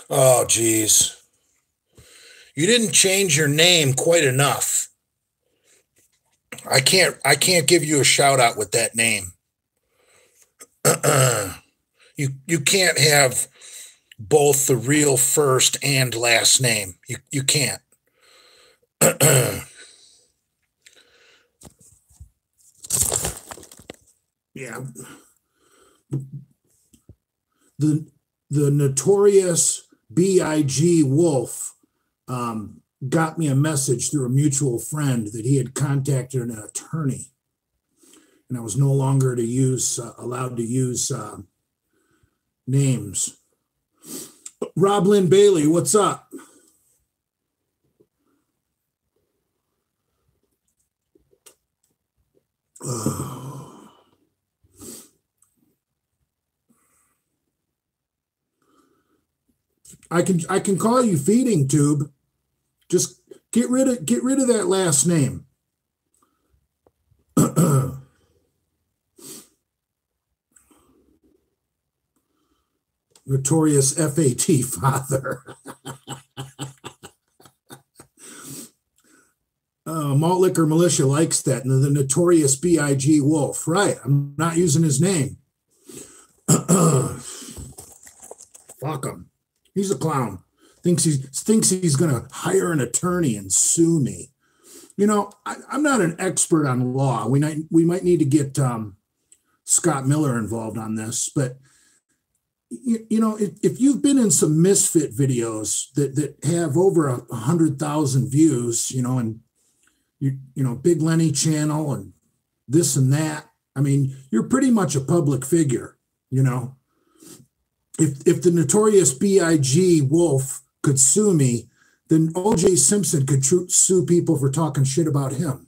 Oh, geez. You didn't change your name quite enough. I can't give you a shout out with that name. You can't have both the real first and last name. You can't. Yeah. The the notorious Big Wolf got me a message through a mutual friend that he had contacted an attorney, and I was no longer to use allowed to use names. Rob Lynn Bailey, what's up? I can call you Feeding Tube. Just get rid of that last name. Notorious FAT father. Malt Liquor Militia likes that. And the notorious Big Wolf. Right. I'm not using his name. Fuck him. He's a clown. Thinks he's going to hire an attorney and sue me. You know, I'm not an expert on law. We might need to get Scott Miller involved on this. But, you know, if you've been in some Misfit videos that have over 100,000 views, you know, and, you know, Big Lenny channel and this and that, I mean, you're pretty much a public figure, you know. If the notorious Big Wolf could sue me, then O.J. Simpson could sue people for talking shit about him.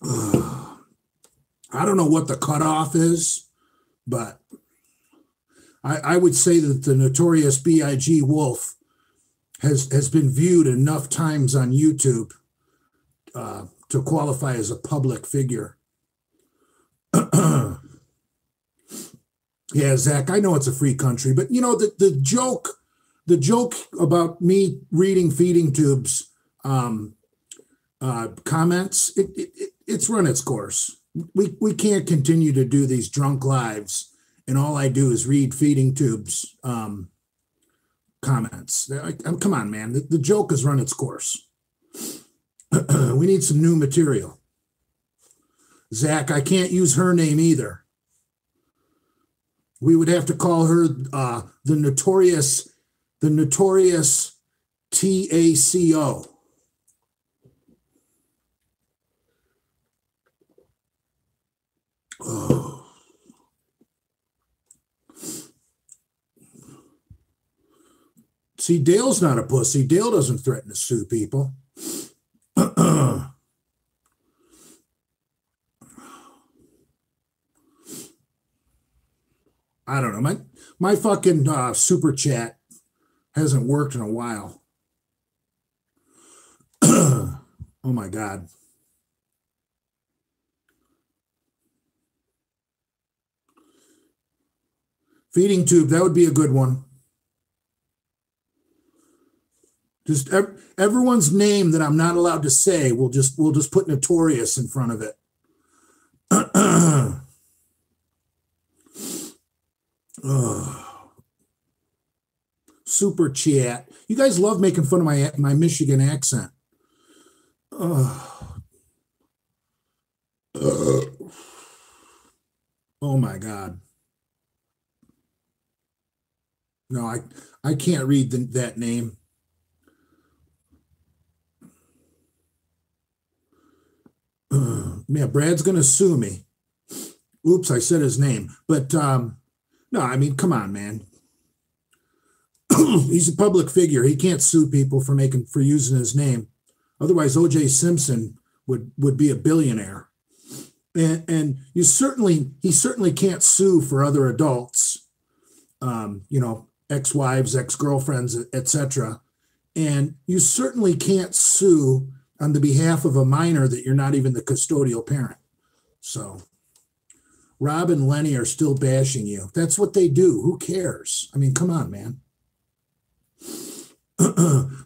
I don't know what the cutoff is, but I would say that the notorious Big Wolf has been viewed enough times on YouTube to qualify as a public figure. Yeah, Zach, I know it's a free country, but you know the joke about me reading Feeding Tube's comments, it's run its course. We can't continue to do these drunk lives, and all I do is read Feeding Tube's comments. Come on, man, the joke has run its course. We need some new material. Zach, I can't use her name either. We would have to call her the notorious TACO. Oh. See, Dale's not a pussy. Dale doesn't threaten to sue people. I don't know. My fucking super chat hasn't worked in a while. Oh my God. Feeding Tube, that would be a good one. Just everyone's name that I'm not allowed to say, we'll just put notorious in front of it. Super chat. You guys love making fun of my Michigan accent. Oh my God. No, I can't read that name. Yeah, Brad's going to sue me. Oops, I said his name. But no, I mean, come on, man. He's a public figure. He can't sue people for using his name. Otherwise, O.J. Simpson would be a billionaire. And he certainly can't sue for other adults, you know, ex-wives, ex-girlfriends, etc. And you certainly can't sue on the behalf of a minor that you're not even the custodial parent. So Rob and Lenny are still bashing you. That's what they do. Who cares? I mean, come on, man.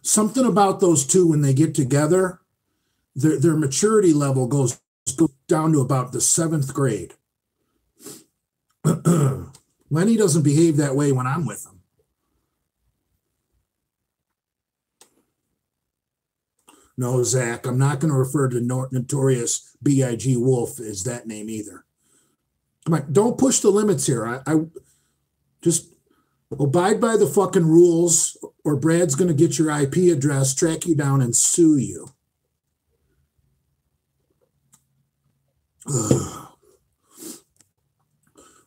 Something about those two when they get together, their maturity level goes down to about the seventh grade. Lenny doesn't behave that way when I'm with him. No, Zach, I'm not going to refer to Notorious B.I.G. Wolf as that name either. Come on, don't push the limits here. I just abide by the fucking rules, or Brad's going to get your IP address, track you down, and sue you. Ugh.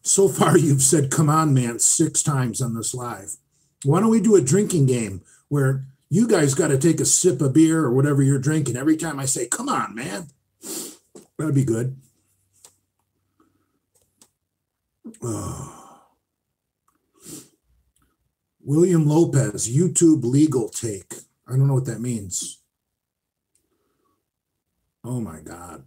So far, you've said, come on, man, 6 times on this live. Why don't we do a drinking game where you guys got to take a sip of beer or whatever you're drinking every time I say, come on, man? That'd be good. William Lopez, YouTube legal take. I don't know what that means. Oh, my God.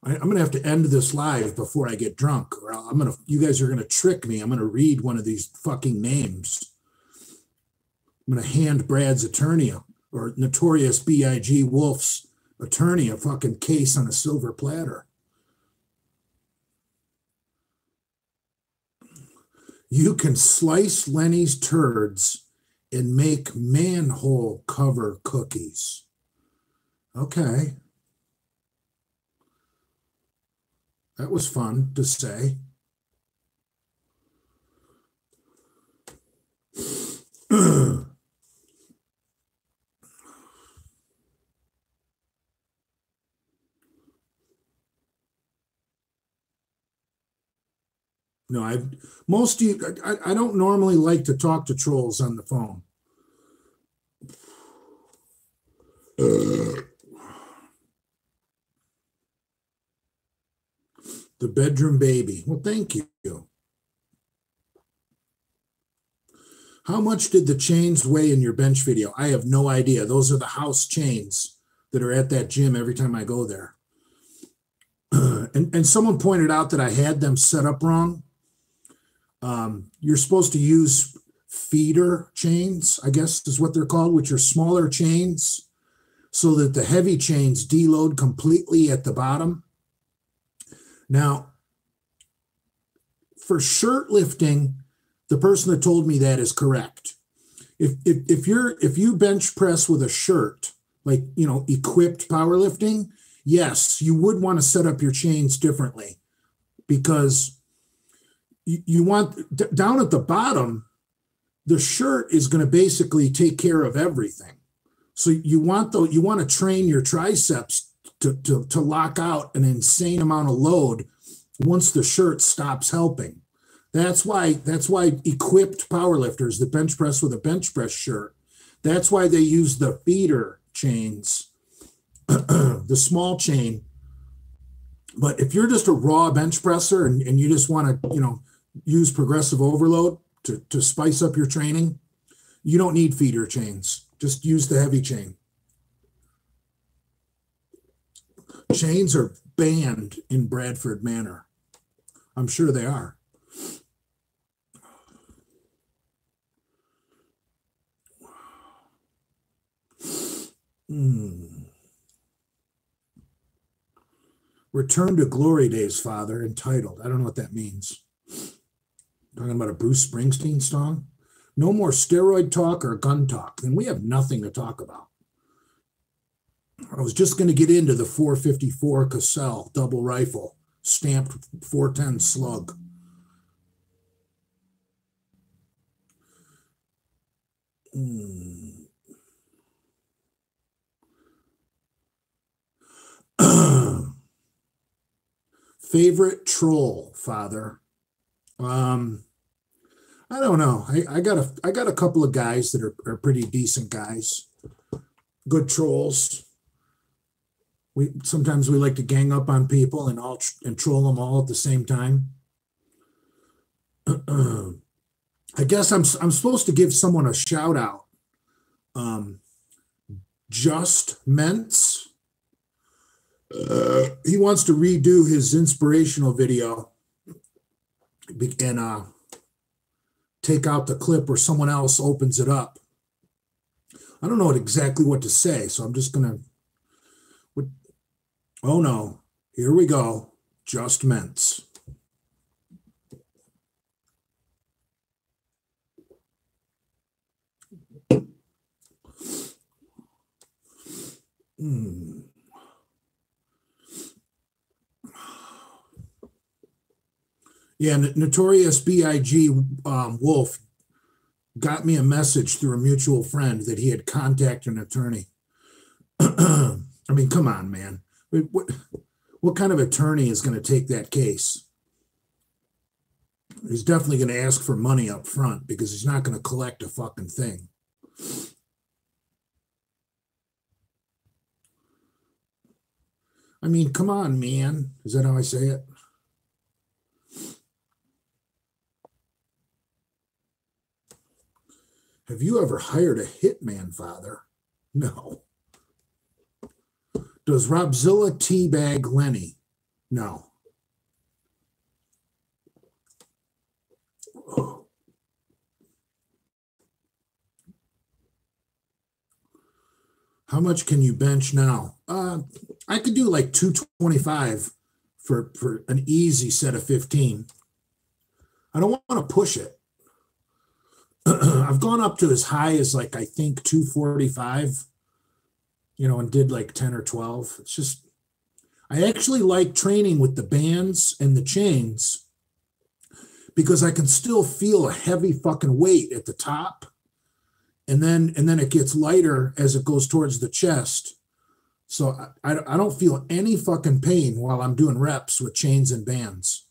I'm going to have to end this live before I get drunk, or you guys are going to trick me. I'm going to read one of these fucking names. I'm going to hand Brad's attorney or Notorious B.I.G. Wolf's attorney a fucking case on a silver platter. You can slice Lenny's turds and make manhole cover cookies. Okay. That was fun to say. No, most of you, I don't normally like to talk to trolls on the phone. The bedroom baby. Well, thank you. How much did the chains weigh in your bench video? I have no idea. Those are the house chains that are at that gym every time I go there. And someone pointed out that I had them set up wrong. You're supposed to use feeder chains, I guess is what they're called, which are smaller chains, so that the heavy chains deload completely at the bottom. Now, for shirt lifting, the person that told me that is correct. If you bench press with a shirt, like, equipped powerlifting, yes, you would want to set up your chains differently, because you want down at the bottom, the shirt is going to basically take care of everything. So you want to train your triceps to lock out an insane amount of load once the shirt stops helping. That's why equipped powerlifters that bench press with a bench press shirt, that's why they use the feeder chains, the small chain. But if you're just a raw bench presser and you just want to, use progressive overload to spice up your training, you don't need feeder chains. Just use the heavy chain. Chains are banned in Bradford Manor. I'm sure they are. Return to Glory Days, Father, entitled. I don't know what that means. Talking about a Bruce Springsteen song? No more steroid talk or gun talk. Then we have nothing to talk about. I was just going to get into the 454 Cassell double rifle, stamped 410 slug. Favorite troll, Father? I don't know. I got a couple of guys that are pretty decent guys, good trolls. Sometimes we like to gang up on people and troll them all at the same time. I guess I'm supposed to give someone a shout out. Just Ments. He wants to redo his inspirational video and take out the clip where someone else opens it up. I don't know exactly what to say, so I'm just gonna. Oh no! Here we go. Just Ments. Yeah, Notorious B.I.G. Wolf got me a message through a mutual friend that he had contacted an attorney. I mean, come on, man. What kind of attorney is going to take that case? He's definitely going to ask for money up front because he's not going to collect a fucking thing. I mean, come on, man. Is that how I say it? Have you ever hired a hitman, Father? No. Does Robzilla teabag Lenny? No. Oh. How much can you bench now? I could do like 225 for an easy set of 15. I don't want to push it. I've gone up to as high as like, I think 245, and did like 10 or 12. It's just, I actually like training with the bands and the chains because I can still feel a heavy fucking weight at the top. And then it gets lighter as it goes towards the chest. So I don't feel any fucking pain while I'm doing reps with chains and bands.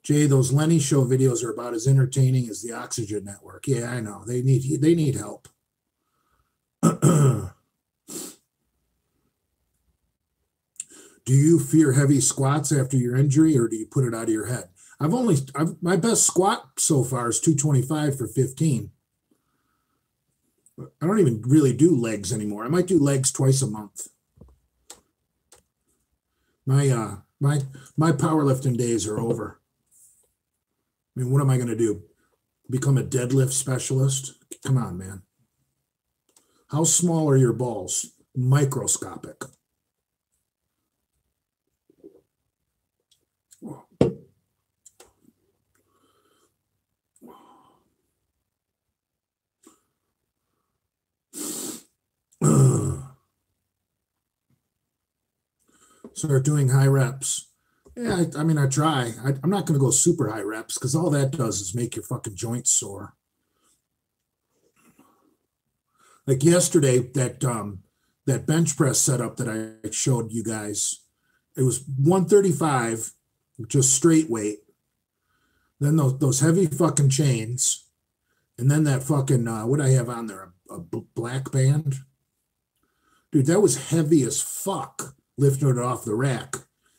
Jay, those Lenny Show videos are about as entertaining as the Oxygen Network. Yeah, I know. They need help. Do you fear heavy squats after your injury, or do you put it out of your head? My best squat so far is 225 for 15. I don't even really do legs anymore. I might do legs twice a month. My powerlifting days are over. I mean, what am I going to do? Become a deadlift specialist? Come on, man. How small are your balls? Microscopic. Start doing high reps. Yeah, I mean, I try. I'm not going to go super high reps because all that does is make your fucking joints sore. Like yesterday, that bench press setup that I showed you guys, it was 135, just straight weight. Then those heavy fucking chains, and then that fucking what I have on there, a black band. Dude, that was heavy as fuck. Lifting it off the rack.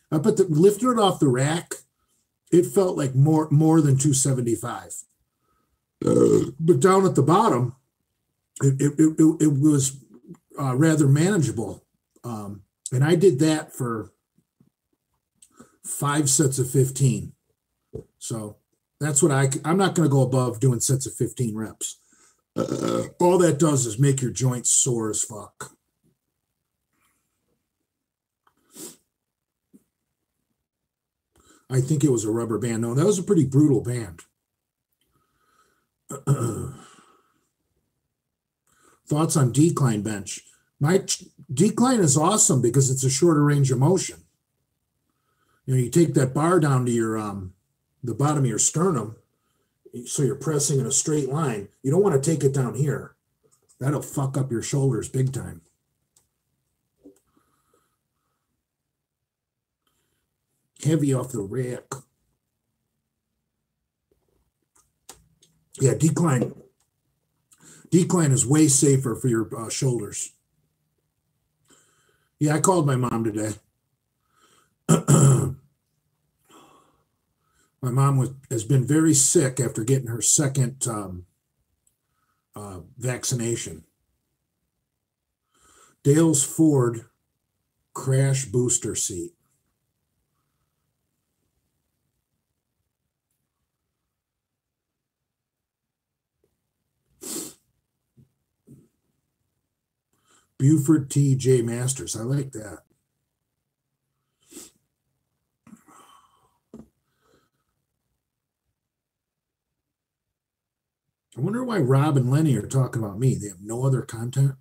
But lifting it off the rack, it felt like more than 275. But down at the bottom, it was rather manageable. And I did that for 5 sets of 15. So that's what I'm not going to go above doing sets of 15 reps. All that does is make your joints sore as fuck. I think it was a rubber band. No, that was a pretty brutal band. Thoughts on decline bench? My decline is awesome because it's a shorter range of motion. You take that bar down to your the bottom of your sternum, so you're pressing in a straight line. You don't want to take it down here. That'll fuck up your shoulders big time. Heavy off the rack. Yeah, decline is way safer for your shoulders. Yeah, I called my mom today. My mom has been very sick after getting her second vaccination. Dale's Ford crash booster seat. Buford T.J. Masters. I like that. I wonder why Rob and Lenny are talking about me. They have no other content.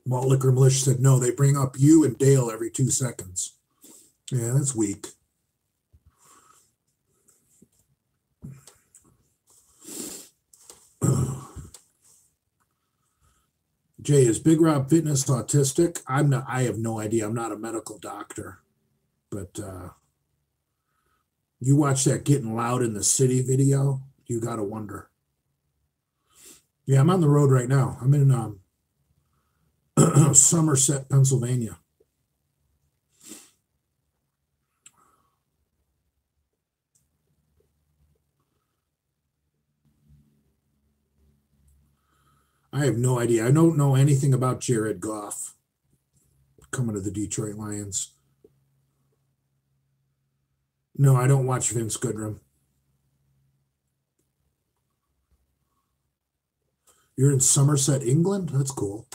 Malt Liquor Militia said, no, they bring up you and Dale every 2 seconds. Yeah, that's weak. Jay, is Big Rob Fitness autistic? I'm not. I have no idea. I'm not a medical doctor, but you watch that Getting Loud in the City video, you got to wonder. Yeah, I'm on the road right now. I'm in Somerset, Pennsylvania. I have no idea. I don't know anything about Jared Goff coming to the Detroit Lions. No, I don't watch Vince Goodrum. You're in Somerset, England? That's cool.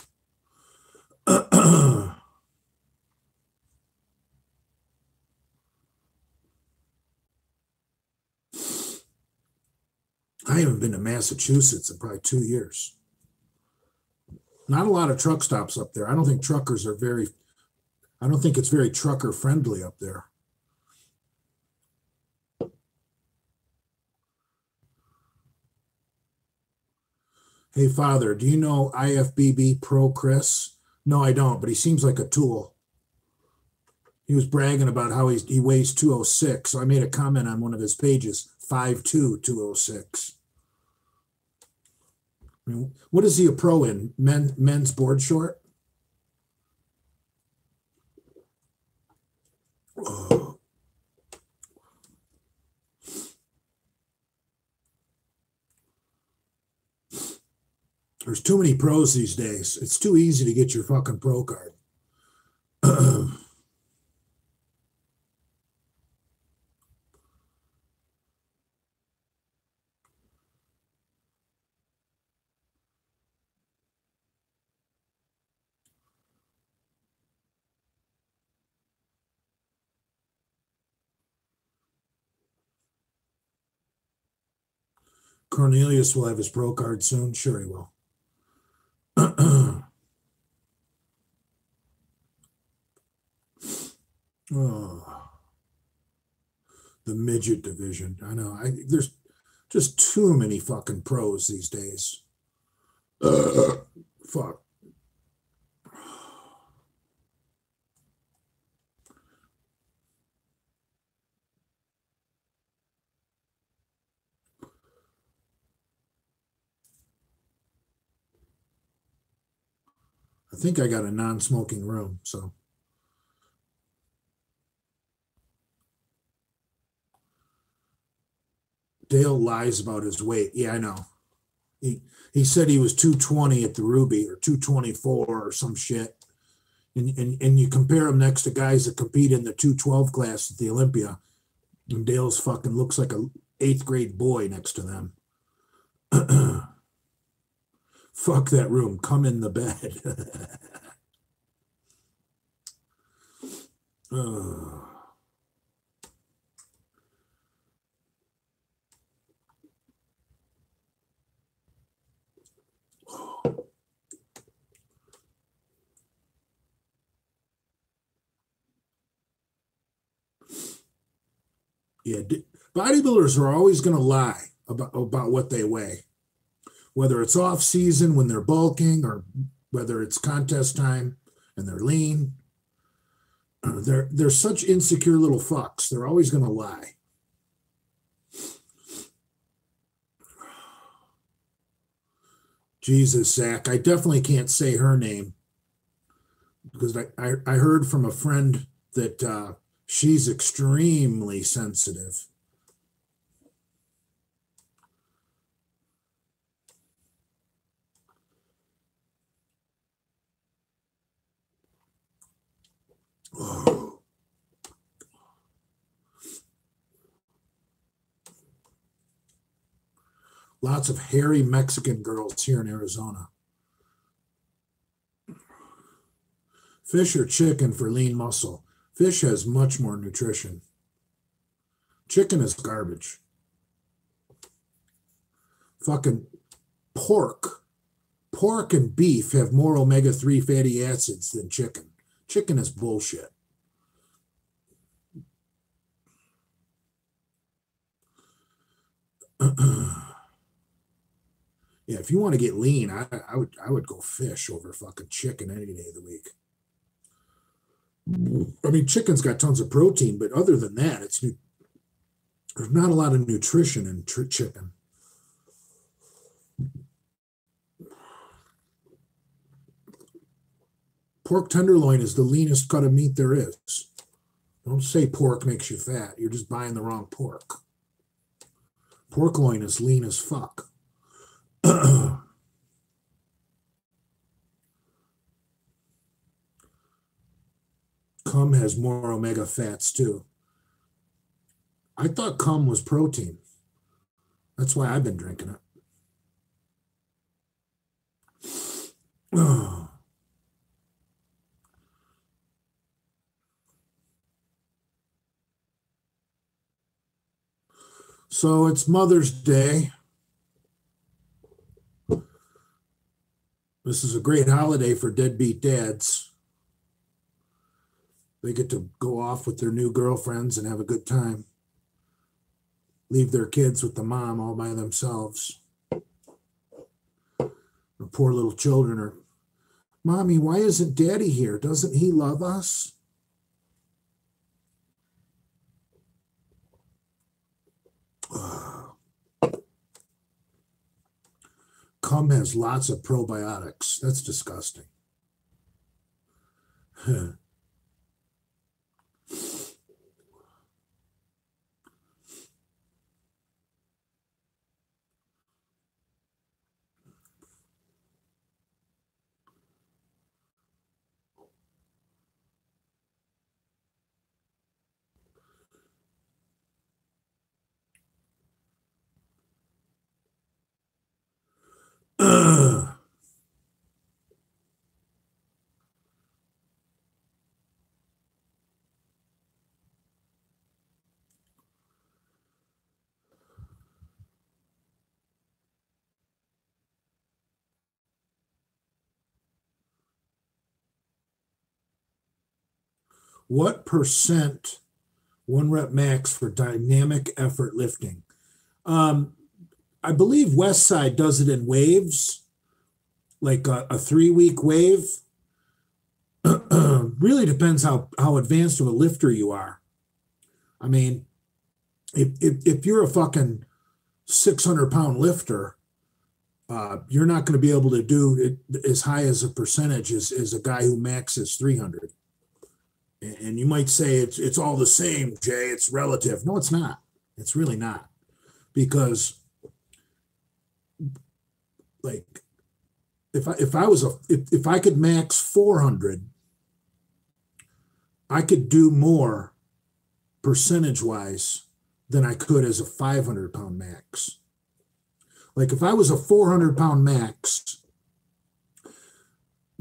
I haven't been to Massachusetts in probably 2 years. Not a lot of truck stops up there. I don't think I don't think it's very trucker friendly up there. Hey, Father, do you know IFBB Pro Chris? No, I don't, but he seems like a tool. He was bragging about how he weighs 206. So I made a comment on one of his pages, 5'2", 206. I mean, what is he a pro in? Men's board short? Oh. There's too many pros these days. It's too easy to get your fucking pro card. Cornelius will have his pro card soon. Sure he will. Oh, the midget division. I know. There's just too many fucking pros these days. Fuck. I think I got a non-smoking room, so. Dale lies about his weight. Yeah, I know. He said he was 220 at the Ruby or 224 or some shit. And you compare him next to guys that compete in the 212 class at the Olympia, and Dale's fucking looks like a 8th grade boy next to them. Fuck that room. Come in the bed. Yeah, bodybuilders are always going to lie about what they weigh, whether it's off season when they're bulking or whether it's contest time and they're lean. They're such insecure little fucks. They're always going to lie. Jesus, Zach, I definitely can't say her name because I heard from a friend that she's extremely sensitive. Oh. Lots of hairy Mexican girls here in Arizona. Fish or chicken for lean muscle? Fish has much more nutrition. Chicken is garbage. Fucking pork. Pork and beef have more omega-3 fatty acids than chicken. Chicken is bullshit. Yeah, if you want to get lean, I would go fish over fucking chicken any day of the week. I mean, chicken's got tons of protein, but other than that, there's not a lot of nutrition in chicken. Pork tenderloin is the leanest cut of meat there is. Don't say pork makes you fat. You're just buying the wrong pork. Pork loin is lean as fuck. Cum has more omega fats too. I thought cum was protein. That's why I've been drinking it. So it's Mother's Day. This is a great holiday for deadbeat dads. They get to go off with their new girlfriends and have a good time. Leave their kids with the mom all by themselves. The poor little children are, Mommy, why isn't Daddy here? Doesn't he love us? Cum has lots of probiotics. That's disgusting. What percent 1 rep max for dynamic effort lifting? I believe Westside does it in waves, like a 3-week wave. Really depends how advanced of a lifter you are. I mean, if you're a fucking 600-pound lifter, you're not going to be able to do it as high as a percentage as a guy who maxes 300. And you might say it's all the same, Jay. It's relative. No, it's not. It's really not, because like if I could max 400, I could do more percentage wise than I could as a 500-pound max. Like if I was a 400-pound max,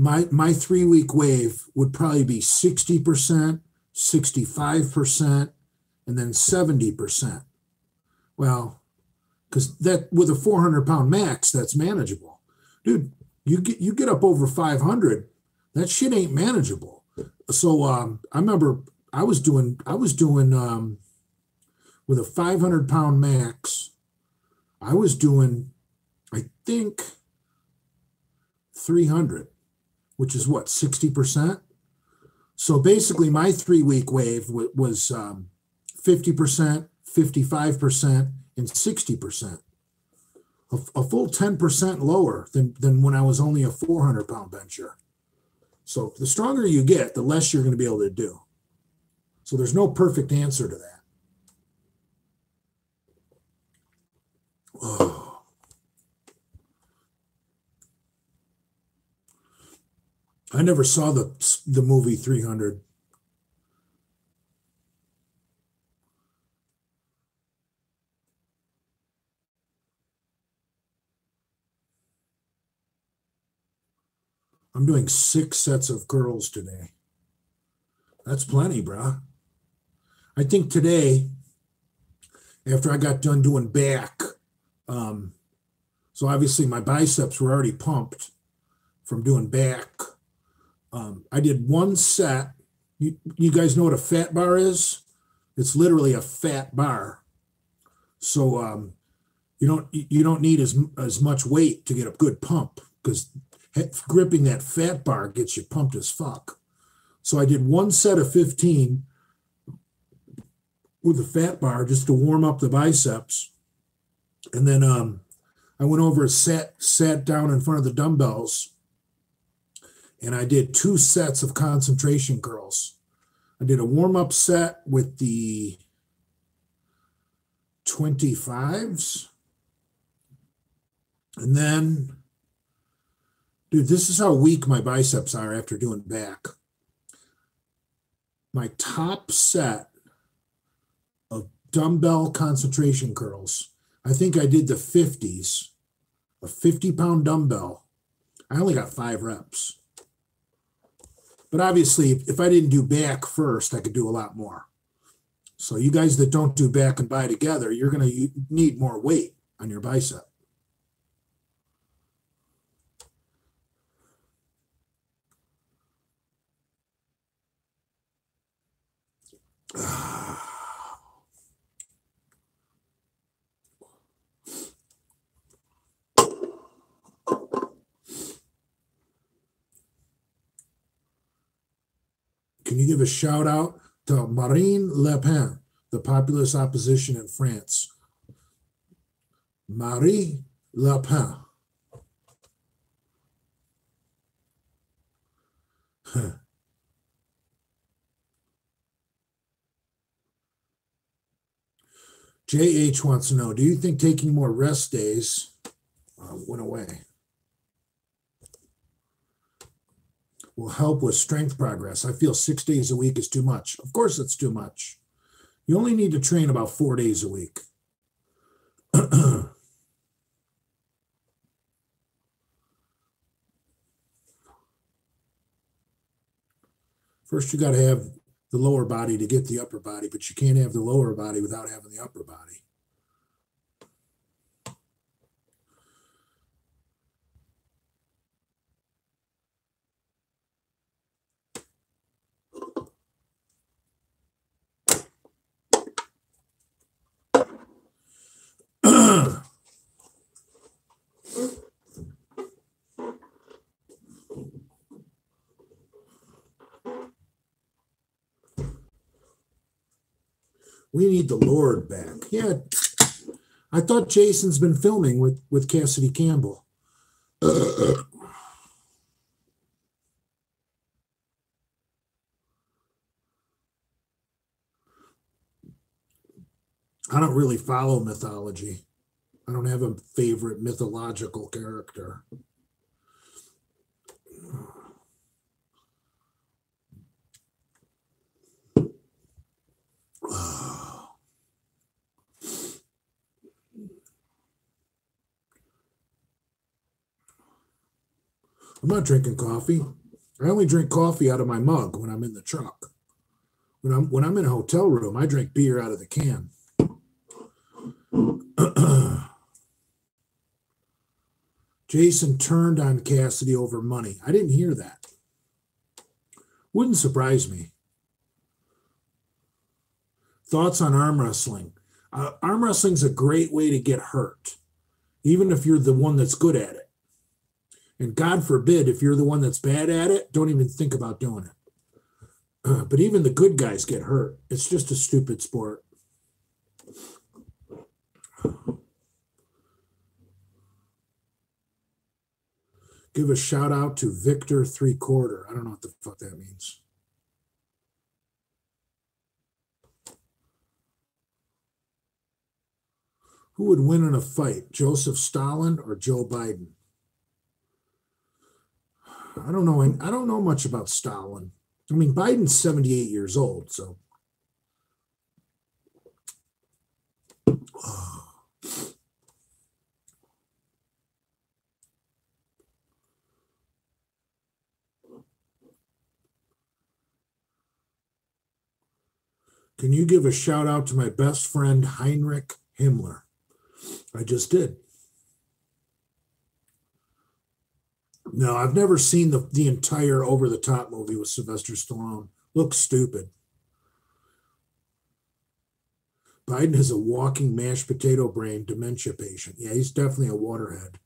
my 3-week wave would probably be 60%, 65%, and then 70%. Well, because that with a 400-pound max, that's manageable. Dude, you get up over 500, that shit ain't manageable. So I remember I was doing with a 500-pound max, I was doing, I think, 300. which is what, 60%? So basically my 3-week wave was 50%, 55%, and 60%. A full 10% lower than when I was only a 400-pound bencher. So the stronger you get, the less you're going to be able to do. So there's no perfect answer to that. Oh. I never saw the movie 300. I'm doing 6 sets of curls today. That's plenty, bruh. I think today, after I got done doing back, so obviously my biceps were already pumped from doing back. I did 1 set. You guys know what a fat bar is? It's literally a fat bar. So you don't need as much weight to get a good pump, because gripping that fat bar gets you pumped as fuck. So I did 1 set of 15 with the fat bar just to warm up the biceps. And then I went over and sat down in front of the dumbbells, and I did 2 sets of concentration curls. I did a warm-up set with the 25s. And then, dude, this is how weak my biceps are after doing back. My top set of dumbbell concentration curls, I think I did the 50s, a 50-pound dumbbell. I only got 5 reps. But obviously, if I didn't do back first, I could do a lot more. So you guys that don't do back and bi together, you're going to need more weight on your bicep. Can you give a shout out to Marine Le Pen, the populist opposition in France? Marie Le Pen. Huh. JH wants to know, do you think taking more rest days went away will help with strength progress? I feel 6 days a week is too much. Of course it's too much. You only need to train about 4 days a week. First, you got to have the lower body to get the upper body, but you can't have the lower body without having the upper body. We need the Lord back. Yeah, I thought Jason's been filming with Cassidy Campbell. I don't really follow mythology. I don't have a favorite mythological character. I'm not drinking coffee. I only drink coffee out of my mug when I'm in the truck. When I'm in a hotel room, I drink beer out of the can. Jason turned on Cassidy over money. I didn't hear that. Wouldn't surprise me. Thoughts on arm wrestling? Arm wrestling's a great way to get hurt, even if you're the one that's good at it. And God forbid, if you're the one that's bad at it, don't even think about doing it. But even the good guys get hurt. It's just a stupid sport. Give a shout out to Victor 3/4. I don't know what the fuck that means. Who would win in a fight, Joseph Stalin or Joe Biden? I don't know. I don't know much about Stalin. I mean, Biden's 78 years old, so. Can you give a shout out to my best friend, Heinrich Himmler? I just did. No, I've never seen the entire Over the Top movie with Sylvester Stallone. Looks stupid. Biden is a walking mashed potato brain dementia patient. Yeah, he's definitely a waterhead.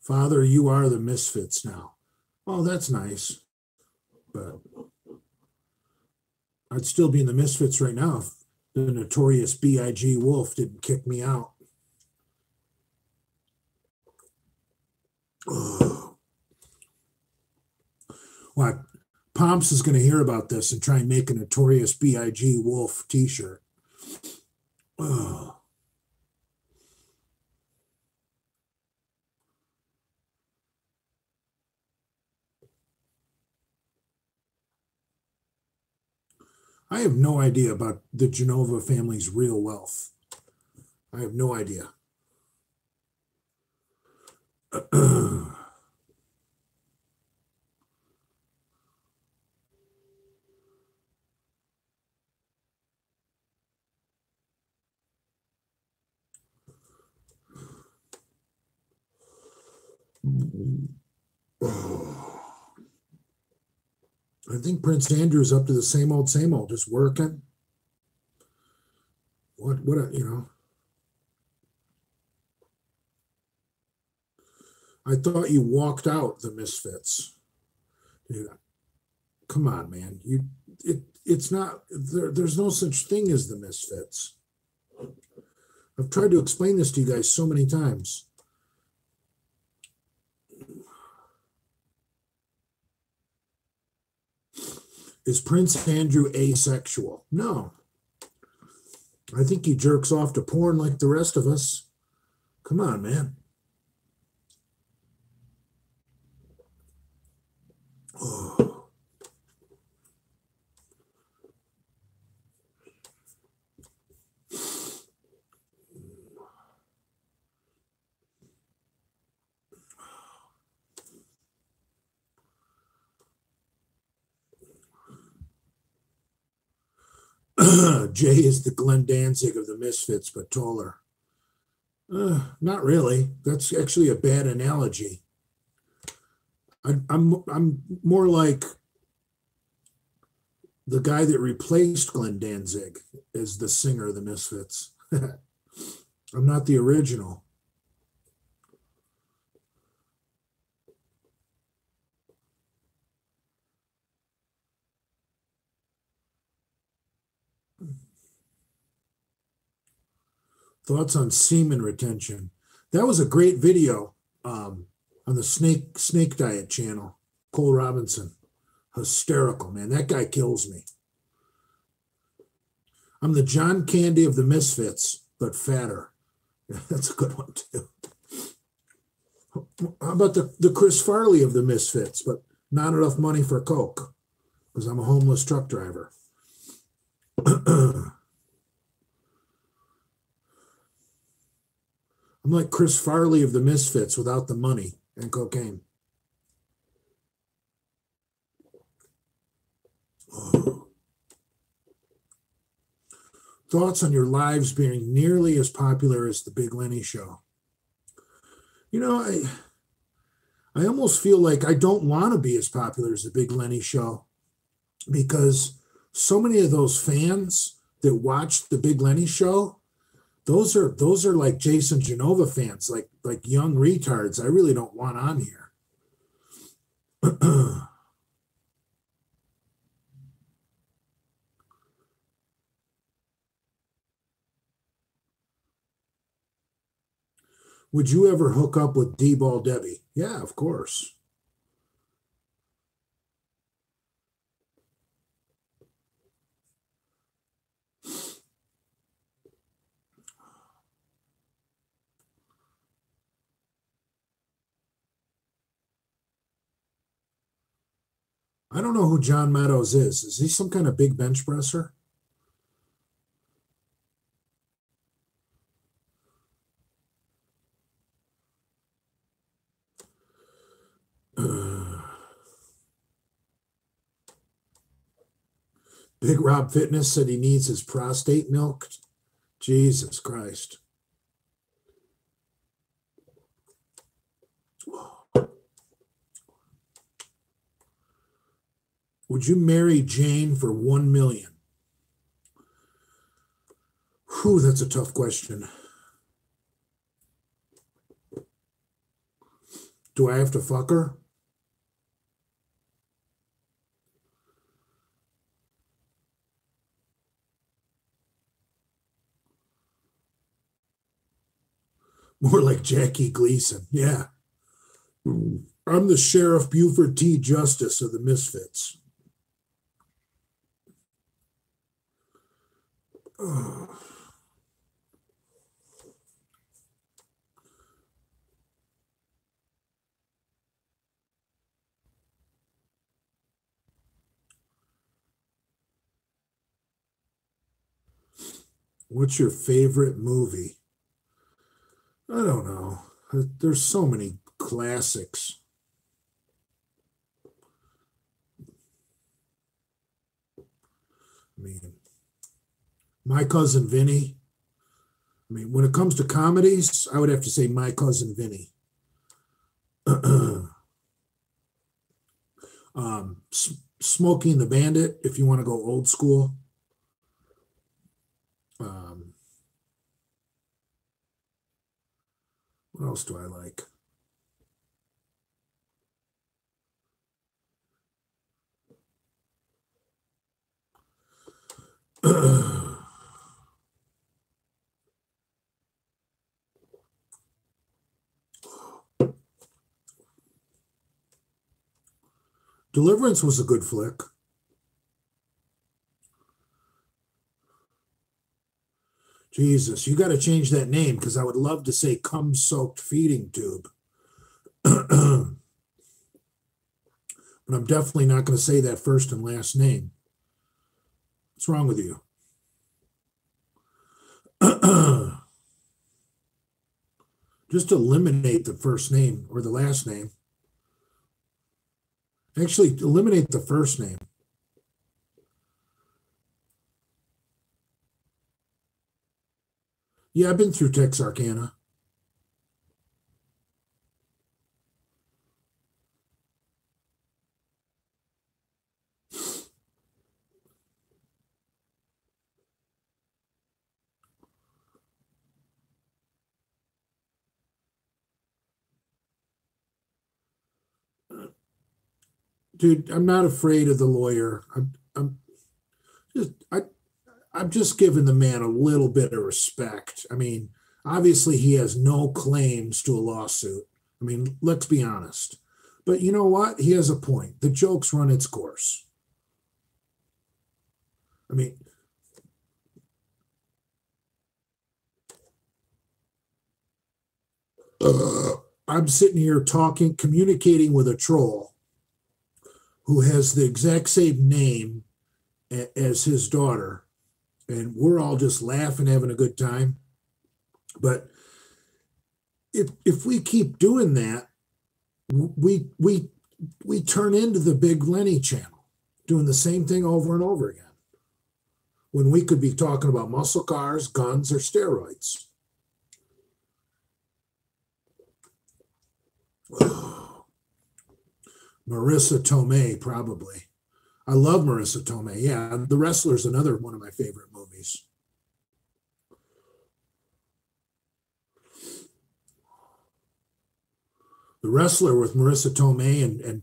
Father, you are the Misfits now. Oh, that's nice. But I'd still be in the Misfits right now if the notorious B.I.G. Wolf didn't kick me out. Oh. Well, Pomps is going to hear about this and try and make a notorious B.I.G. Wolf t-shirt. Oh. I have no idea about the Genova family's real wealth. I have no idea. I think Prince Andrew's up to the same old, just working. I thought you walked out the Misfits. Dude, come on, man. It's not, there's no such thing as the Misfits. I've tried to explain this to you guys so many times. Is Prince Andrew asexual? No. I think he jerks off to porn like the rest of us. Come on, man. Oh. Jay is the Glenn Danzig of the Misfits, but taller. Not really. That's actually a bad analogy. I'm more like the guy that replaced Glenn Danzig as the singer of the Misfits. I'm not the original. Thoughts on semen retention. That was a great video on the Snake Diet channel. Cole Robinson. Hysterical, man. That guy kills me. I'm the John Candy of the Misfits, but fatter. Yeah, that's a good one, too. How about the Chris Farley of the Misfits, but not enough money for Coke, because I'm a homeless truck driver. I'm like Chris Farley of the Misfits without the money and cocaine. Oh. Thoughts on your lives being nearly as popular as the Big Lenny Show? You know, I almost feel like I don't want to be as popular as the Big Lenny Show because so many of those fans that watch the Big Lenny Show, those are like Jason Genova fans, like young retards. I really don't want on here. Would you ever hook up with D-Ball Debbie? Yeah, of course. I don't know who John Meadows is. Is he some kind of big bench presser? Big Rob Fitness said he needs his prostate milked. Jesus Christ. Would you marry Jane for 1 million? Whew, that's a tough question. Do I have to fuck her? More like Jackie Gleason. Yeah. I'm the Sheriff Buford T. Justice of the Misfits. What's your favorite movie? I don't know. There's so many classics. I mean, My Cousin Vinny. I mean, when it comes to comedies, I would have to say My Cousin Vinny. Smoking the Bandit, if you want to go old school. What else do I like? Deliverance was a good flick. Jesus, you got to change that name because I would love to say cum soaked feeding tube. But I'm definitely not going to say that first and last name. What's wrong with you? Just eliminate the first name or the last name. Actually, eliminate the first name. Yeah, I've been through Texarkana. Dude, I'm not afraid of the lawyer. Just I I'm just giving the man a little bit of respect. I mean, obviously he has no claims to a lawsuit. I mean, let's be honest. But you know what? He has a point. The joke's run its course. I mean, I'm sitting here talking, communicating with a troll who has the exact same name as his daughter, and we're all just laughing, having a good time. But if we keep doing that, we turn into the Big Lenny channel, doing the same thing over and over again, when we could be talking about muscle cars, guns, or steroids. Marissa Tomei, probably. I love Marissa Tomei. Yeah, The Wrestler's another one of my favorite movies. The Wrestler with Marissa Tomei and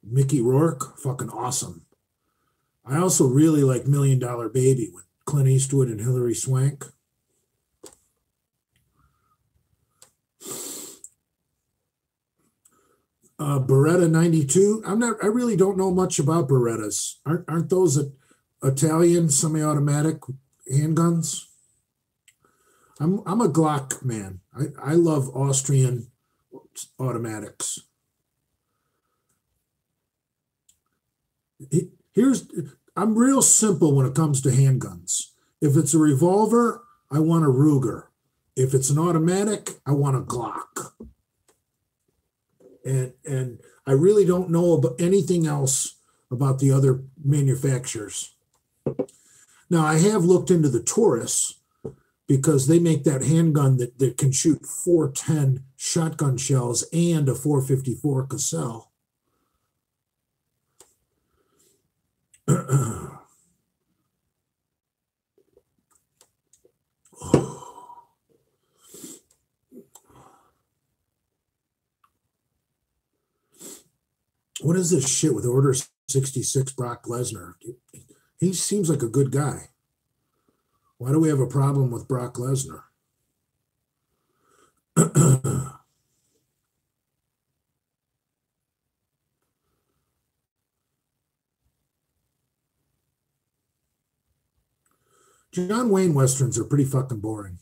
Mickey Rourke, fucking awesome. I also really like Million Dollar Baby with Clint Eastwood and Hilary Swank. Beretta 92. I really don't know much about Berettas. Aren't those Italian semi-automatic handguns? I'm a Glock man. I love Austrian automatics. Here's I'm real simple when it comes to handguns. If it's a revolver, I want a Ruger. If it's an automatic, I want a Glock. And I really don't know about anything else about the other manufacturers. Now, I have looked into the Taurus because they make that handgun that can shoot 410 shotgun shells and a 454 Cassell. What is this shit with Order 66 Brock Lesnar? He seems like a good guy. Why do we have a problem with Brock Lesnar? John Wayne Westerns are pretty fucking boring.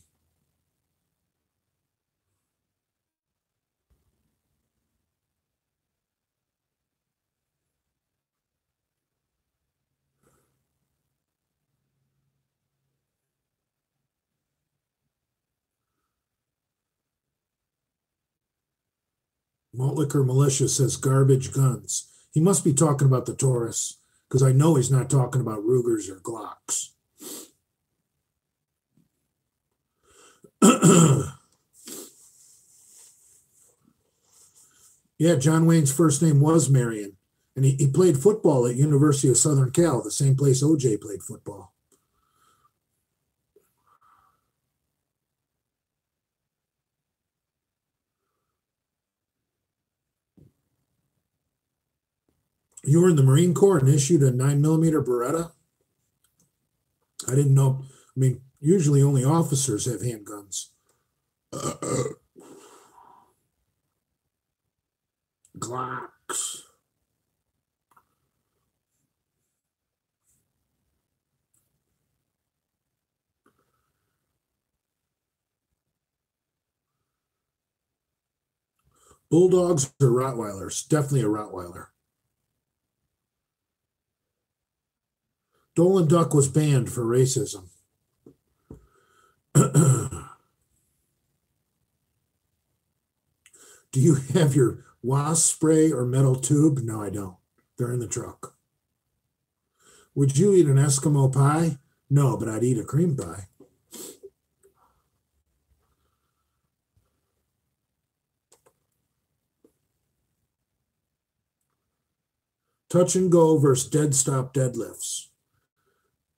Malt Liquor Militia says garbage guns. He must be talking about the Taurus because I know he's not talking about Rugers or Glocks. Yeah, John Wayne's first name was Marion, and he played football at University of Southern Cal, the same place OJ played football. You were in the Marine Corps and issued a 9mm Beretta? I didn't know. I mean, usually only officers have handguns. Glocks. Bulldogs or Rottweilers? Definitely a Rottweiler. Dolan Duck was banned for racism. Do you have your wasp spray or metal tube? No, I don't. They're in the truck. Would you eat an Eskimo pie? No, but I'd eat a cream pie. Touch and go versus dead stop deadlifts.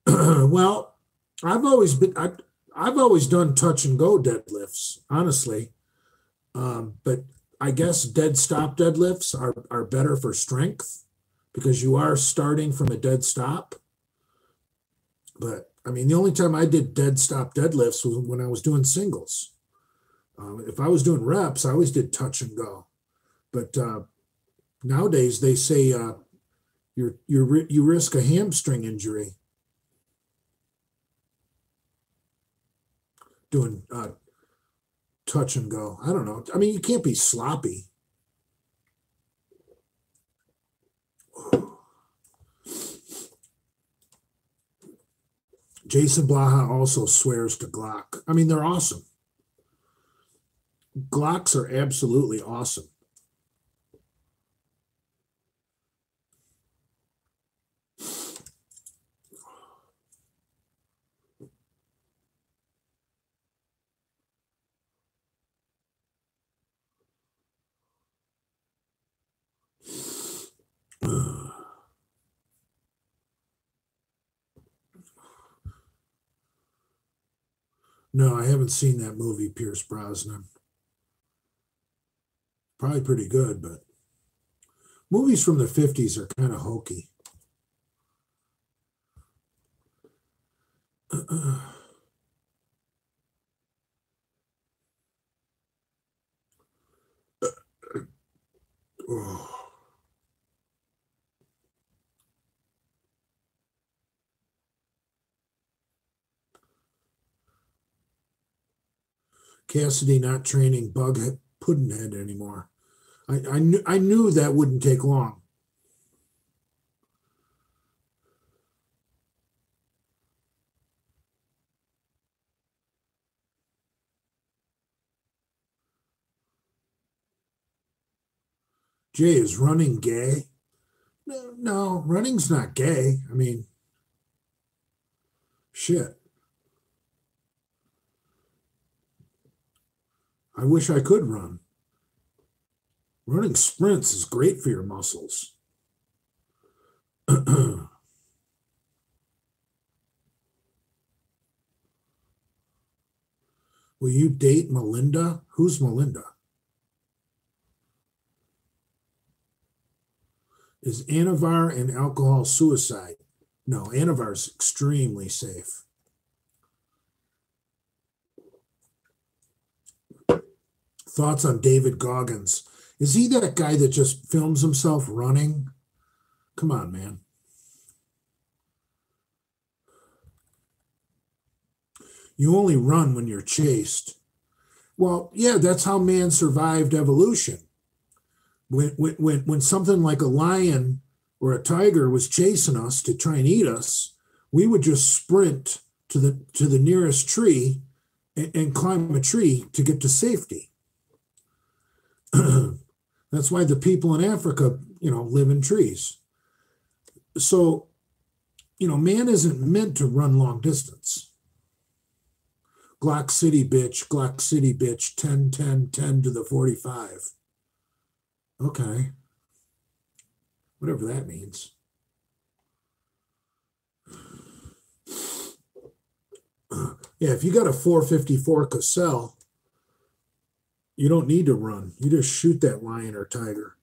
Well, I've always done touch and go deadlifts, honestly. But I guess dead stop deadlifts are better for strength because you are starting from a dead stop. But I mean, the only time I did dead stop deadlifts was when I was doing singles. If I was doing reps, I always did touch and go. But nowadays they say you risk a hamstring injury doing touch and go. I don't know. I mean, you can't be sloppy. Jason Blaha also swears to Glock. I mean, they're awesome. Glocks are absolutely awesome. No, I haven't seen that movie, Pierce Brosnan. Probably pretty good, but movies from the 50s are kind of hokey. Oh. Cassidy not training Puddinhead anymore. I knew that wouldn't take long. Jay, is running gay? No, no, running's not gay. I mean, shit. I wish I could run. Running sprints is great for your muscles. Will you date Melinda? Who's Melinda? Is Anavar and alcohol suicide? No, Anavar is extremely safe. Thoughts on David Goggins? Is he that guy that just films himself running? Come on, man. You only run when you're chased. Well, yeah, that's how man survived evolution. When something like a lion or a tiger was chasing us to try and eat us, we would just sprint to the nearest tree and climb a tree to get to safety. That's why the people in Africa, live in trees. So, man isn't meant to run long distance. Glock City, bitch, 10, 10, 10 to the 45. Okay. Whatever that means. Yeah, if you got a 454 Cassell, you don't need to run. You just shoot that lion or tiger.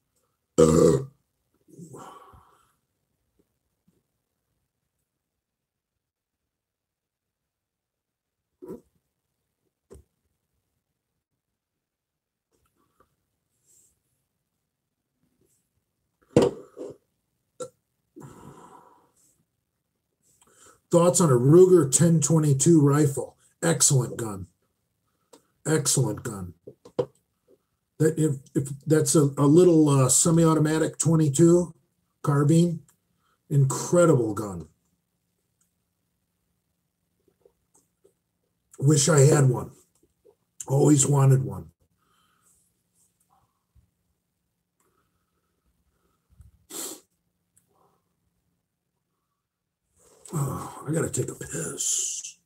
Thoughts on a Ruger 1022 rifle? Excellent gun. Excellent gun. If that's a little semi-automatic 22 carbine, incredible gun. Wish I had one. Always wanted one. Oh, I gotta take a piss.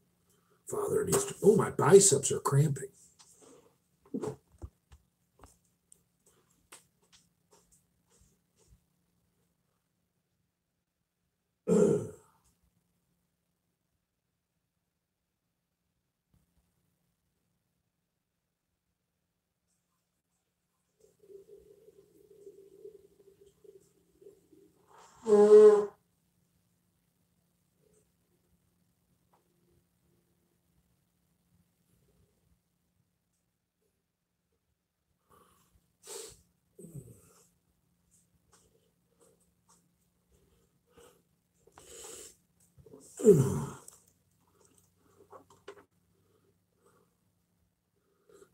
Father needs to. Oh, my biceps are cramping.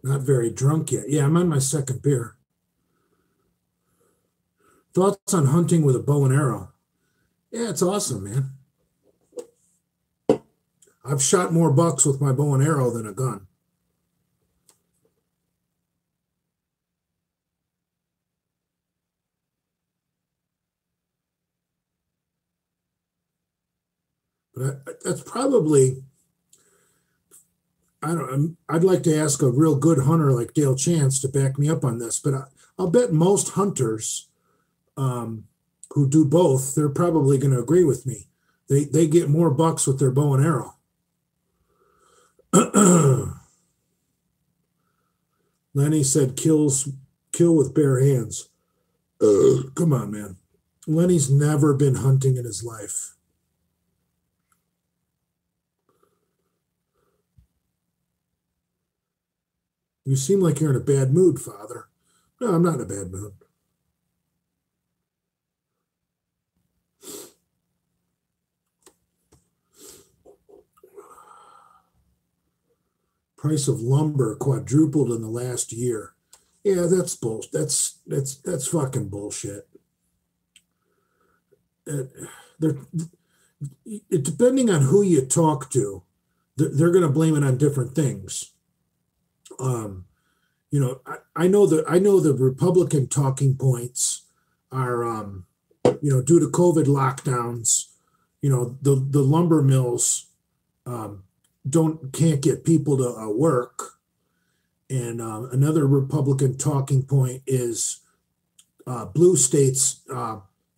Not very drunk yet. Yeah, I'm on my second beer. Thoughts on hunting with a bow and arrow? Yeah, it's awesome, man. I've shot more bucks with my bow and arrow than a gun. But that's probably, I don't. I'd like to ask a real good hunter like Dale Chance to back me up on this, but I'll bet most hunters who do both, they're probably going to agree with me. They get more bucks with their bow and arrow. Lenny said kill with bare hands. Come on, man. Lenny's never been hunting in his life. You seem like you're in a bad mood, Father. No, I'm not in a bad mood. Price of lumber quadrupled in the last year. Yeah, that's bullshit. That's fucking bullshit. They're, depending on who you talk to, they're going to blame it on different things. I know the Republican talking points are, due to COVID lockdowns, the lumber mills can't get people to work. And another Republican talking point is blue states,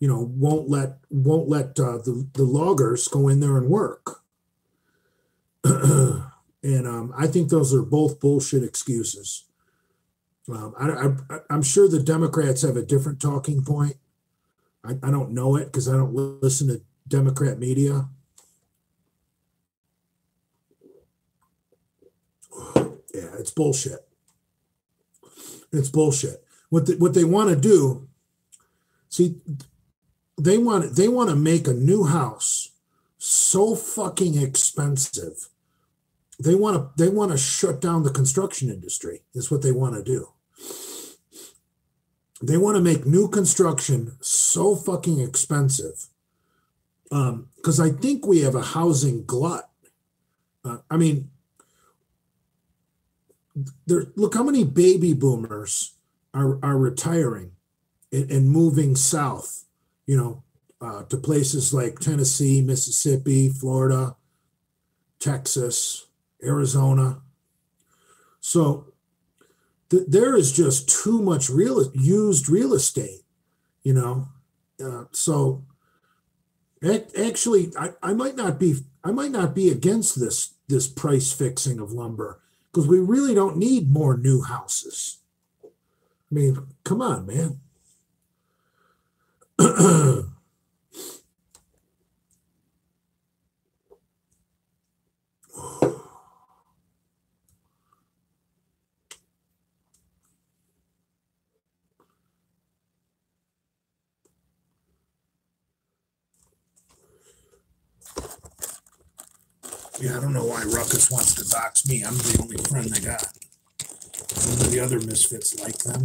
won't let the loggers go in there and work. And I think those are both bullshit excuses. I'm sure the Democrats have a different talking point. I don't know it because I don't listen to Democrat media. Yeah, it's bullshit. It's bullshit. What they want to do, see, they want to make a new house so fucking expensive. They want to shut down the construction industry. Is what they want to do. They want to make new construction so fucking expensive. Because I think we have a housing glut. Look how many baby boomers are retiring and moving south, to places like Tennessee, Mississippi, Florida, Texas, Arizona. So there is just too much used real estate, so actually, I might not be against this price fixing of lumber because we really don't need more new houses. I mean, come on, man. Yeah, I don't know why Ruckus wants to dox me. I'm the only friend they got. Some of the other misfits like them.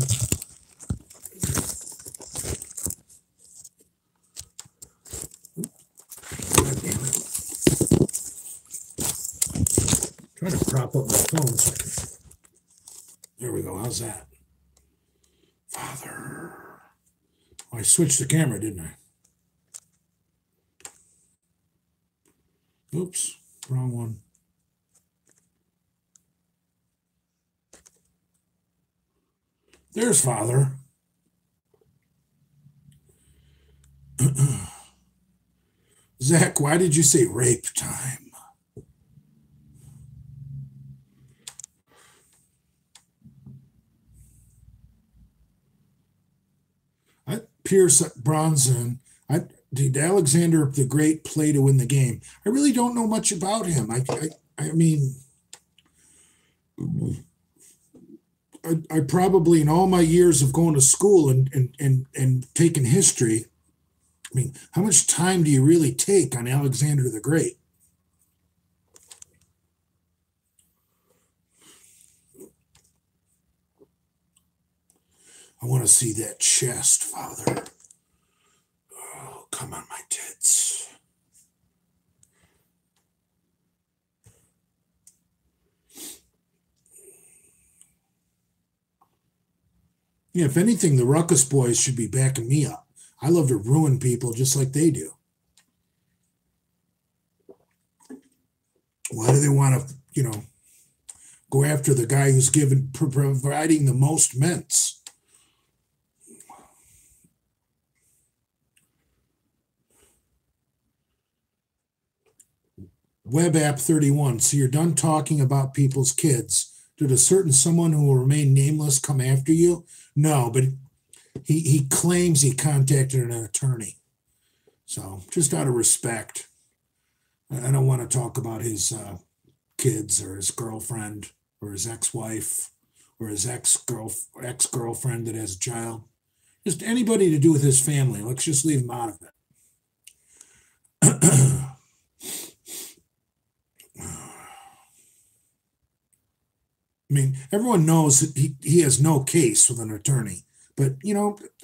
God damn it. I'm trying to prop up my phone. There we go. How's that? Father. Oh, I switched the camera, didn't I? Oops. Wrong one. There's Father. Zach, why did you say rape time? Pierce Bronson. Did Alexander the Great play to win the game? I really don't know much about him. I mean, I probably, in all my years of going to school and taking history, I mean, how much time do you really take on Alexander the Great? I want to see that chest, Father. Oh, come on, my tits. Yeah, if anything, the Ruckus boys should be backing me up. I love to ruin people just like they do. Why do they want to, go after the guy who's providing the most mints? Web app 31. So you're done talking about people's kids. Did a certain someone who will remain nameless come after you? No, but he claims he contacted an attorney. So just out of respect, I don't want to talk about his kids or his girlfriend or his ex-wife or his ex-girlfriend that has a child. Just anybody to do with his family. Let's just leave him out of it. I mean, everyone knows that he has no case with an attorney. But,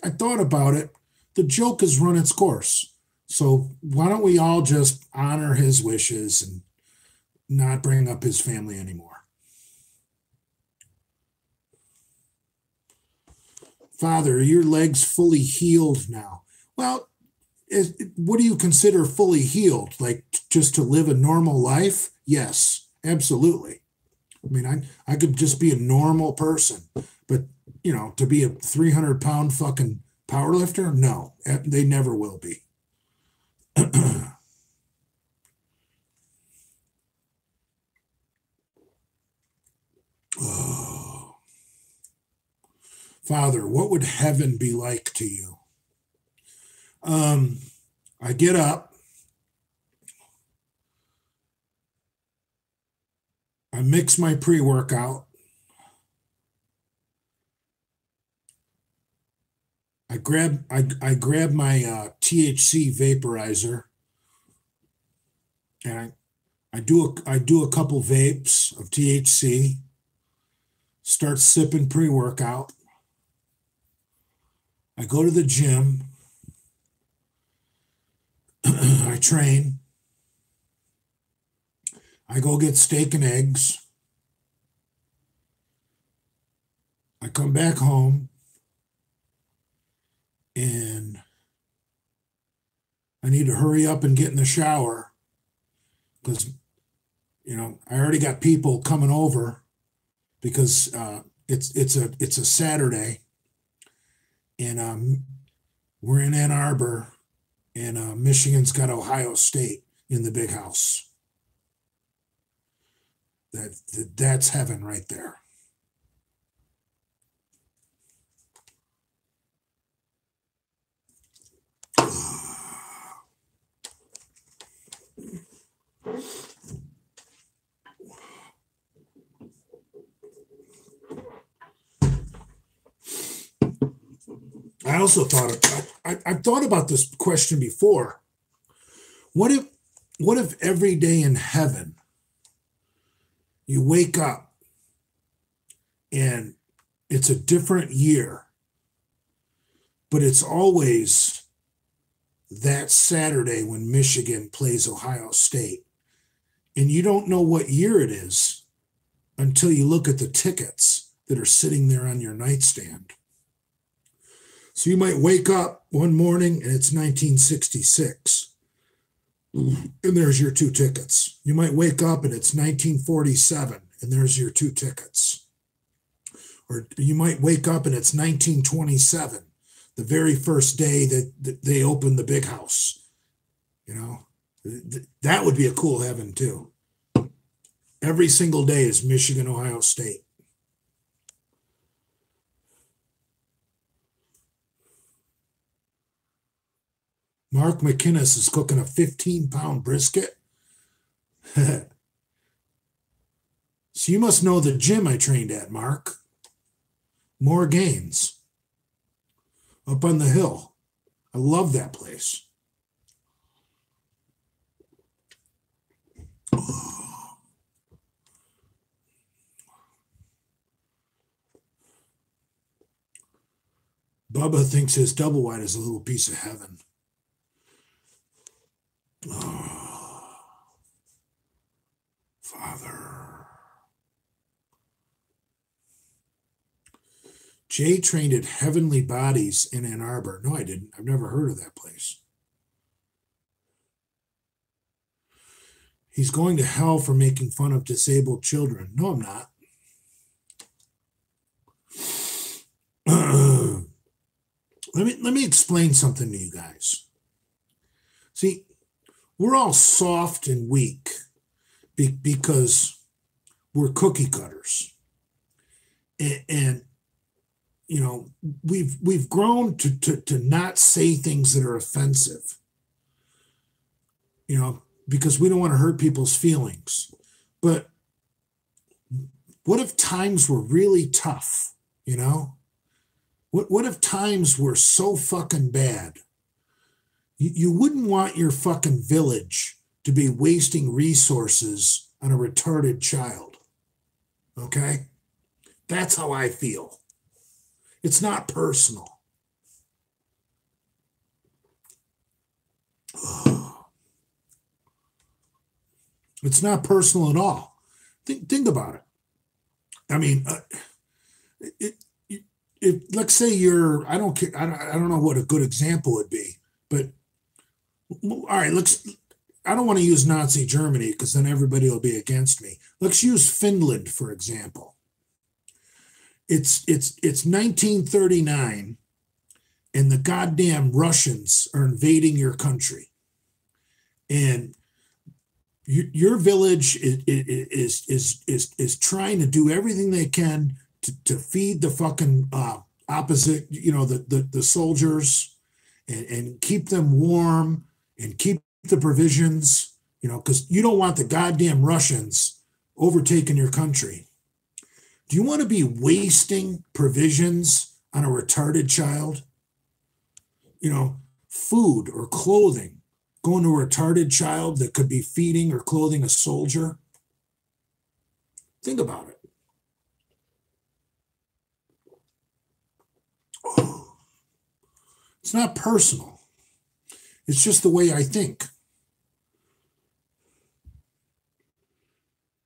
I thought about it. The joke has run its course. So why don't we all just honor his wishes and not bring up his family anymore? Father, are your legs fully healed now? Well, what do you consider fully healed? Like just to live a normal life? Yes, absolutely. I mean, I could just be a normal person, but to be a 300-pound fucking power lifter, no, they never will be. Oh. Father, what would heaven be like to you? I get up. I mix my pre-workout. I grab my THC vaporizer, and I do a couple vapes of THC. Start sipping pre-workout. I go to the gym. I train. I go get steak and eggs. I come back home and I need to hurry up and get in the shower because, I already got people coming over because it's a Saturday and we're in Ann Arbor and Michigan's got Ohio State in the big house. That's heaven right there. I also I've thought about this question before. What if every day in heaven you wake up and it's a different year, but it's always that Saturday when Michigan plays Ohio State, and you don't know what year it is until you look at the tickets that are sitting there on your nightstand. So you might wake up one morning and it's 1966, and there's your 2 tickets. You might wake up and it's 1947, and there's your 2 tickets. Or you might wake up and it's 1927, the very first day that they opened the big house. That would be a cool heaven too. Every single day is Michigan, Ohio State. Mark McInnes is cooking a 15-pound brisket. So you must know the gym I trained at, Mark. More Gains. Up on the hill. I love that place. Oh. Bubba thinks his double wide is a little piece of heaven. Oh, Father. Jay trained at Heavenly Bodies in Ann Arbor. No, I didn't. I've never heard of that place. He's going to hell for making fun of disabled children. No, I'm not. Let me explain something to you guys. See, we're all soft and weak because we're cookie cutters. And you know, we've grown to not say things that are offensive, you know, because we don't want to hurt people's feelings. But what if times were really tough, you know? What if times were so fucking bad? You wouldn't want your fucking village to be wasting resources on a retarded child. Okay? That's how I feel. It's not personal. It's not personal at all. Think about it. I mean, if let's say you're, I don't know what a good example would be, but all right, I don't want to use Nazi Germany because then everybody will be against me. Let's use Finland, for example. It's 1939 and the goddamn Russians are invading your country. And your village is trying to do everything they can to feed the fucking opposite, you know, the soldiers and keep them warm and keep the provisions, you know, because you don't want the goddamn Russians overtaking your country. Do you want to be wasting provisions on a retarded child? You know, food or clothing going to a retarded child that could be feeding or clothing a soldier? Think about it. Oh, it's not personal. It's just the way I think.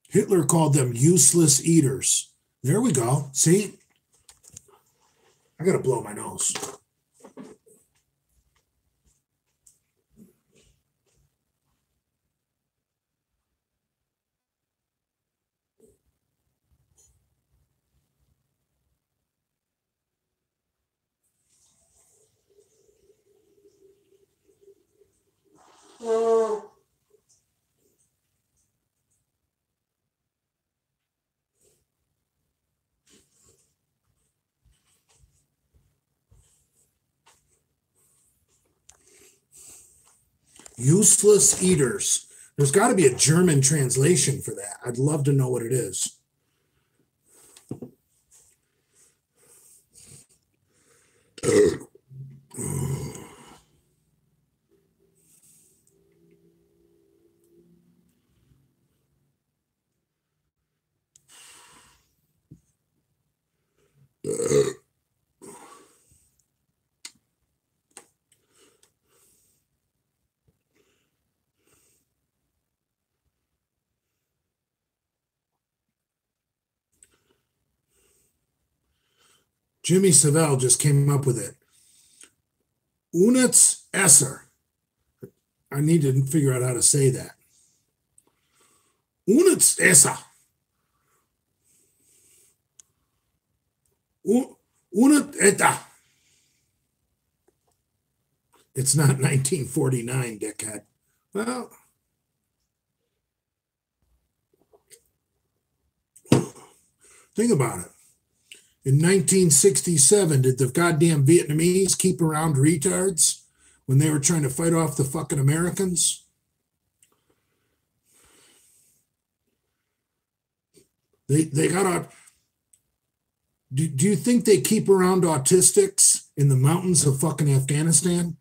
Hitler called them useless eaters. There we go. See? I got to blow my nose. Useless eaters. There's got to be a German translation for that. I'd love to know what it is. Jimmy Savile just came up with it. Units Esser. I need to figure out how to say that. Units Esser. Unit Eta. It's not 1949, dickhead. Well, think about it. In 1967, did the goddamn Vietnamese keep around retards when they were trying to fight off the fucking Americans? They got out. Do you think they keep around autistics in the mountains of fucking Afghanistan?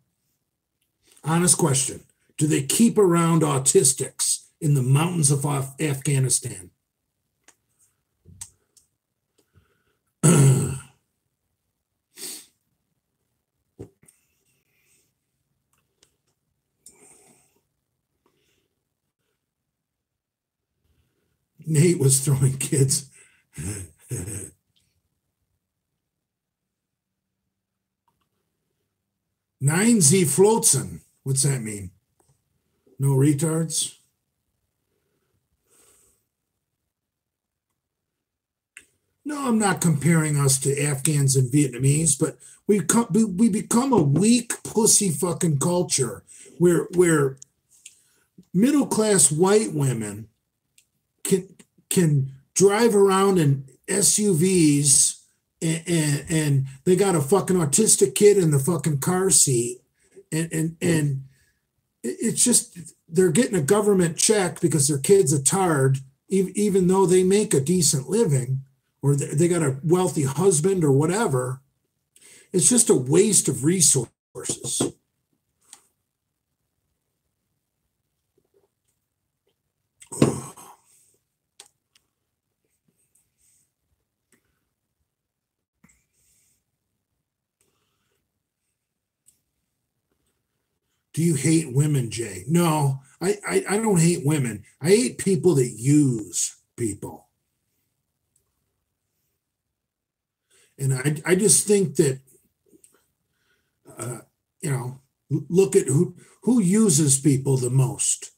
Honest question. Do they keep around autistics in the mountains of Afghanistan? Nate was throwing kids. Nine Z Floatsen. What's that mean? No retards? No, I'm not comparing us to Afghans and Vietnamese, but we become a weak pussy fucking culture where middle-class white women can drive around in SUVs and they got a fucking autistic kid in the fucking car seat and it's just they're getting a government check because their kid's a tard, even though they make a decent living or they got a wealthy husband or whatever. It's just a waste of resources. Do you hate women, Jay? No, I don't hate women. I hate people that use people. And I just think that, you know, look at who uses people the most.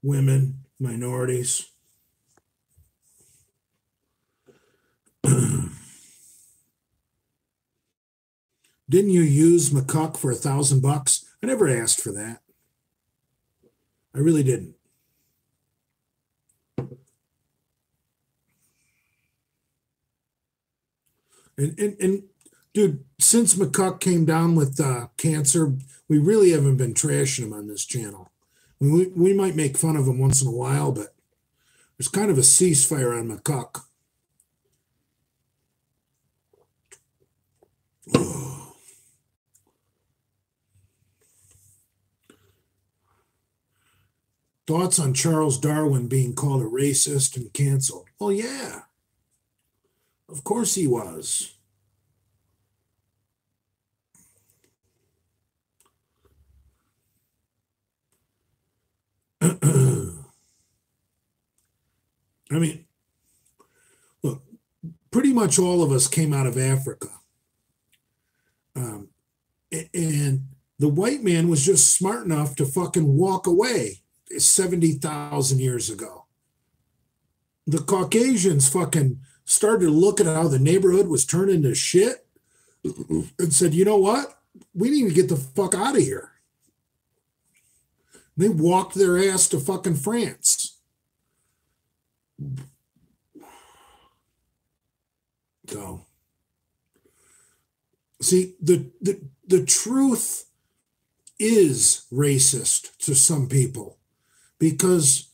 Women, minorities. Didn't you use McCuck for $1,000? I never asked for that. I really didn't. And dude, since McCuck came down with cancer, we really haven't been trashing him on this channel. We might make fun of him once in a while, but there's kind of a ceasefire on McCuck. Oh. Thoughts on Charles Darwin being called a racist and canceled? Well, yeah. Of course he was. I mean, look, pretty much all of us came out of Africa. And the white man was just smart enough to fucking walk away 70,000 years ago. The Caucasians fucking started to look at how the neighborhood was turning to shit and said, you know what? We need to get the fuck out of here. They walked their ass to fucking France. So, see, the truth is racist to some people because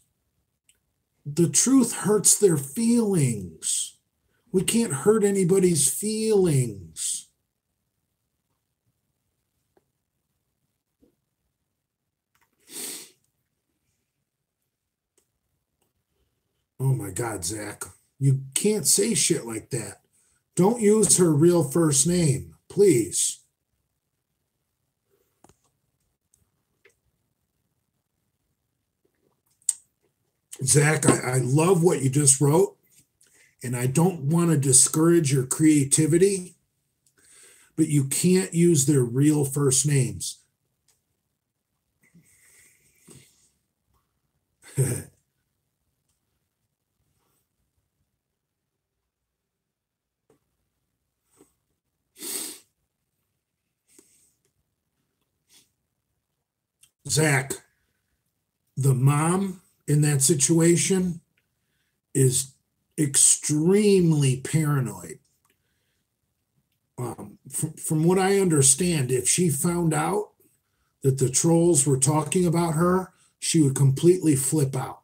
the truth hurts their feelings. We can't hurt anybody's feelings. Oh my God, Zach. You can't say shit like that. Don't use her real first name, please. Zach, I love what you just wrote, and I don't want to discourage your creativity, but you can't use their real first names. Zach, the mom in that situation is extremely paranoid. From what I understand, if she found out that the trolls were talking about her, she would completely flip out.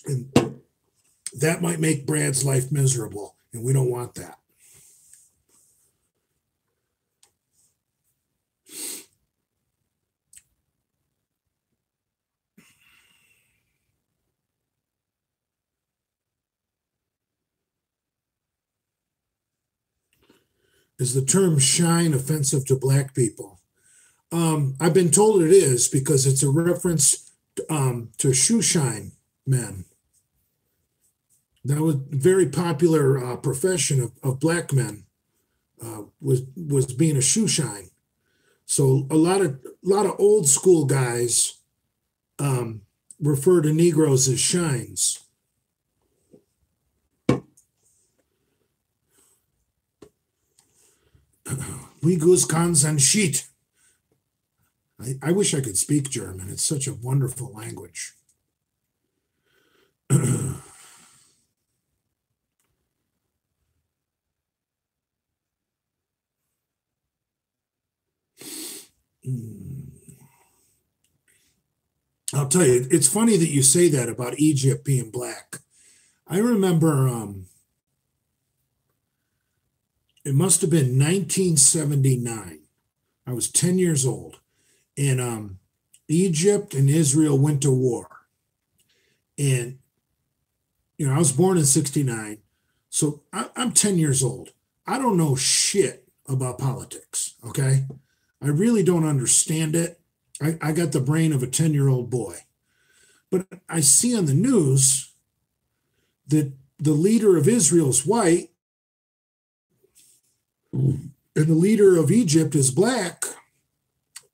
And that might make Brad's life miserable, and we don't want that. Is the term shine offensive to black people? I've been told it is because it's a reference to shoe shine men. That was a very popular profession of black men, was being a shoe shine. So a lot of old school guys refer to Negroes as shines. Wie gut kann sein Schied? I wish I could speak German. It's such a wonderful language. I'll tell you, it's funny that you say that about Egypt being black. I remember it must have been 1979. I was 10 years old, and Egypt and Israel went to war. And, I was born in 69, so I'm 10 years old. I don't know shit about politics, okay? I really don't understand it. I got the brain of a 10-year-old boy. But I see on the news that the leader of Israel is white and the leader of Egypt is black.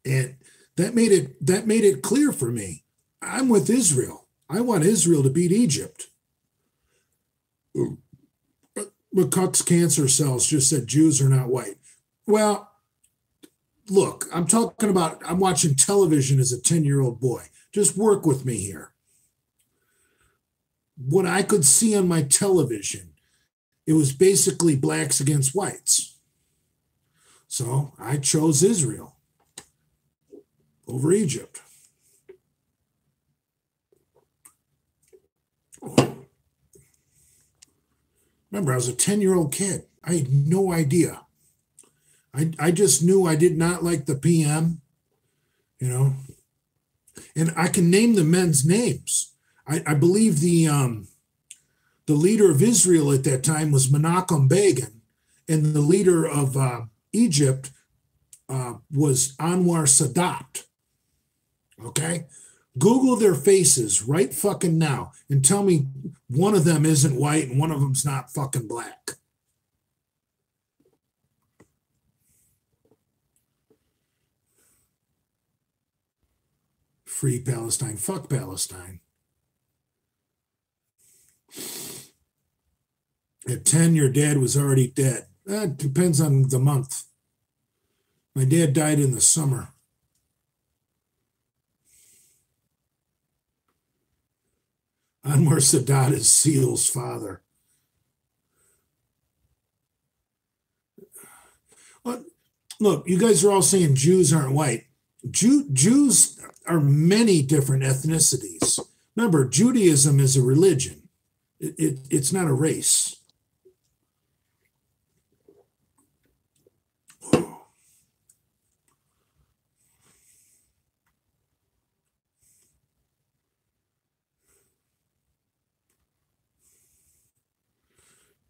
And that made it clear for me. I'm with Israel. I want Israel to beat Egypt. McCuck's cancer cells just said Jews are not white. Well, look, I'm watching television as a 10-year-old boy. Just work with me here. What I could see on my television, it was basically blacks against whites. So I chose Israel over Egypt. Remember, I was a 10-year-old kid. I had no idea. I just knew I did not like the PM, and I can name the men's names. I believe the leader of Israel at that time was Menachem Begin, and the leader of Egypt was Anwar Sadat. Okay? Google their faces right fucking now and tell me one of them isn't white and one of them's not fucking black. Free Palestine. Fuck Palestine. At 10, your dad was already dead. That depends on the month. My dad died in the summer. Anwar Sadat is Seal's father. Look, you guys are all saying Jews aren't white. Jews are many different ethnicities. Remember, Judaism is a religion. It's not a race.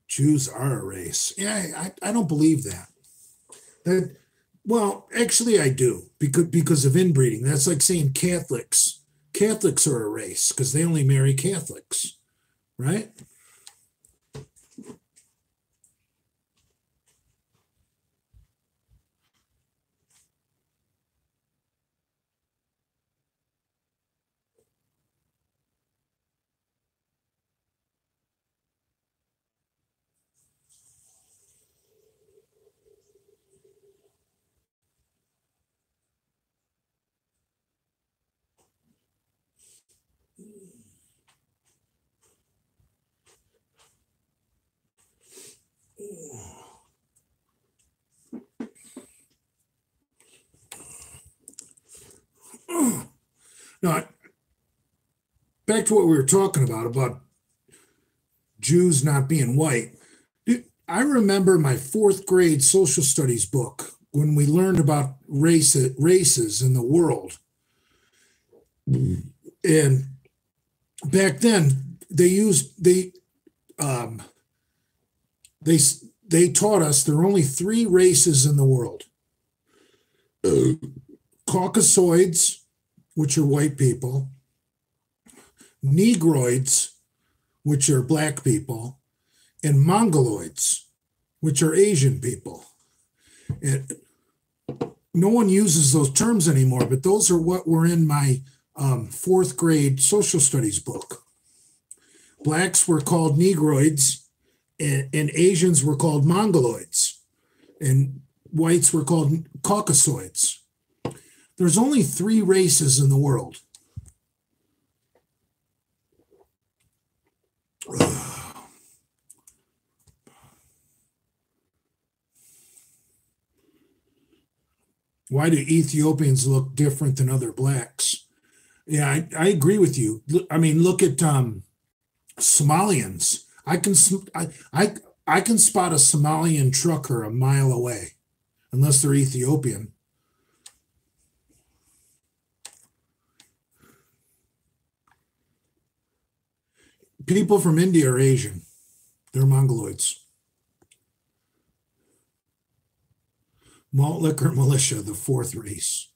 Jews are a race. Yeah, I don't believe that. Well, actually, I do because of inbreeding. That's like saying Catholics are a race because they only marry Catholics, right? Now, back to what we were talking about Jews not being white. I remember my fourth grade social studies book when we learned about races in the world. And back then, they taught us there are only three races in the world: Caucasoids, which are white people; Negroids, which are black people; and Mongoloids, which are Asian people. And no one uses those terms anymore, but those are what were in my fourth grade social studies book. Blacks were called Negroids, and Asians were called Mongoloids. And whites were called Caucasoids. There's only 3 races in the world. Why do Ethiopians look different than other blacks? Yeah, I agree with you. I mean, look at Somalians. I can spot a Somalian trucker a mile away, unless they're Ethiopian. People from India are Asian. They're Mongoloids. Malt liquor militia, the 4th race.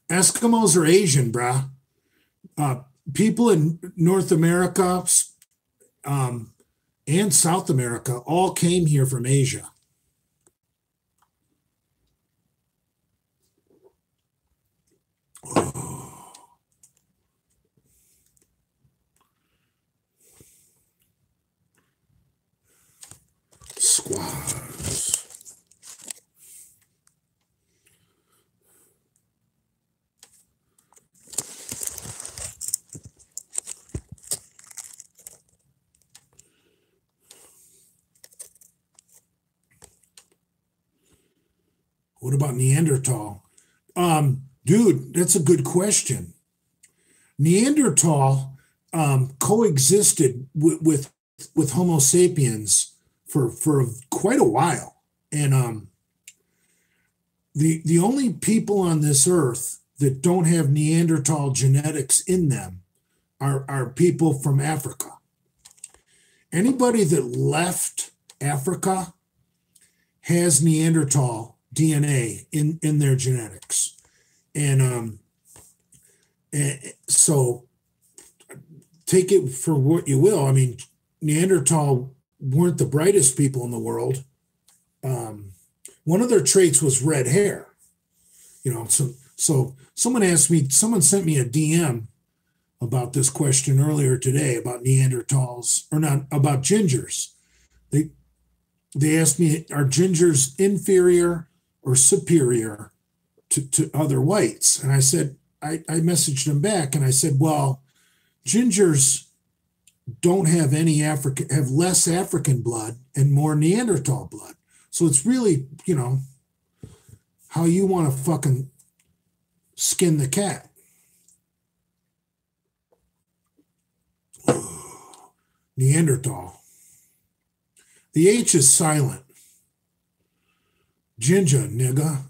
Eskimos are Asian, brah. People in North America and South America all came here from Asia. Oh. Squaws. What about Neanderthal? Dude, that's a good question. Neanderthal coexisted with Homo sapiens for quite a while, and the only people on this earth that don't have Neanderthal genetics in them are people from Africa. Anybody that left Africa has Neanderthal DNA in their genetics. And so take it for what you will. I mean, Neanderthal weren't the brightest people in the world. One of their traits was red hair. So someone sent me a DM about this question earlier today about Neanderthals, or not, about gingers. They asked me, are gingers inferior or superior to other whites? And I said, I messaged them back and I said, well, gingers don't have have less African blood and more Neanderthal blood. So it's really, how you want to fucking skin the cat. Neanderthal. The H is silent. Ginger, nigga.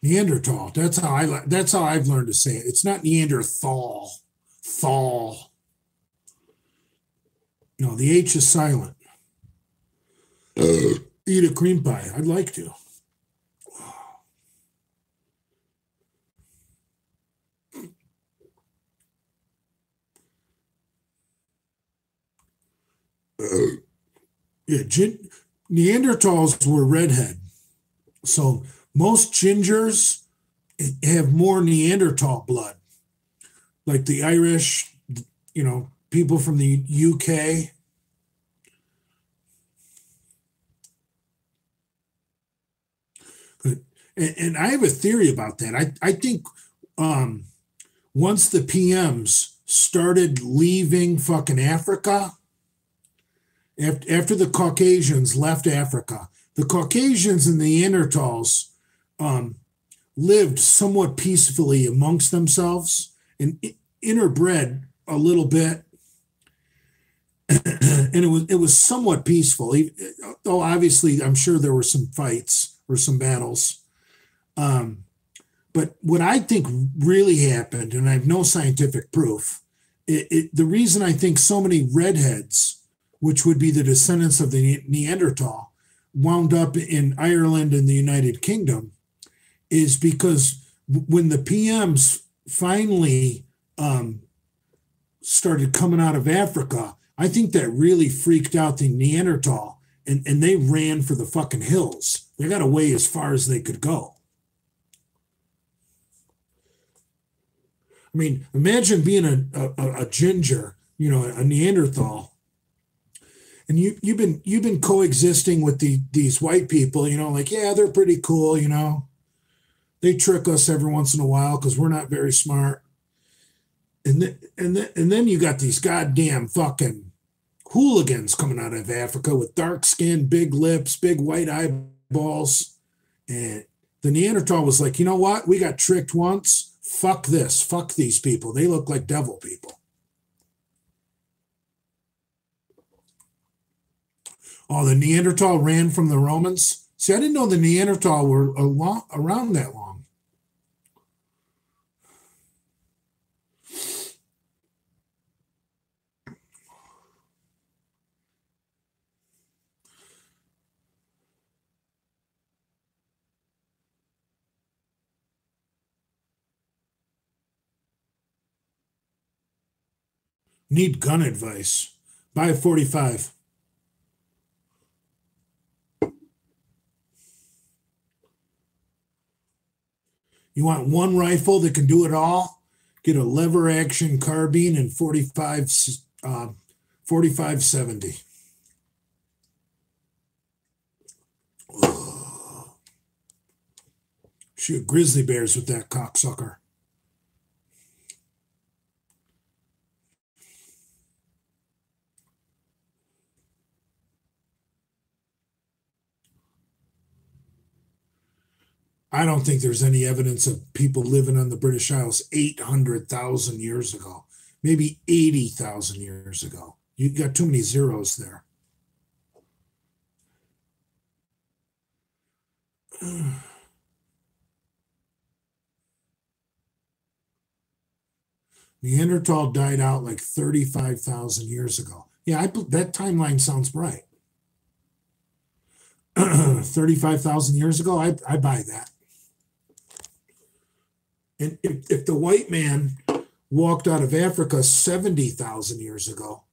Neanderthal. That's how I've learned to say it. It's not Neanderthal. Thal. No, the H is silent. Eat a cream pie. I'd like to. Yeah, Neanderthals were redhead. So most gingers have more Neanderthal blood. Like the Irish, people from the UK. And I have a theory about that. I think once the PMs started leaving fucking Africa, after the Caucasians left Africa, the Caucasians and the Neanderthals lived somewhat peacefully amongst themselves and interbred a little bit. And it was somewhat peaceful, though obviously I'm sure there were some fights or some battles. But what I think really happened, and I have no scientific proof, the reason I think so many redheads, which would be the descendants of the Neanderthal, wound up in Ireland and the United Kingdom, is because when the PMs finally started coming out of Africa, I think that really freaked out the Neanderthal, and they ran for the fucking hills. They got away as far as they could go. I mean, imagine being a ginger, a Neanderthal, And you've been coexisting with these white people, like, yeah, they're pretty cool, they trick us every once in a while because we're not very smart. And then you got these goddamn fucking hooligans coming out of Africa with dark skin, big lips, big white eyeballs. And the Neanderthal was like, you know what? We got tricked once. Fuck this. Fuck these people. They look like devil people. Oh, the Neanderthal ran from the Romans. See, I didn't know the Neanderthal were around that long. Need gun advice. Buy a 45. You want one rifle that can do it all? Get a lever action carbine and 4570. Shoot grizzly bears with that cocksucker. I don't think there's any evidence of people living on the British Isles 800,000 years ago, maybe 80,000 years ago. You got too many zeros there. Neanderthal died out like 35,000 years ago. Yeah, that timeline sounds right. 35,000 years ago, I buy that. And if the white man walked out of Africa 70,000 years ago,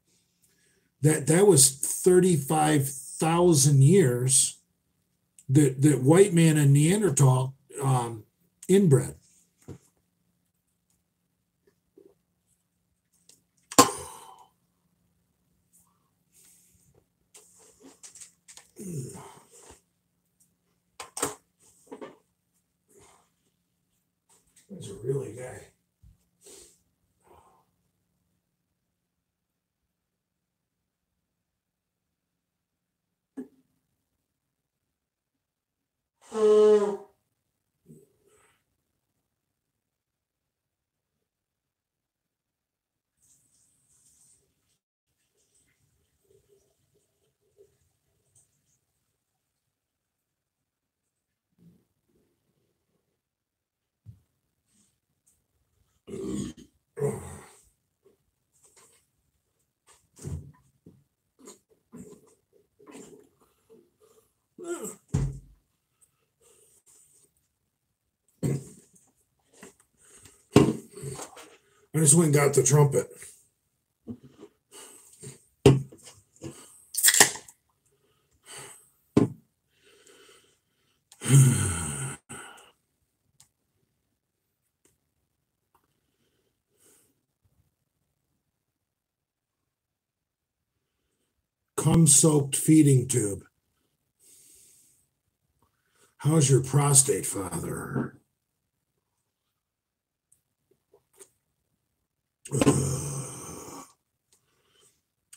that was 35,000 years that white man and Neanderthal inbred. That's a really guy. I just went and got the trumpet. Cum-soaked feeding tube. How's your prostate, Father?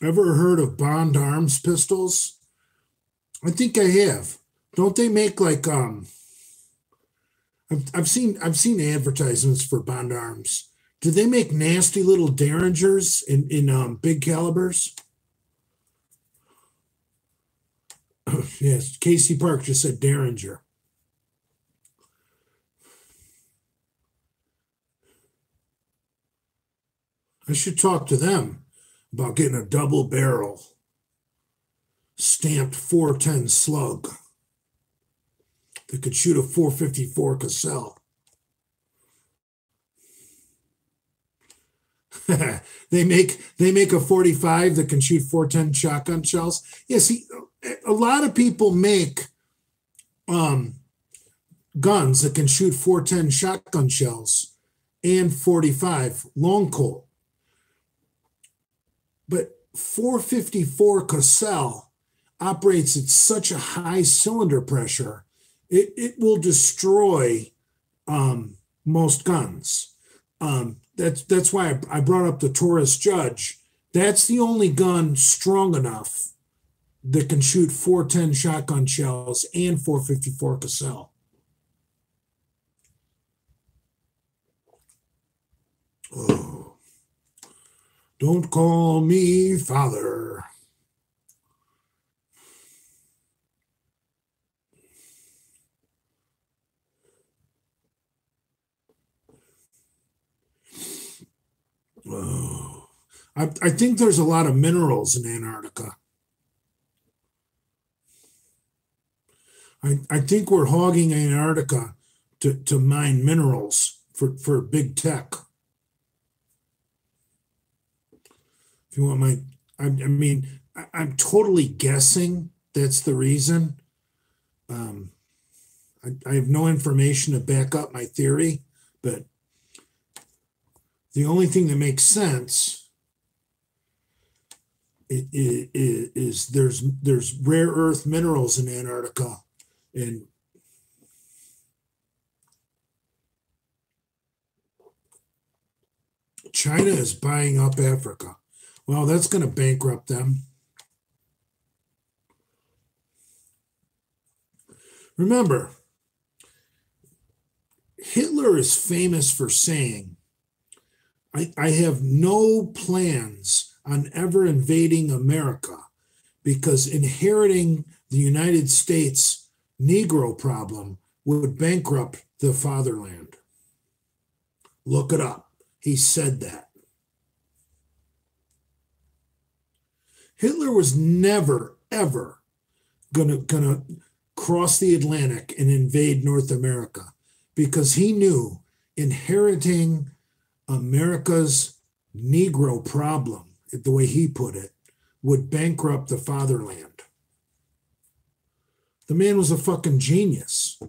Ever heard of Bond Arms pistols? I think I have. Don't they make like I've seen advertisements for Bond Arms. Do they make nasty little derringers in big calibers? Yes, Casey Park just said derringer. I should talk to them about getting a double barrel stamped 410 slug that could shoot a 454 Cassell. they make a 45 that can shoot 410 shotgun shells. Yeah, see, a lot of people make guns that can shoot 410 shotgun shells and 45 long Colt. But 454 Cosell operates at such a high cylinder pressure, it will destroy most guns. That's why I brought up the Taurus Judge. That's the only gun strong enough that can shoot 410 shotgun shells and 454 Cosell. Oh, don't call me father. Oh, I think there's a lot of minerals in Antarctica. I think we're hogging Antarctica to mine minerals for big tech. If you want I mean, I'm totally guessing that's the reason. I have no information to back up my theory, but the only thing that makes sense is there's rare earth minerals in Antarctica, and China is buying up Africa. Well, that's going to bankrupt them. Remember, Hitler is famous for saying, I have no plans on ever invading America because inheriting the United States Negro problem would bankrupt the fatherland. Look it up. He said that. Hitler was never, ever gonna cross the Atlantic and invade North America because he knew inheriting America's Negro problem, the way he put it, would bankrupt the fatherland. The man was a fucking genius.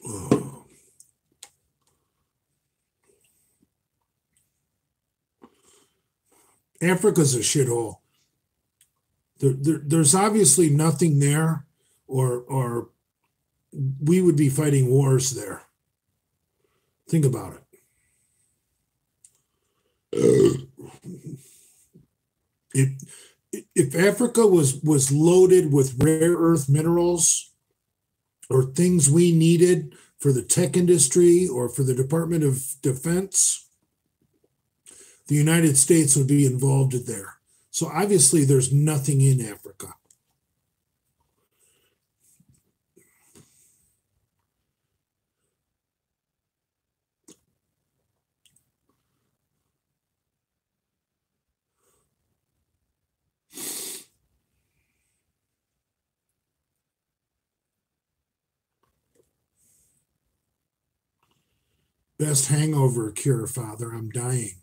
Oh. Africa's a shithole. There's obviously nothing there, or we would be fighting wars there. Think about it. If Africa was loaded with rare earth minerals or things we needed for the tech industry or for the Department of Defense, the United States would be involved there. So obviously there's nothing in Africa. Best hangover cure, Father. I'm dying.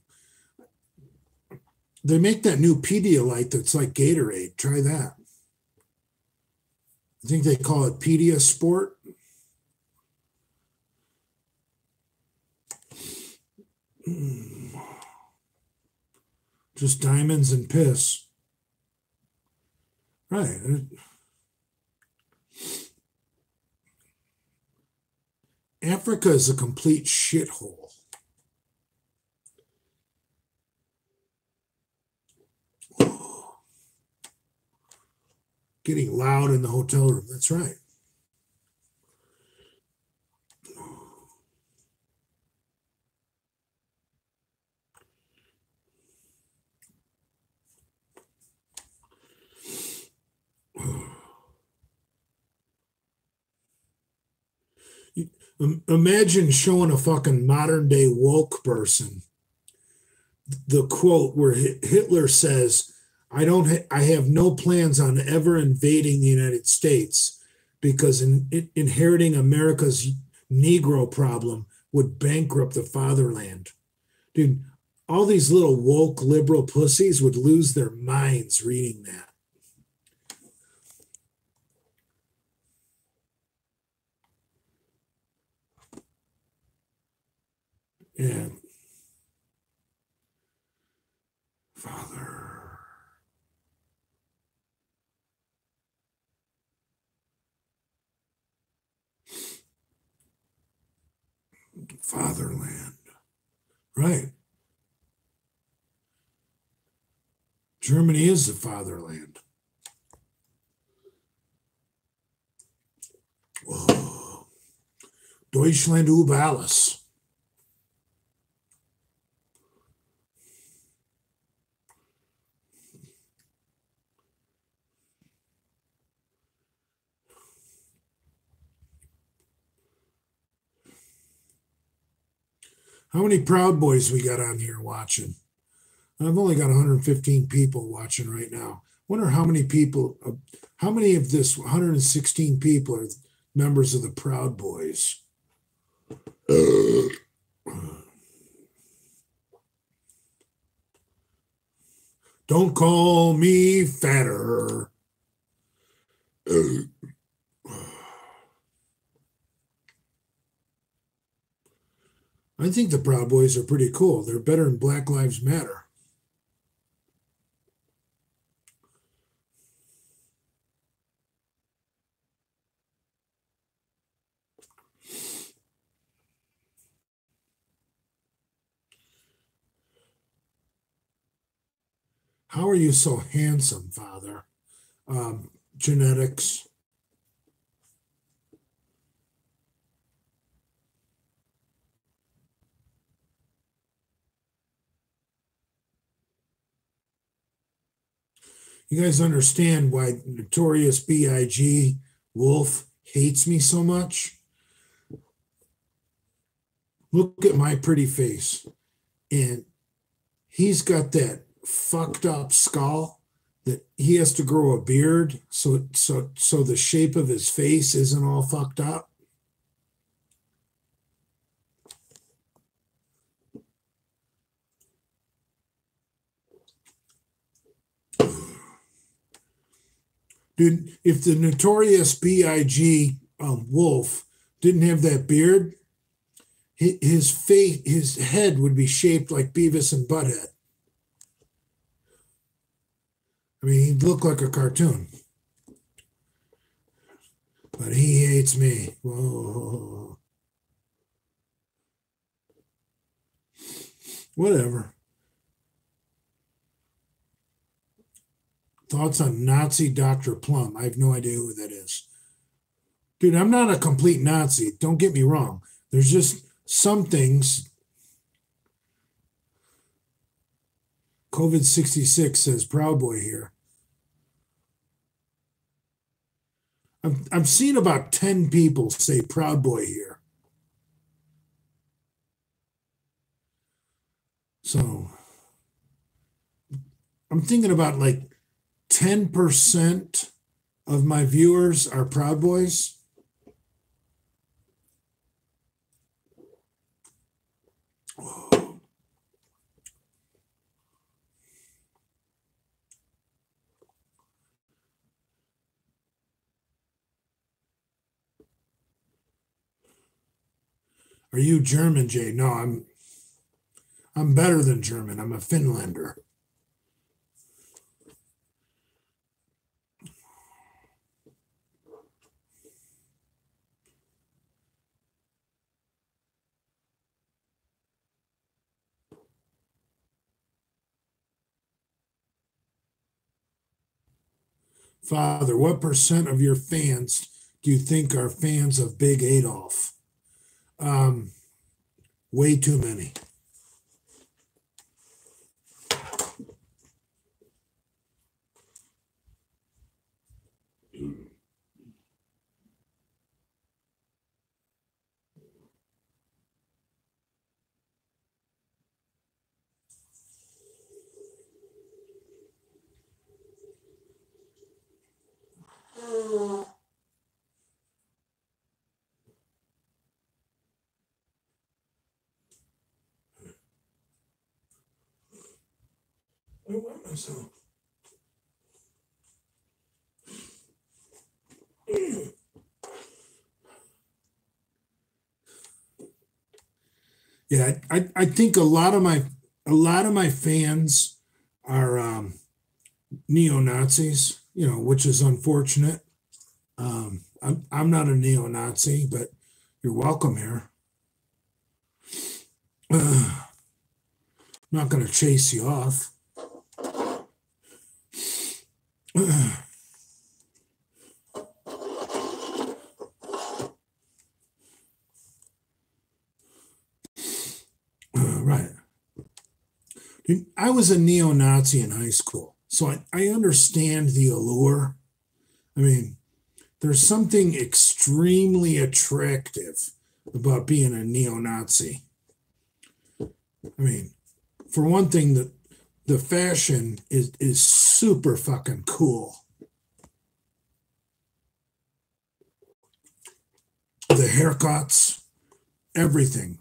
They make that new Pedialyte that's like Gatorade. Try that. I think they call it Pedia Sport. Just diamonds and piss. Right. Africa is a complete shithole. Oh. Getting loud in the hotel room. That's right. Imagine showing a fucking modern day woke person the quote where Hitler says, I have no plans on ever invading the United States because inheriting America's Negro problem would bankrupt the fatherland. Dude, all these little woke liberal pussies would lose their minds reading that. And Father, fatherland. Right. Germany is the fatherland. Whoa. Deutschland über alles. How many Proud Boys we got on here watching? I've only got 115 people watching right now. Wonder how many people, how many of this 116 people are members of the Proud Boys? Don't call me fatter. I think the Proud Boys are pretty cool. They're better than Black Lives Matter. How are you so handsome, Father? Genetics. You guys understand why Notorious B.I.G. Wolf hates me so much? Look at my pretty face. And he's got that fucked up skull that he has to grow a beard so the shape of his face isn't all fucked up. Dude, if the Notorious B.I.G. Wolf didn't have that beard, his face, his head would be shaped like Beavis and Butthead. I mean, he'd look like a cartoon. But he hates me. Whoa. Whatever. Thoughts on Nazi Dr. Plum? I have no idea who that is. Dude, I'm not a complete Nazi. Don't get me wrong. There's just some things. COVID-66 says Proud Boy here. I've seen about 10 people say Proud Boy here. So I'm thinking about like 10% of my viewers are Proud Boys. Oh. Are you German, Jay? No, I'm better than German. I'm a Finlander. Father, what percent of your fans do you think are fans of Big Adolf? Way too many. I want myself. Yeah, I think a lot of my fans are neo Nazis, which is unfortunate. I'm not a neo Nazi, but you're welcome here. I'm not going to chase you off. Right. I was a neo Nazi in high school, so I understand the allure. I mean, there's something extremely attractive about being a neo Nazi. I mean, for one thing, the fashion is super fucking cool. The haircuts, everything.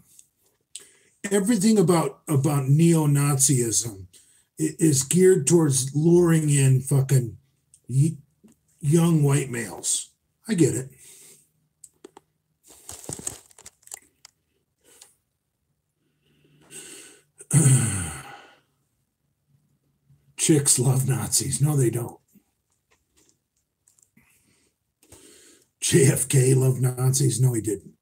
Everything about neo-Nazism is geared towards luring in fucking young white males. I get it. Chicks love Nazis. No, they don't. JFK loved Nazis. No, he didn't.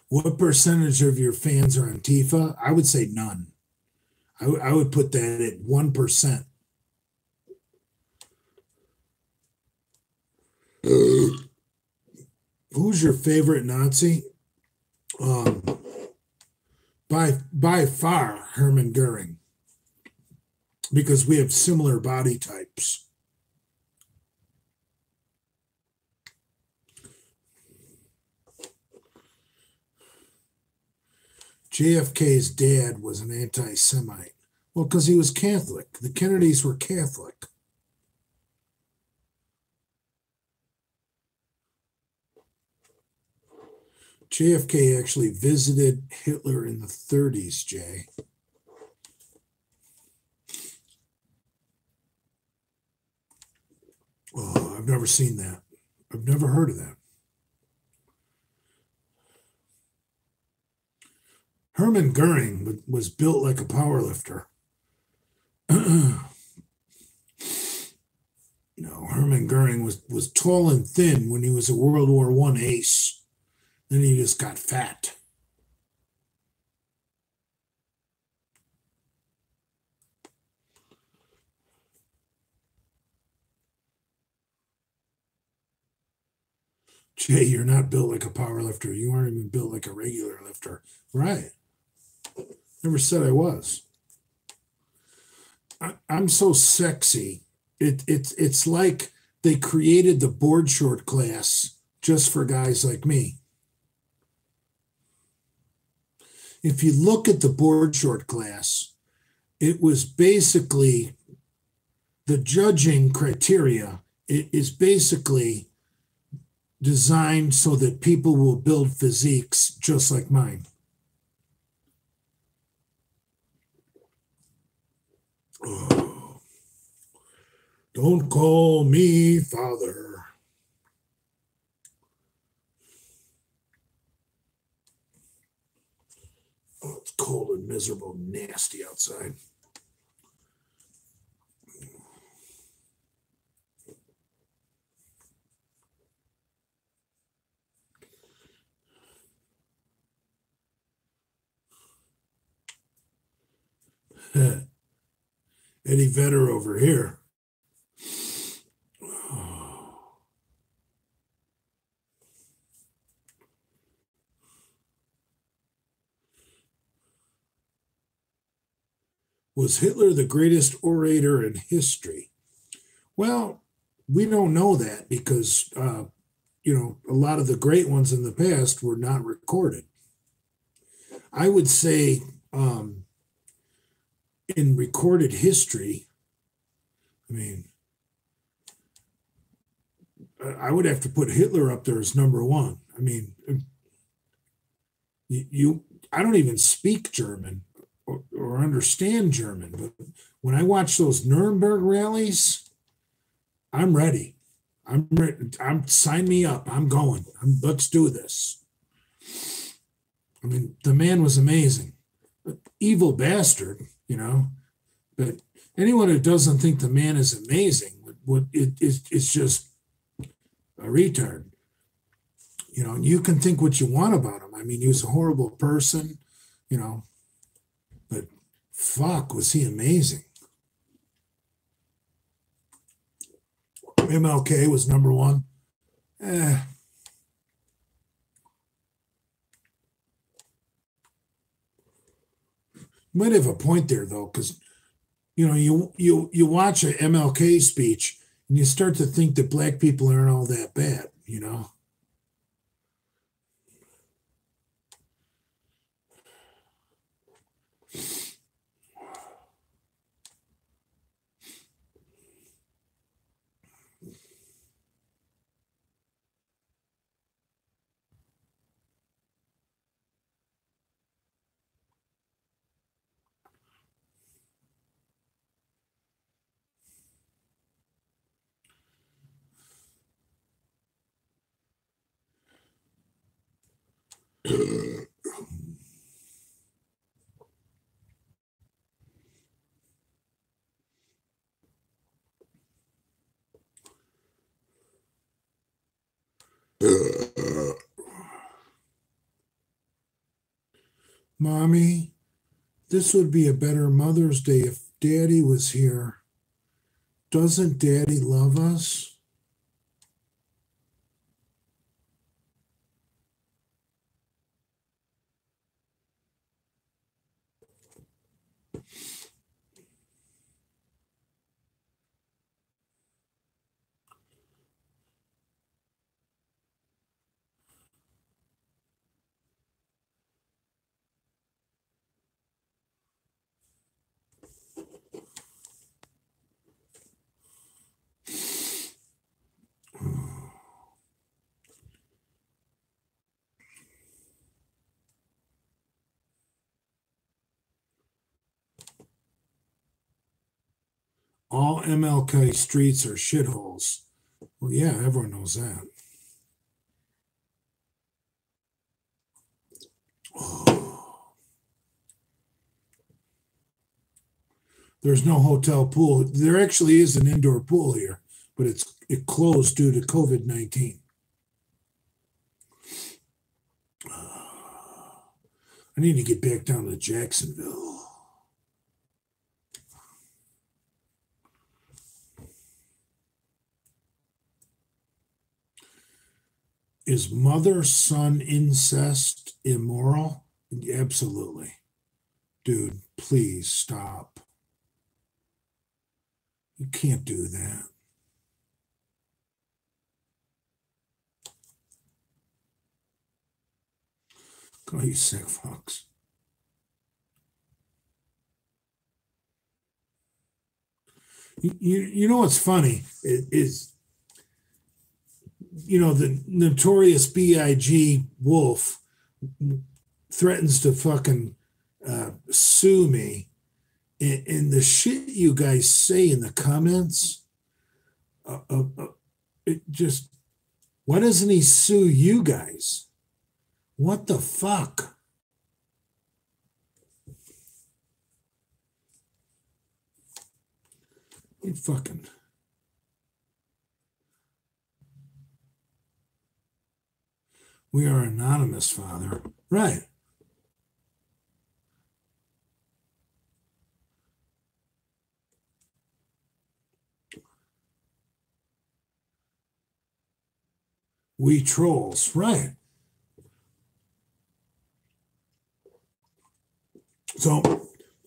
What percentage of your fans are Antifa? I would say none. I would put that at 1%. Who's your favorite Nazi? By far, Hermann Goering, because we have similar body types. JFK's dad was an anti-Semite. Well, because he was Catholic. The Kennedys were Catholic. JFK actually visited Hitler in the 30s, Jay. Oh, I've never seen that. I've never heard of that. Hermann Goering was built like a powerlifter. Hermann Goering was tall and thin when he was a World War I ace. Then he just got fat. Jay, you're not built like a power lifter. You aren't even built like a regular lifter. Right. Never said I was. I'm so sexy. It's like they created the board short class just for guys like me. If you look at the board short class, it was basically the judging criteria. It is basically designed so that people will build physiques just like mine. Oh, don't call me father. Oh, it's cold and miserable, nasty outside. Eddie Vedder over here. Was Hitler the greatest orator in history? Well, we don't know that because, a lot of the great ones in the past were not recorded. I would say in recorded history, I would have to put Hitler up there as number one. I don't even speak German, or understand German, but when I watch those Nuremberg rallies, I'm ready. I'm ready. Sign me up. I'm going. Let's do this. I mean, the man was amazing. Evil bastard, but anyone who doesn't think the man is amazing, it's just a retard. And you can think what you want about him. I mean, he was a horrible person, but fuck, was he amazing. MLK was number one. You might have a point there though, because you watch a MLK speech and you start to think that black people aren't all that bad, Mommy, this would be a better Mother's Day if Daddy was here. Doesn't Daddy love us? All MLK streets are shitholes. Well, yeah, everyone knows that. Oh. There's no hotel pool. There actually is an indoor pool here, but it closed due to COVID-19. I need to get back down to Jacksonville. Is mother-son incest immoral? Absolutely. Dude, please stop. You can't do that. Oh, you sick fucks. You know what's funny is the notorious B.I.G. Wolf threatens to fucking sue me, and the shit you guys say in the comments, it just, why doesn't he sue you guys? What the fuck? You fucking. We are anonymous, Father. Right. We trolls. Right. So,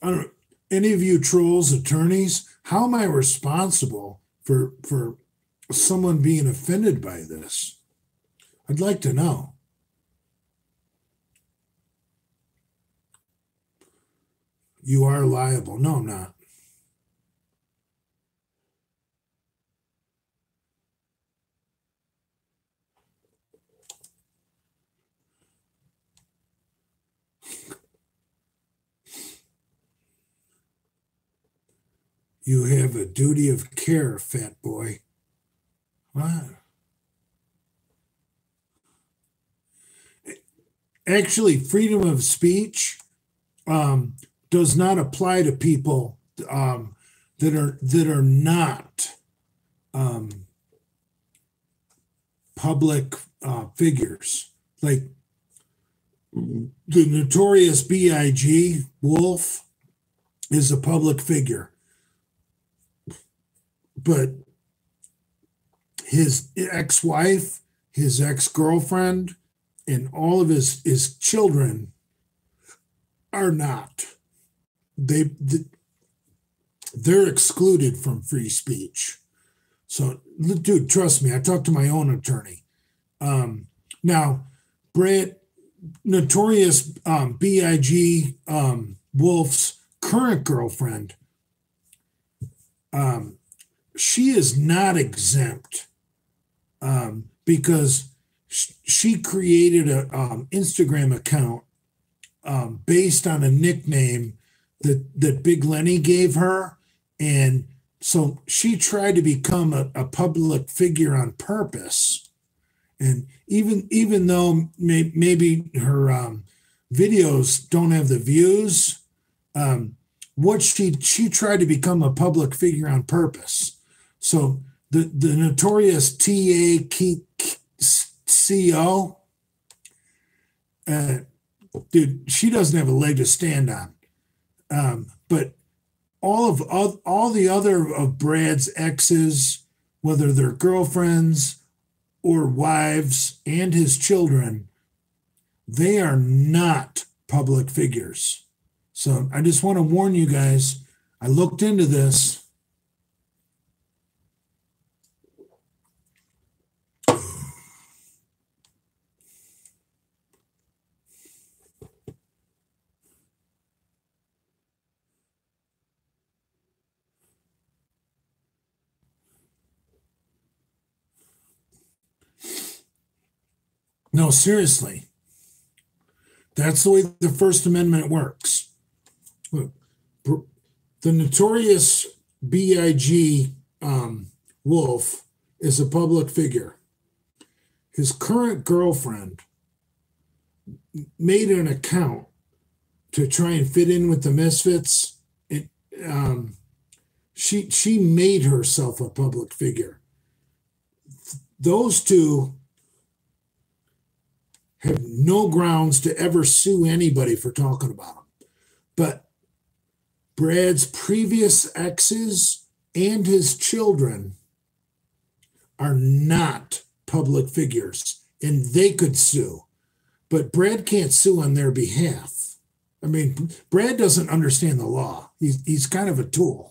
I don't know, any of you trolls, attorneys, how am I responsible for someone being offended by this? I'd like to know. You are liable. No, I'm not. You have a duty of care, fat boy. What? Actually, freedom of speech does not apply to people that are not public figures. Like the notorious B.I.G. Wolf is a public figure, but his ex-wife, his ex-girlfriend, and all of his children are not. They're excluded from free speech. So, dude, trust me, I talked to my own attorney. Now, Brad, notorious B.I.G. Wolf's current girlfriend, she is not exempt because she created a Instagram account based on a nickname that Big Lenny gave her. And so she tried to become a public figure on purpose. And even though maybe her videos don't have the views, what she tried to become a public figure on purpose. So the notorious TACO, dude, she doesn't have a leg to stand on. But all the other of Brad's exes, whether they're girlfriends or wives, and his children, they are not public figures. So I just want to warn you guys. I looked into this. No, seriously. That's the way the First Amendment works. Look, the notorious B.I.G. Wolf is a public figure. His current girlfriend made an account to try and fit in with the Misfits. She made herself a public figure. Those two have no grounds to ever sue anybody for talking about them. But Brad's previous exes and his children are not public figures, and they could sue. But Brad can't sue on their behalf. I mean, Brad doesn't understand the law. He's kind of a tool.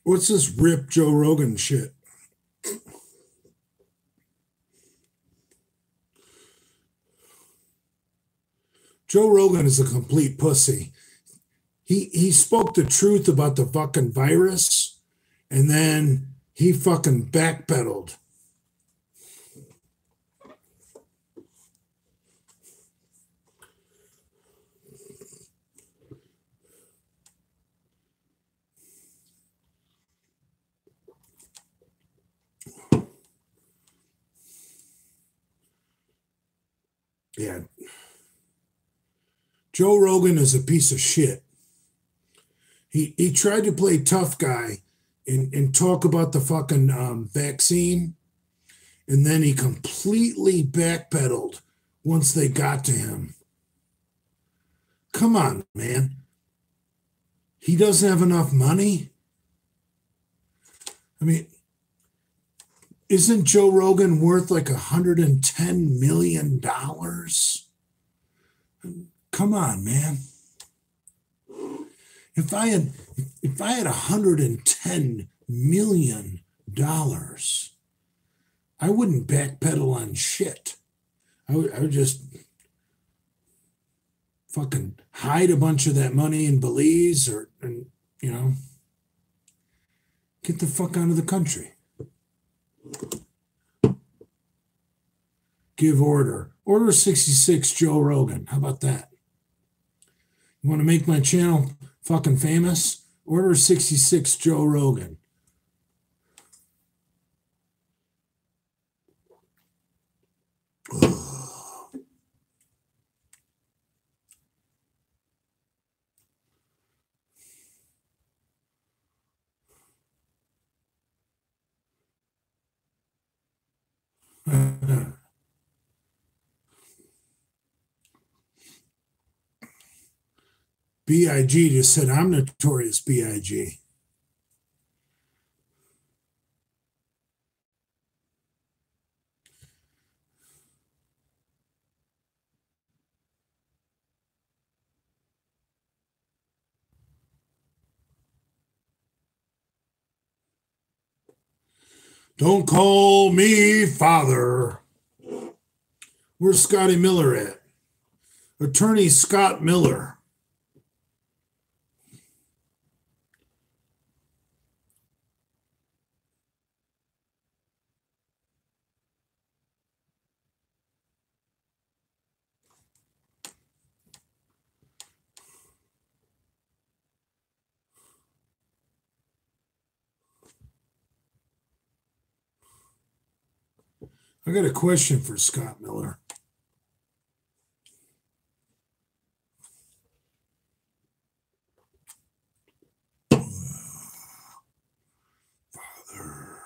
What's this rip Joe Rogan shit? Joe Rogan is a complete pussy. He spoke the truth about the fucking virus, and then he fucking backpedaled. Yeah. Joe Rogan is a piece of shit. He tried to play tough guy and talk about the fucking vaccine, and then he completely backpedaled once they got to him. Come on, man. He doesn't have enough money. I mean, isn't Joe Rogan worth like $110 million? Come on, man. If I had $110 million, I wouldn't backpedal on shit. I would just fucking hide a bunch of that money in Belize or get the fuck out of the country. Give order. Order 66 Joe Rogan. How about that? You want to make my channel fucking famous? Order 66 Joe Rogan. B.I.G. just said, I'm Notorious B.I.G. Don't call me father. Where's Scotty Miller at? Attorney Scott Miller. I got a question for Scott Miller. Father.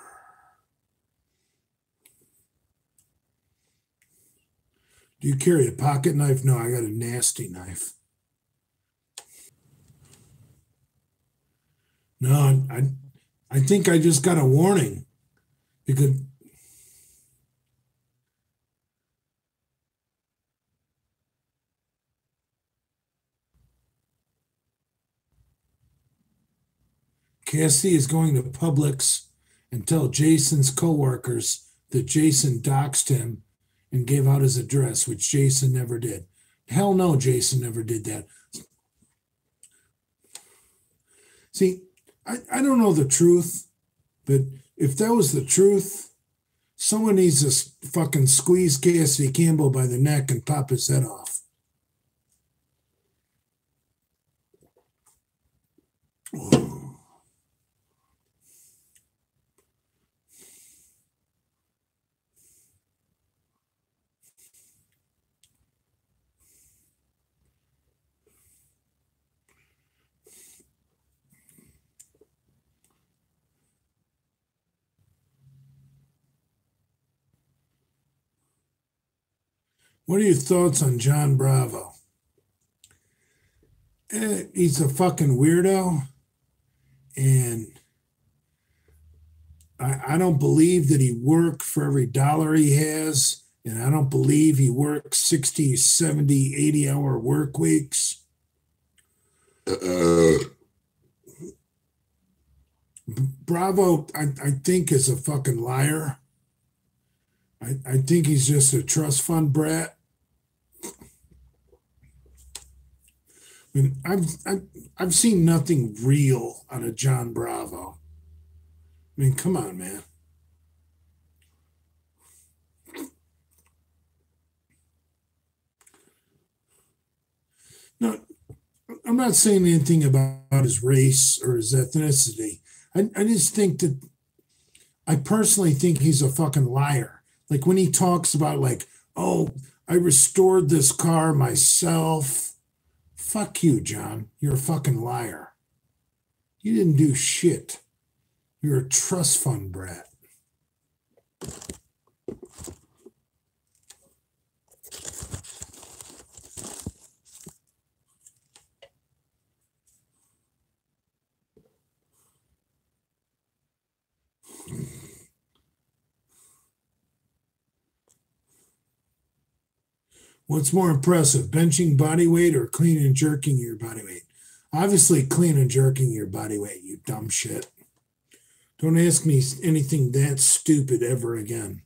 Do you carry a pocket knife? No, I got a nasty knife. No, I think I just got a warning because Cassie is going to Publix and tell Jason's coworkers that Jason doxed him and gave out his address, which Jason never did. Hell no, Jason never did that. See, I don't know the truth, but if that was the truth, someone needs to fucking squeeze Cassidy Campbell by the neck and pop his head off. What are your thoughts on John Bravo? He's a fucking weirdo, and I don't believe that he worked for every dollar he has, and I don't believe he works 60, 70, 80-hour work weeks. Bravo, I think, is a fucking liar. I think he's just a trust fund brat. I mean, I've seen nothing real out of John Bravo. I mean, come on, man. No, I'm not saying anything about his race or his ethnicity. I just think that I personally think he's a fucking liar. Like when he talks about like, oh, I restored this car myself. Fuck you, John. You're a fucking liar. You didn't do shit. You're a trust fund brat. What's more impressive, benching body weight or clean and jerking your body weight? Obviously, clean and jerking your body weight, you dumb shit. Don't ask me anything that stupid ever again.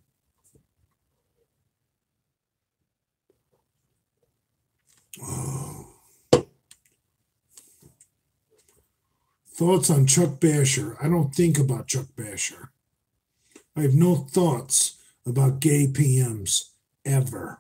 Oh. Thoughts on Chuck Basher? I don't think about Chuck Basher. I have no thoughts about gay PMs ever.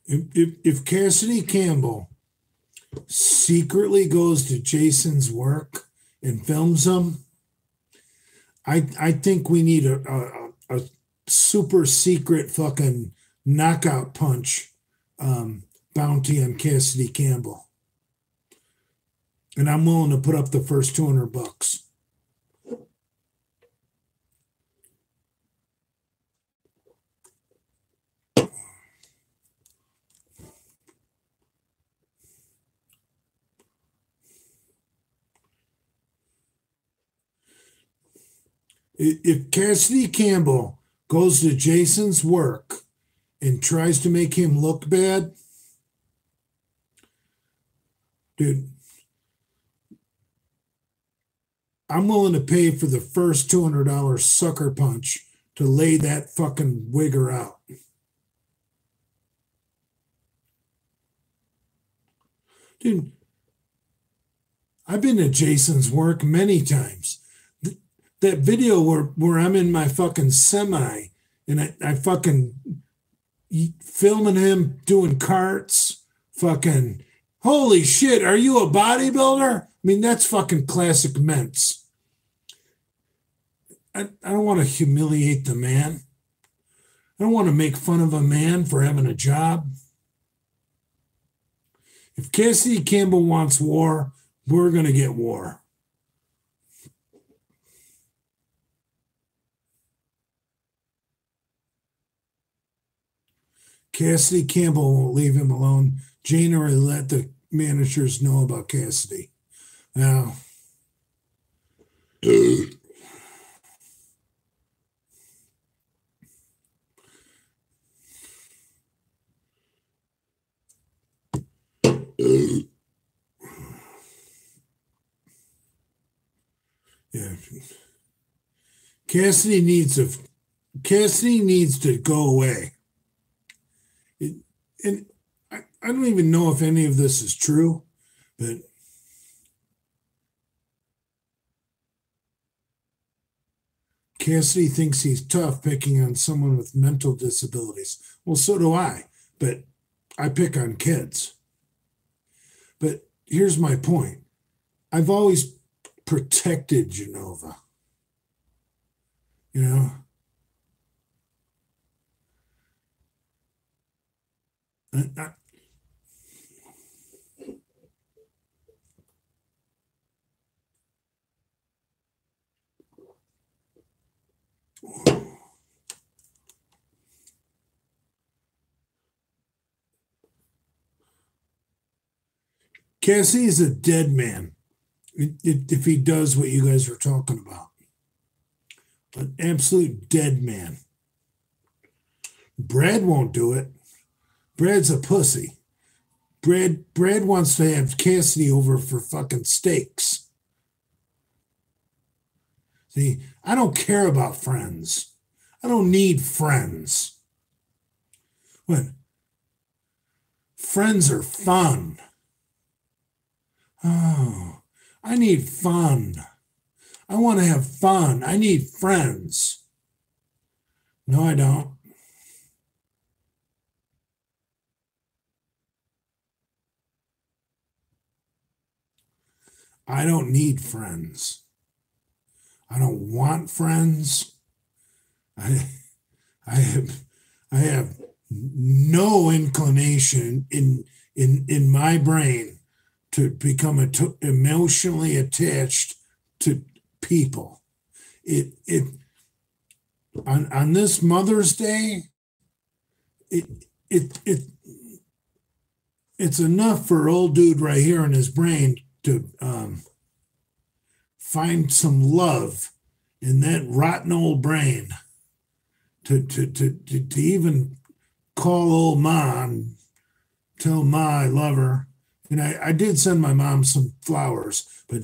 If Cassidy Campbell secretly goes to Jason's work and films him, I think we need a super secret fucking knockout punch bounty on Cassidy Campbell. And I'm willing to put up the first $200. If Cassidy Campbell goes to Jason's work and tries to make him look bad, dude, I'm willing to pay for the first $200 sucker punch to lay that fucking wigger out. Dude, I've been to Jason's work many times. That video where I'm in my fucking semi and I fucking filming him doing carts, fucking, holy shit, are you a bodybuilder? I mean, that's fucking classic Ments. I don't want to humiliate the man. I don't want to make fun of a man for having a job. If Cassidy Campbell wants war, we're going to get war. Cassidy Campbell won't leave him alone. Jane already let the managers know about Cassidy. Now, yeah. Cassidy needs to go away. And I don't even know if any of this is true, but Cassidy thinks he's tough picking on someone with mental disabilities. Well, so do I, but I pick on kids. But here's my point. I've always protected Genova. You know? Cassie is a dead man if he does what you guys are talking about. An absolute dead man. Brad won't do it. Brad's a pussy. Brad wants to have Cassidy over for fucking steaks. See, I don't care about friends. I don't need friends. When friends are fun. Oh, I need fun. I want to have fun. I need friends. No, I don't. I don't need friends. I don't want friends. I, I have, I have no inclination in my brain to become emotionally attached to people. It on this Mother's Day, it it it it's enough for old dude right here in his brain to find some love in that rotten old brain to even call old ma and tell ma I love her. And I did send my mom some flowers, but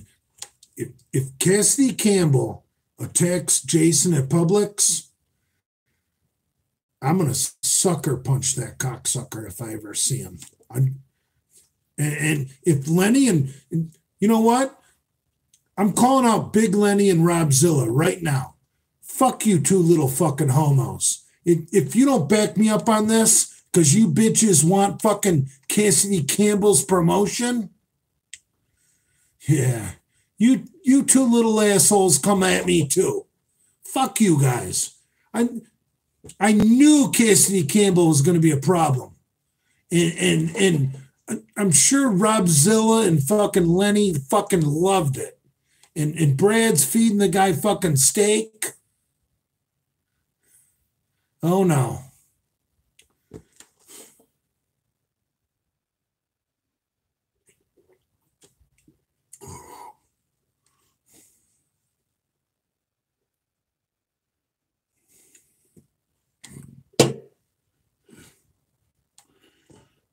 if Cassidy Campbell attacks Jason at Publix, I'm gonna sucker punch that cocksucker if I ever see him. And if Lenny and you know what? I'm calling out Big Lenny and Rob Zilla right now. Fuck you two little fucking homos. If you don't back me up on this, because you bitches want fucking Cassidy Campbell's promotion, yeah, you two little assholes come at me too. Fuck you guys. I knew Cassidy Campbell was going to be a problem, and I'm sure Rob Zilla and fucking Lenny fucking loved it. And Brad's feeding the guy fucking steak. Oh no.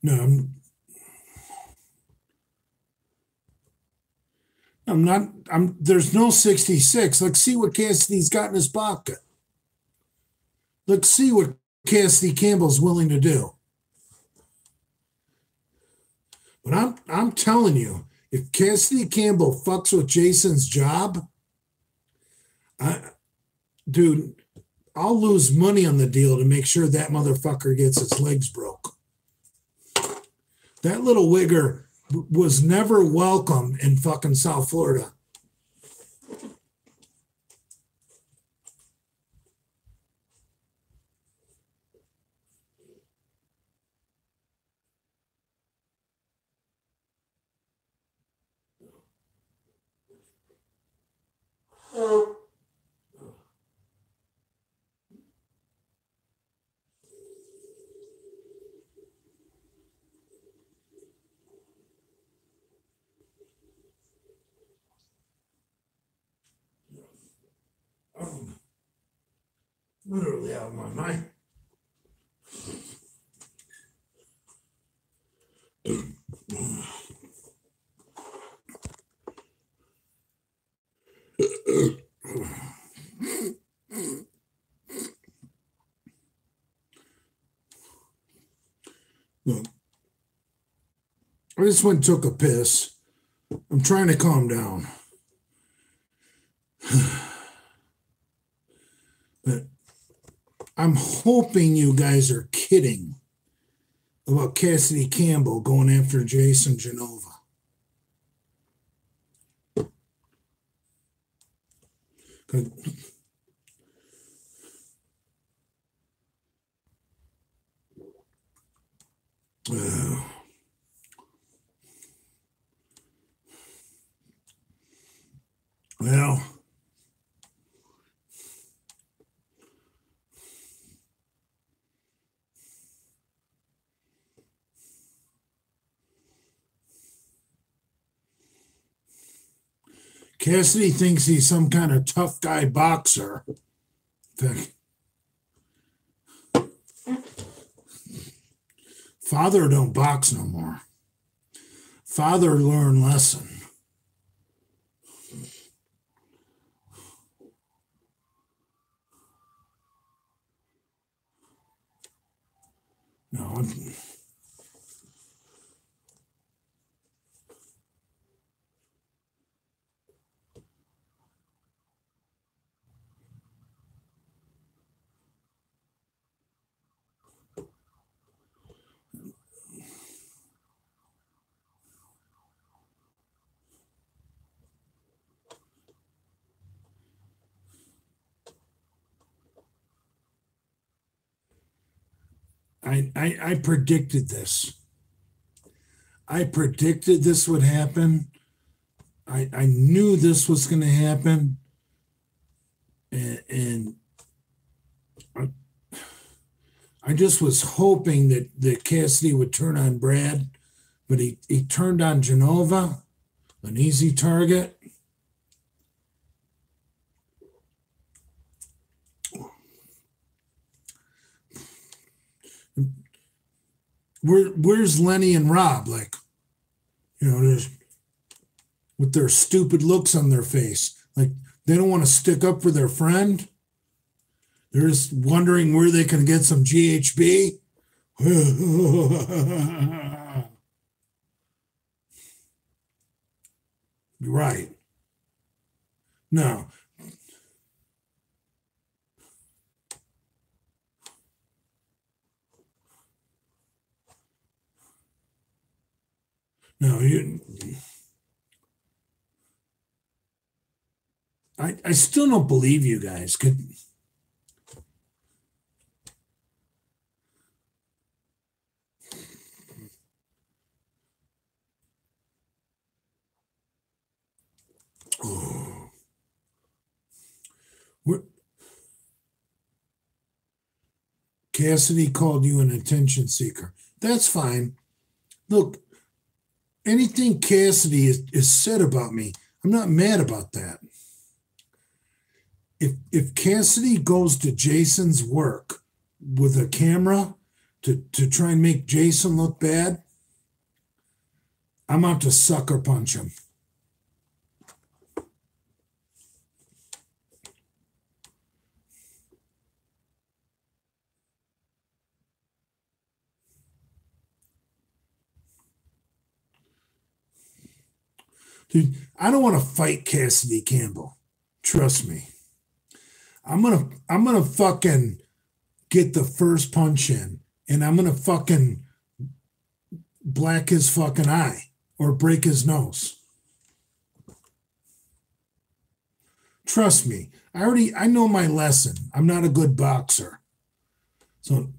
No, I'm not. There's no 66. Let's see what Cassidy's got in his pocket. Let's see what Cassidy Campbell's willing to do. But I'm telling you, if Cassidy Campbell fucks with Jason's job, dude, I'll lose money on the deal to make sure that motherfucker gets his legs broke. That little wigger was never welcome in fucking South Florida. I'm literally out of my mind. Look, I just went and took a piss. I'm trying to calm down. But I'm hoping you guys are kidding about Cassidy Campbell going after Jason Genova. Well, Cassidy thinks he's some kind of tough guy boxer. Father don't box no more. Father learned lesson. No, I predicted this. I predicted this would happen. I knew this was going to happen. And I just was hoping that Cassidy would turn on Brad, but he turned on Genova, an easy target. Where's Lenny and Rob? Like, there's with their stupid looks on their face. Like, they don't want to stick up for their friend. They're just wondering where they can get some GHB. Right. No. No, I still don't believe you guys. Cassidy called you an attention seeker. That's fine. Look, anything Cassidy is said about me, I'm not mad about that. If Cassidy goes to Jason's work with a camera to try and make Jason look bad, I'm out to sucker punch him. Dude, I don't want to fight Cassidy Campbell. Trust me. I'm gonna fucking get the first punch in, and I'm gonna fucking black his fucking eye or break his nose. Trust me. I know my lesson. I'm not a good boxer. So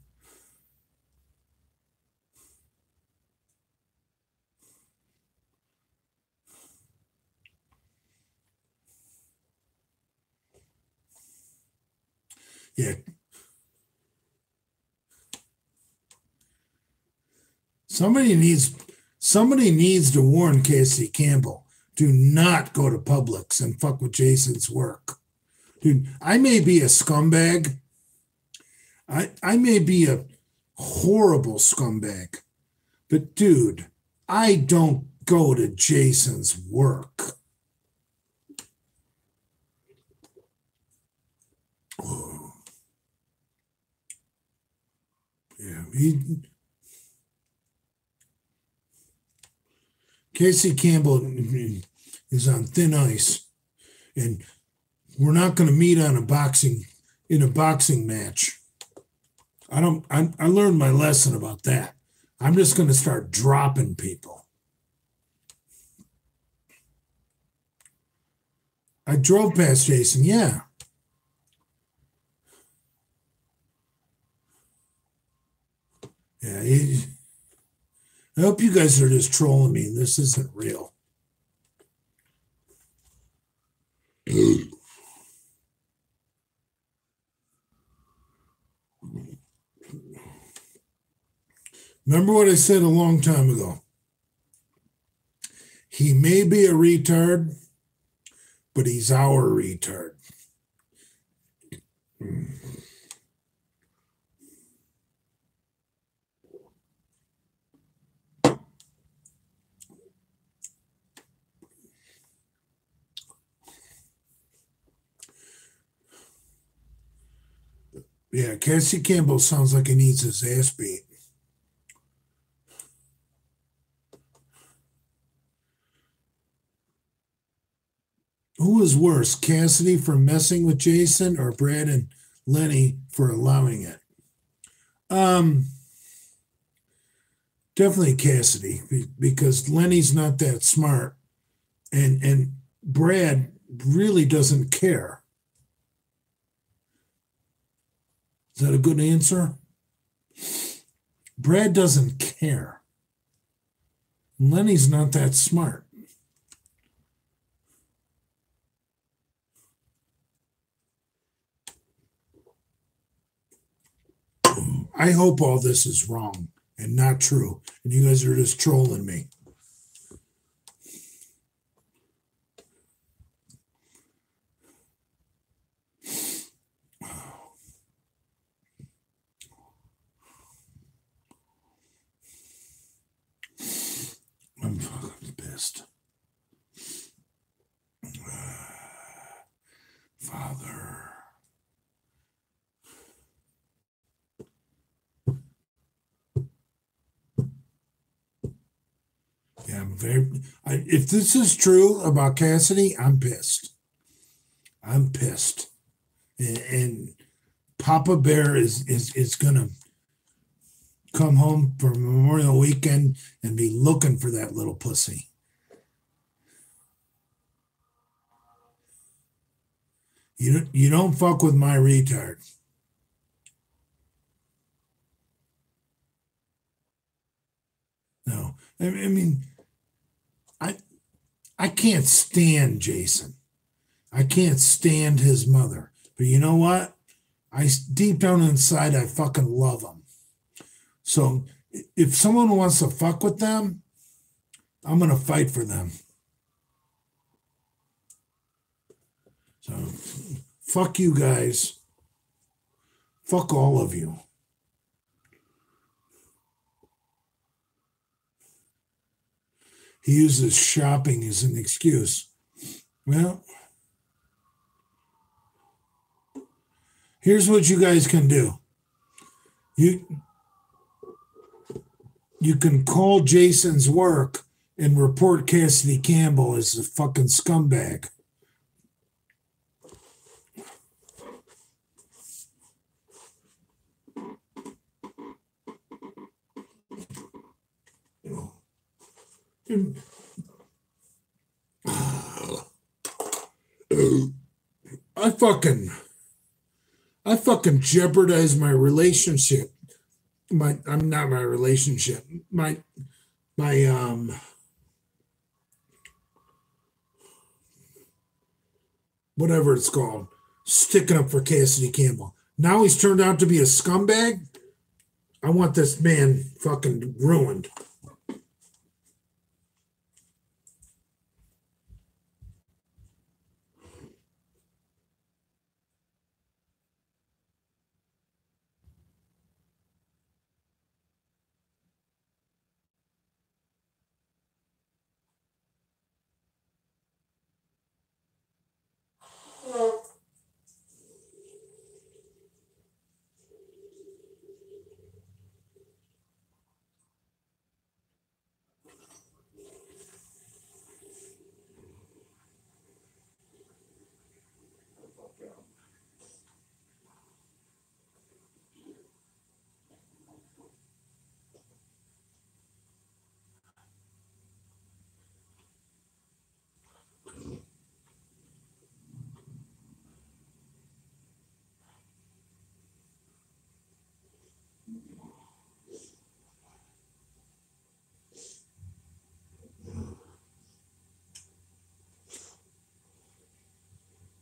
yeah. Somebody needs to warn Casey Campbell. Do not go to Publix and fuck with Jason's work. Dude, I may be a scumbag. I may be a horrible scumbag. But dude, I don't go to Jason's work. Oh. Yeah, Casey Campbell is on thin ice, and we're not going to meet on a boxing match. I learned my lesson about that. I'm just going to start dropping people. I drove past Jason, yeah. Yeah, I hope you guys are just trolling me. This isn't real. Remember what I said a long time ago? He may be a retard, but he's our retard. Yeah, Cassie Campbell sounds like he needs his ass beat. Who is worse, Cassidy for messing with Jason or Brad and Lenny for allowing it? Definitely Cassidy, because Lenny's not that smart, and Brad really doesn't care. Is that a good answer? Brad doesn't care. Lenny's not that smart. I hope all this is wrong and not true, and you guys are just trolling me. I'm fucking pissed. Father. Yeah, if this is true about Cassidy, I'm pissed. I'm pissed. And Papa Bear is gonna come home for Memorial Weekend and be looking for that little pussy. You don't fuck with my retard. No, I mean, I can't stand Jason. I can't stand his mother. But you know what? Deep down inside, I fucking love him. So if someone wants to fuck with them, I'm going to fight for them. So fuck you guys. Fuck all of you. He uses shopping as an excuse. Well, here's what you guys can do. You can call Jason's work and report Cassidy Campbell as a fucking scumbag. I fucking jeopardize my relationship. I'm not my relationship. My whatever it's called, sticking up for Cassidy Campbell. Now he's turned out to be a scumbag. I want this man fucking ruined.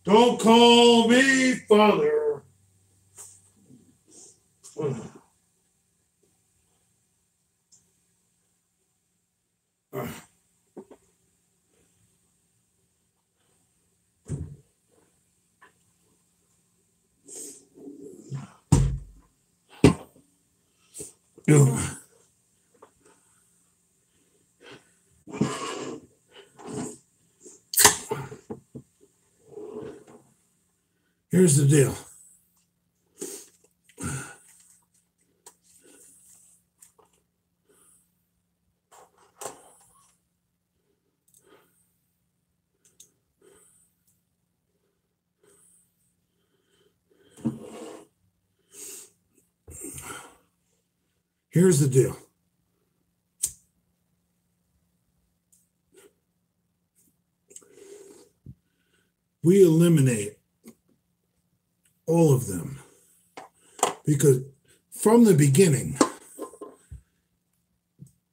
Don't call me father. Here's the deal. Here's the deal. We eliminate all of them because from the beginning,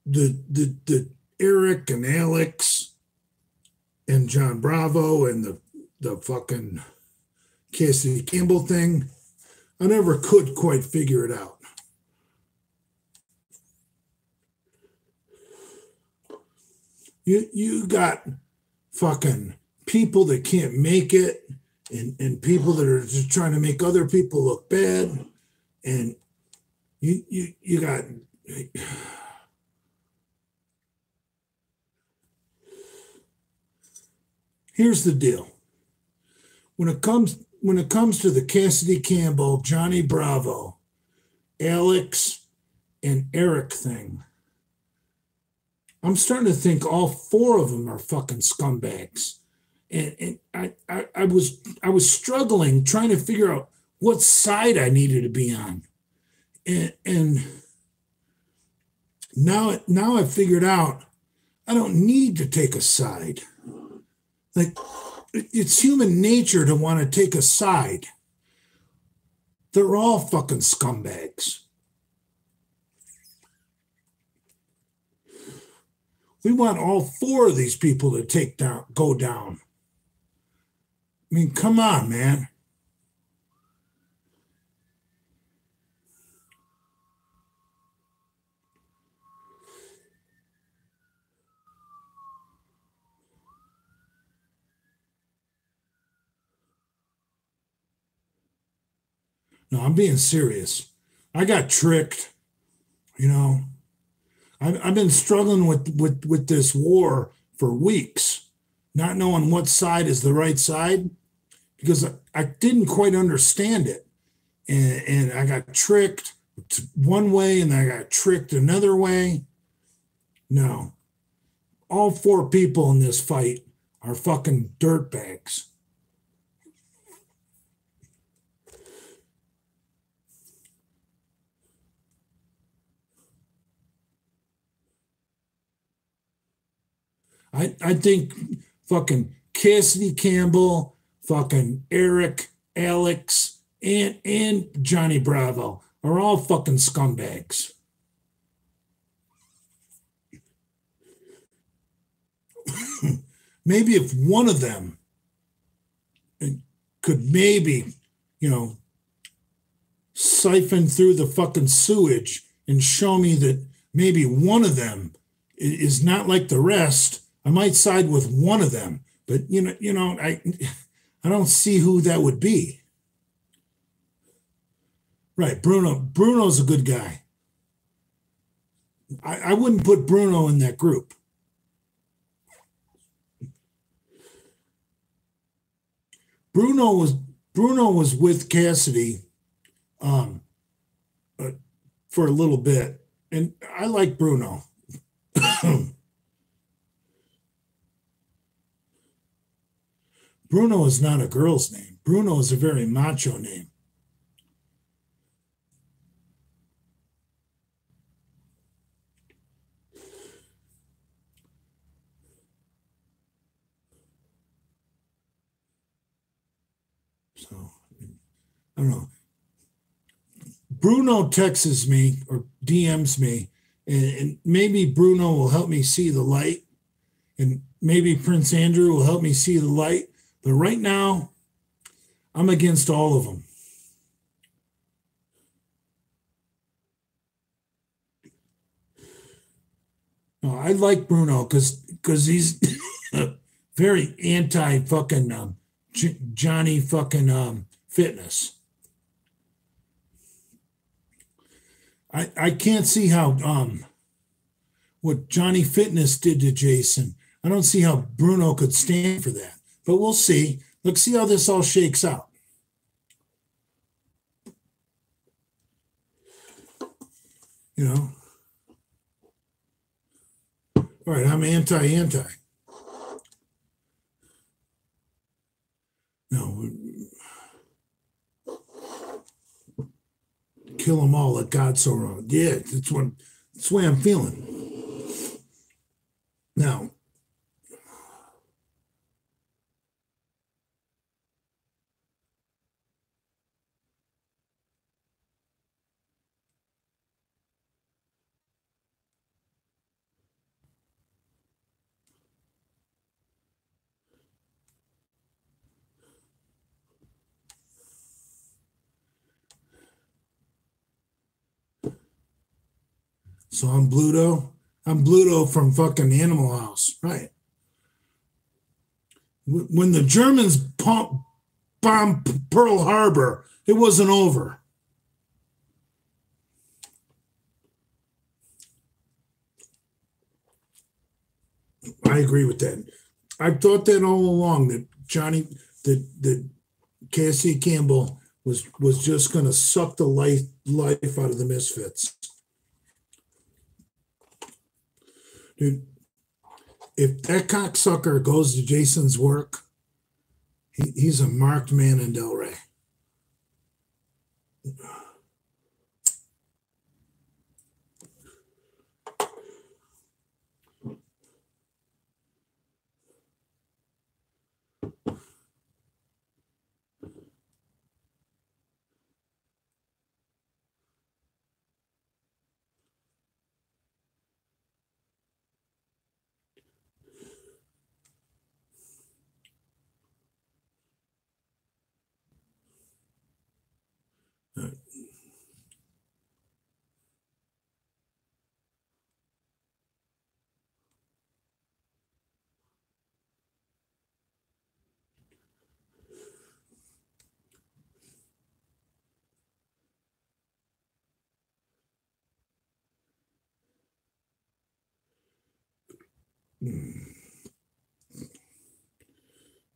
the Eric and Alex and John Bravo and the fucking Cassidy Campbell thing, I never could quite figure it out. You got fucking people that can't make it, and people that are just trying to make other people look bad, and you got. Here's the deal. When it comes to the Cassidy Campbell, Johnny Bravo, Alex, and Eric thing, I'm starting to think all four of them are fucking scumbags. And I was struggling trying to figure out what side I needed to be on. And now I figured out I don't need to take a side. Like, it's human nature to want to take a side. They're all fucking scumbags. We want all four of these people to go down. I mean, come on, man. No, I'm being serious. I got tricked, you know. I've been struggling with this war for weeks, not knowing what side is the right side because I didn't quite understand it. And I got tricked one way and I got tricked another way. No, all four people in this fight are fucking dirtbags. I think fucking Cassidy Campbell, fucking Eric, Alex, and Johnny Bravo are all fucking scumbags. Maybe if one of them could maybe, you know, siphon through the fucking sewage and show me that maybe one of them is not like the rest, I might side with one of them. But I don't see who that would be. Right, Bruno's a good guy. I wouldn't put Bruno in that group. Bruno was Bruno was with Cassidy um, uh, for a little bit, and I like Bruno. Bruno is not a girl's name. Bruno is a very macho name. So I don't know. Bruno texts me or DMs me, and maybe Bruno will help me see the light, and maybe Prince Andrew will help me see the light. But right now, I'm against all of them. No, I like Bruno because he's very anti fucking Johnny fucking fitness. I can't see how what Johnny Fitness did to Jason. I don't see how Bruno could stand for that. But we'll see. Let's see how this all shakes out. You know. All right, I'm anti. No, kill them all. Let God so wrong. Yeah, that's the way I'm feeling. Now, So I'm Bluto. I'm Bluto from fucking Animal House, right? When the Germans bombed Pearl Harbor, it wasn't over. I agree with that. I've thought that all along, that that Cassie Campbell was just going to suck the life out of the Misfits. Dude, if that cocksucker goes to Jason's work, he's a marked man in Del Rey.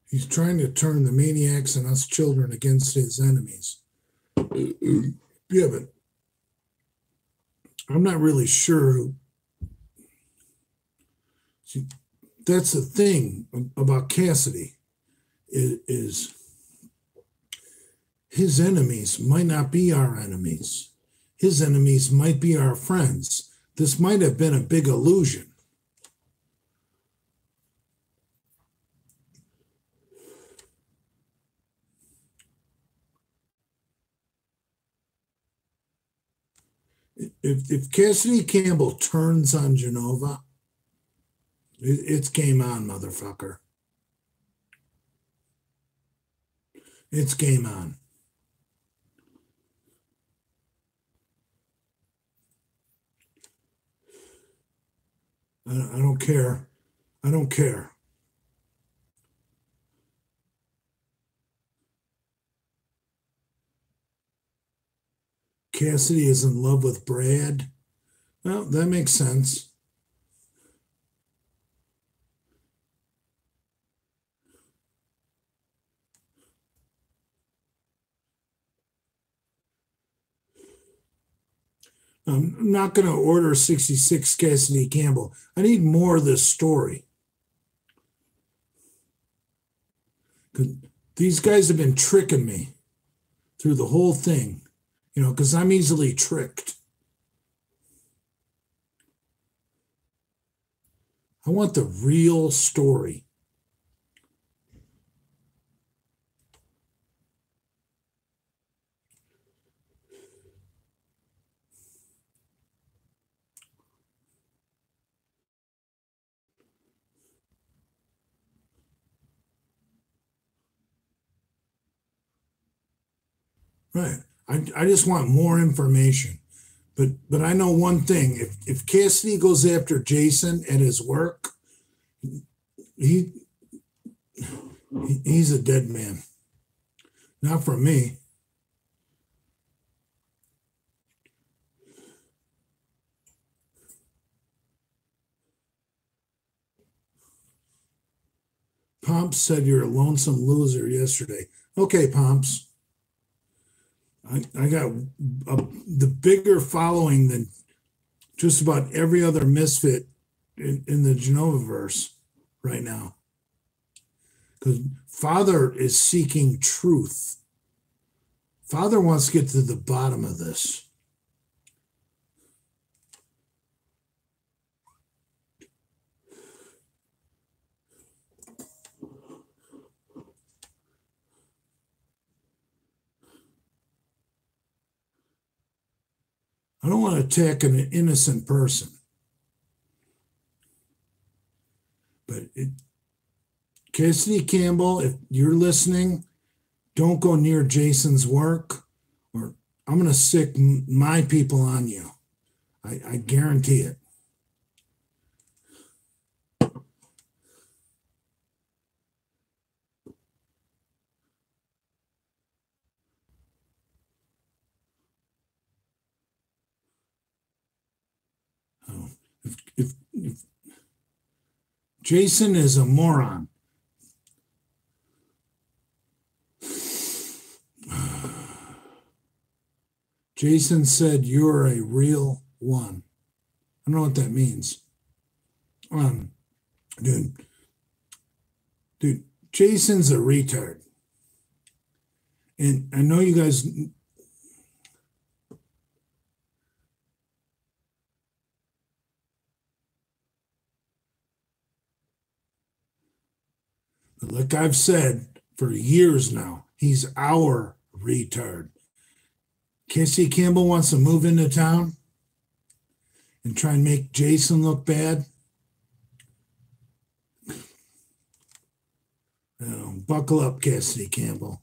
He's trying to turn the maniacs and us children against his enemies. Yeah, but I'm not really sure. See, that's the thing about Cassidy is his enemies might not be our enemies. His enemies might be our friends. This might have been a big illusion. If Cassidy Campbell turns on Genova, it's game on, motherfucker. It's game on. I don't care. I don't care. Cassidy is in love with Brad. Well, that makes sense. I'm not going to order 66 Cassidy Campbell. I need more of this story. These guys have been tricking me through the whole thing, because I'm easily tricked. I want the real story. Right. I just want more information. But I know one thing. If Cassidy goes after Jason at his work, he's a dead man. Not for me. Pomps said you're a lonesome loser yesterday. Okay, Pomps. I got the bigger following than just about every other misfit in the Genovaverse right now. Because Father is seeking truth. Father wants to get to the bottom of this. I don't want to attack an innocent person. But Cassidy Campbell, if you're listening, don't go near Jason's work, or I'm going to sick my people on you. I guarantee it. Oh, if Jason is a moron. Jason said you're a real one. I don't know what that means. Um, dude, Jason's a retard. And I know you guys, like I've said for years now, he's our retard. Casey Campbell wants to move into town and try and make Jason look bad. Buckle up, Cassidy Campbell.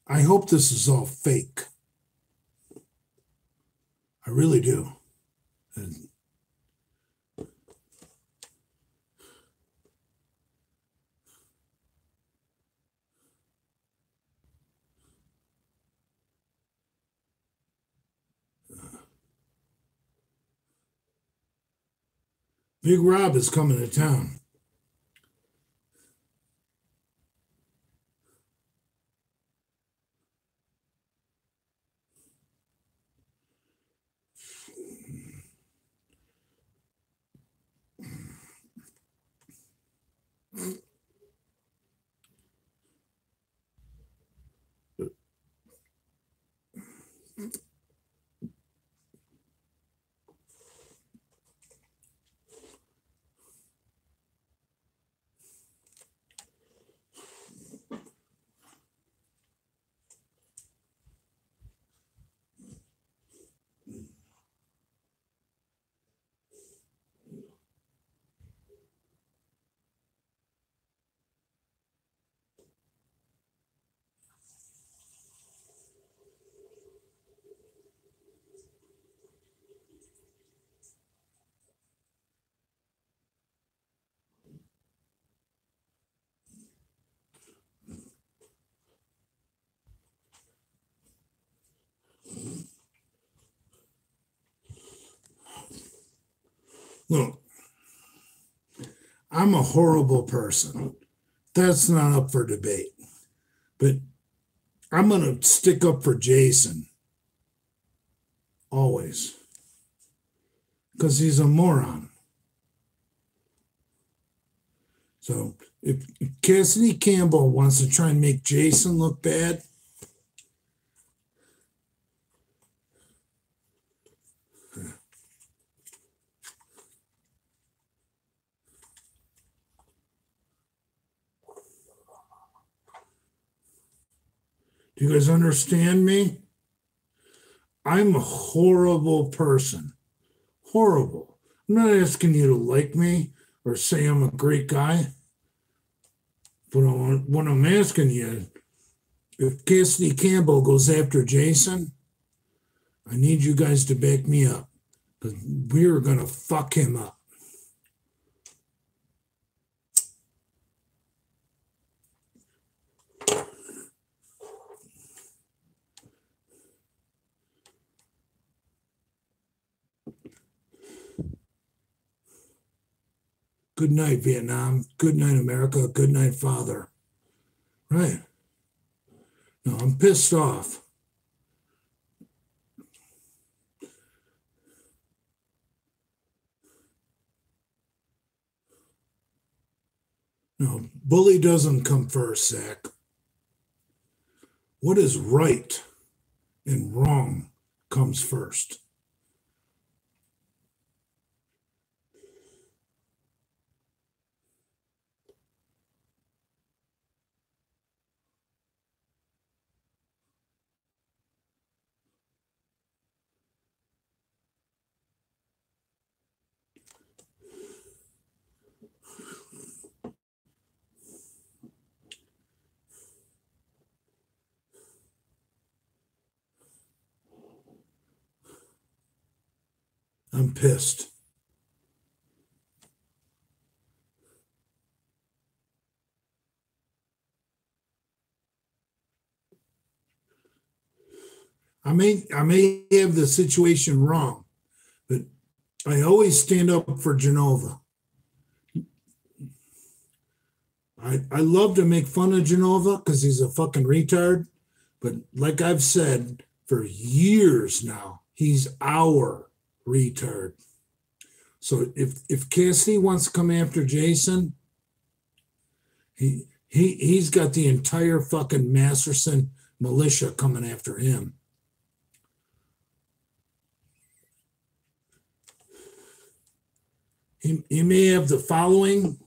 I hope this is all fake. I really do. Big Rob is coming to town. Look, I'm a horrible person. That's not up for debate. But I'm going to stick up for Jason. Always. Because he's a moron. So if Cassidy Campbell wants to try and make Jason look bad, do you guys understand me? I'm a horrible person. Horrible. I'm not asking you to like me or say I'm a great guy. But what I'm asking you, if Cassidy Campbell goes after Jason, I need you guys to back me up. Because we're going to fuck him up. Good night, Vietnam. Good night, America. Good night, Father. Right. No, I'm pissed off. No, bully doesn't come first, Zach. What is right and wrong comes first. I'm pissed. I may have the situation wrong, but I always stand up for Genova. I love to make fun of Genova because he's a fucking retard. But like I've said for years now, he's our retard. So if Cassidy wants to come after Jason, he's got the entire fucking Masterson militia coming after him. He may have the following.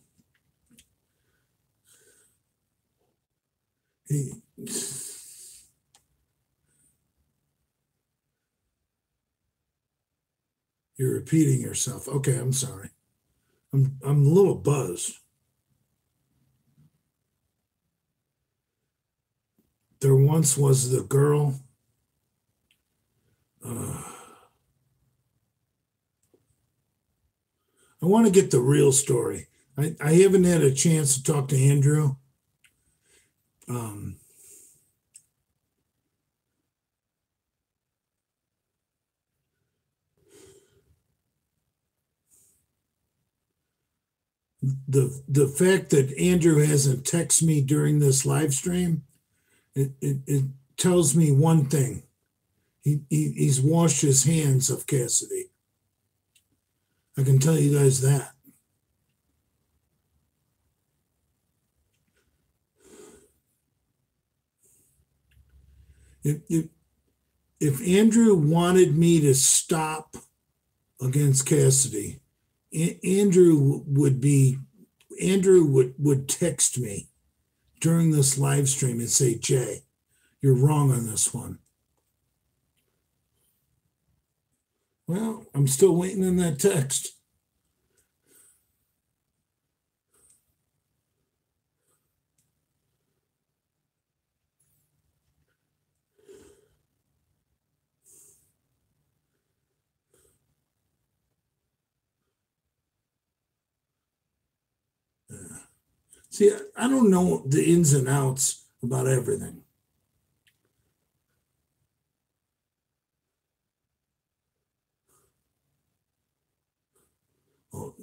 You're repeating yourself. Okay, I'm sorry. I'm a little buzzed. There once was the girl. I want to get the real story. I haven't had a chance to talk to Andrew. The fact that Andrew hasn't texted me during this live stream, it tells me one thing. He's washed his hands of Cassidy. I can tell you guys that. If Andrew wanted me to stop against Cassidy, Andrew would text me during this live stream and say, Jay, you're wrong on this one. Well, I'm still waiting on that text. See, I don't know the ins and outs about everything. Oh.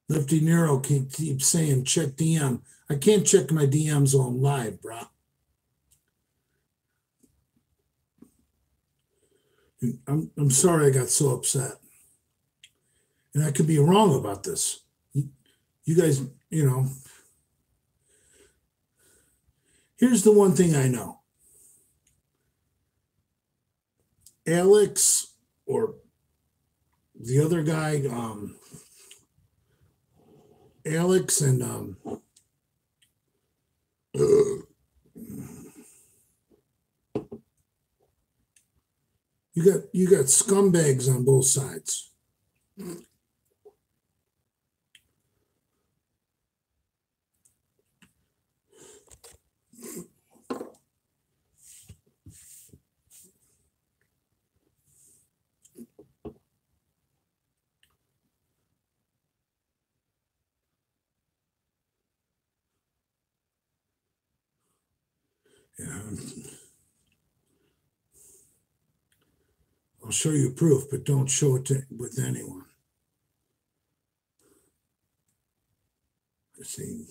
Lefty Nero keeps saying, check DM. I can't check my DMs on live, bro. I'm sorry I got so upset. And I could be wrong about this. You guys, here's the one thing I know. Alex or the other guy, Alex and you got scumbags on both sides. Yeah. I'll show you proof, but don't show it with anyone. See,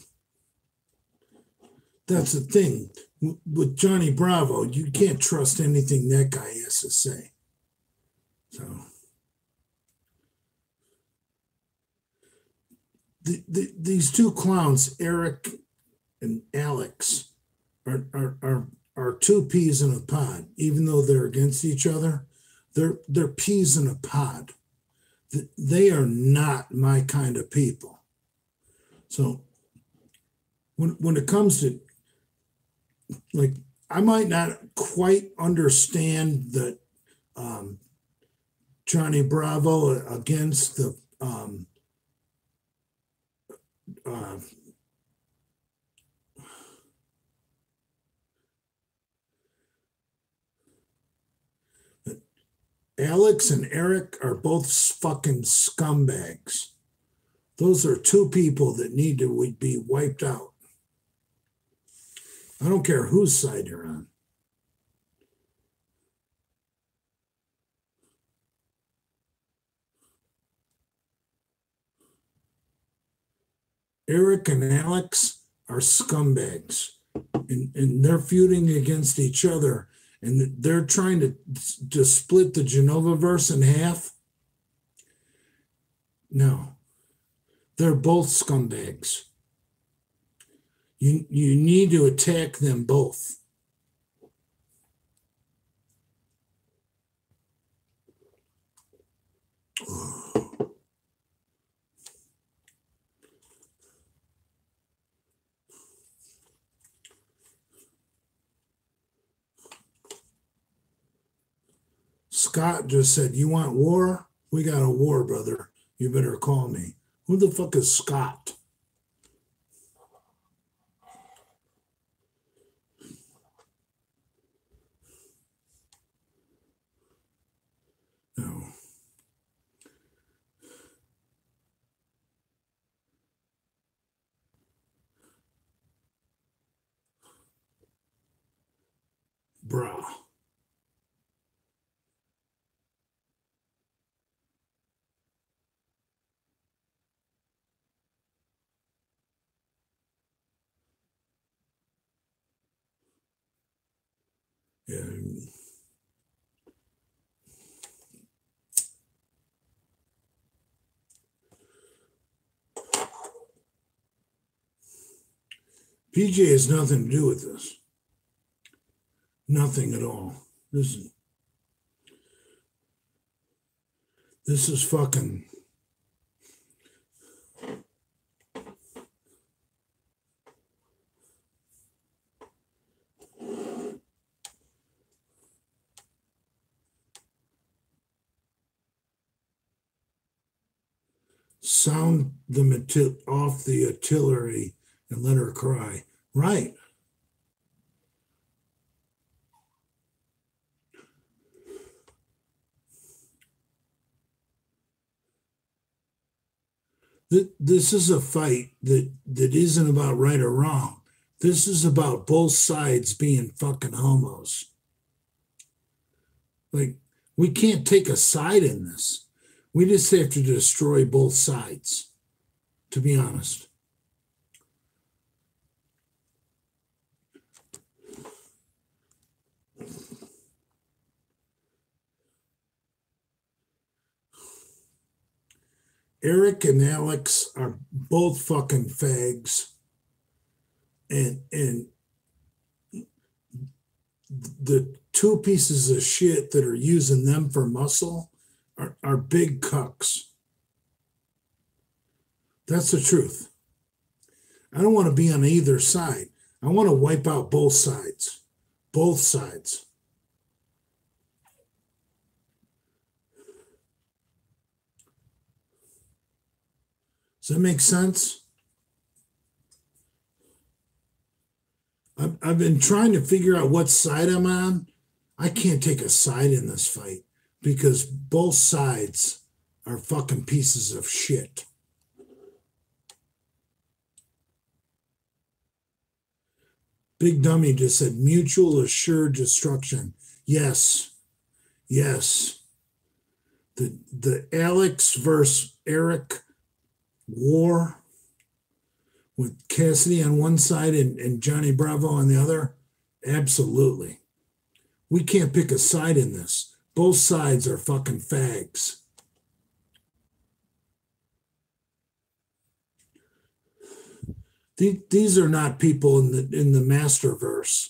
that's the thing with Johnny Bravo. You can't trust anything that guy has to say. So these two clowns, Eric and Alex, are two peas in a pod. Even though they're against each other, they're peas in a pod. They are not my kind of people. So when it comes to, like, I might not quite understand that Johnny Bravo against the uh, Alex and Eric are both fucking scumbags. Those are two people that need to be wiped out. I don't care whose side you're on. Eric and Alex are scumbags, and they're feuding against each other, and they're trying to split the Genovaverse in half. No, they're both scumbags. You need to attack them both. Scott just said, "You want war? We got a war, brother. You better call me." Who the fuck is Scott? No. Bruh. Yeah. PJ has nothing to do with this. Nothing at all. This is fucking. Sound them off the artillery and let her cry. Right. This is a fight that isn't about right or wrong. This is about both sides being fucking homos. Like, we can't take a side in this. We just have to destroy both sides, to be honest. Eric and Alex are both fucking fags. And the two pieces of shit that are using them for muscle are big cucks. That's the truth. I don't want to be on either side. I want to wipe out both sides. Both sides. Does that make sense? I've been trying to figure out what side I'm on. I can't take a side in this fight because both sides are fucking pieces of shit. Big Dummy just said mutual assured destruction. Yes. Yes. The Alex versus Eric war with Cassidy on one side and Johnny Bravo on the other? Absolutely. We can't pick a side in this. Both sides are fucking fags. These are not people in the Masterverse.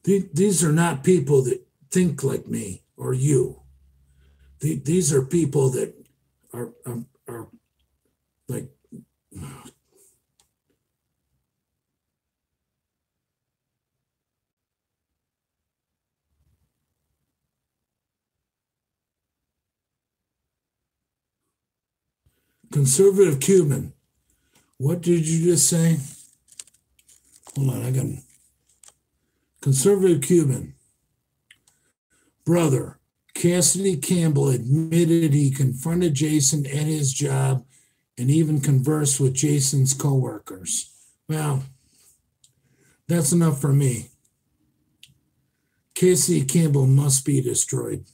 These are not people that think like me or you. These are people that are like. Conservative Cuban. What did you just say? Hold on, I got Conservative Cuban. Brother, Cassidy Campbell admitted he confronted Jason at his job and even conversed with Jason's coworkers. Well, that's enough for me. Cassidy Campbell must be destroyed.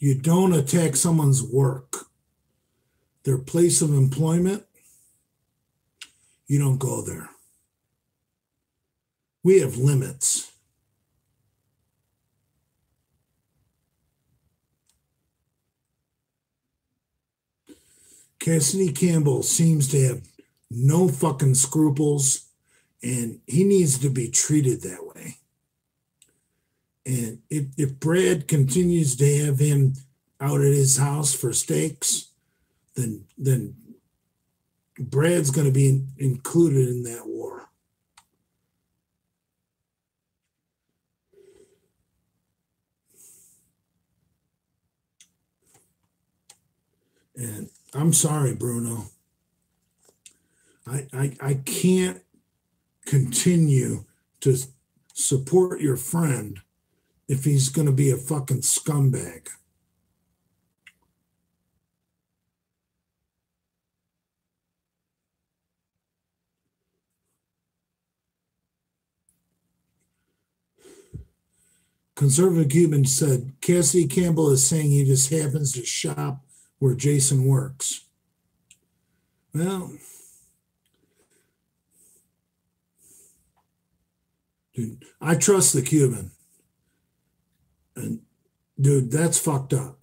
You don't attack someone's work, their place of employment. You don't go there. We have limits. Cassidy Campbell seems to have no fucking scruples, and he needs to be treated that way. And if Brad continues to have him out at his house for steaks, then Brad's going to be included in that war. And I'm sorry, Bruno. I can't continue to support your friend if he's going to be a fucking scumbag. Conservative Cuban said, Cassidy Campbell is saying he just happens to shop where Jason works. Well, dude, I trust the Cuban. And dude, that's fucked up.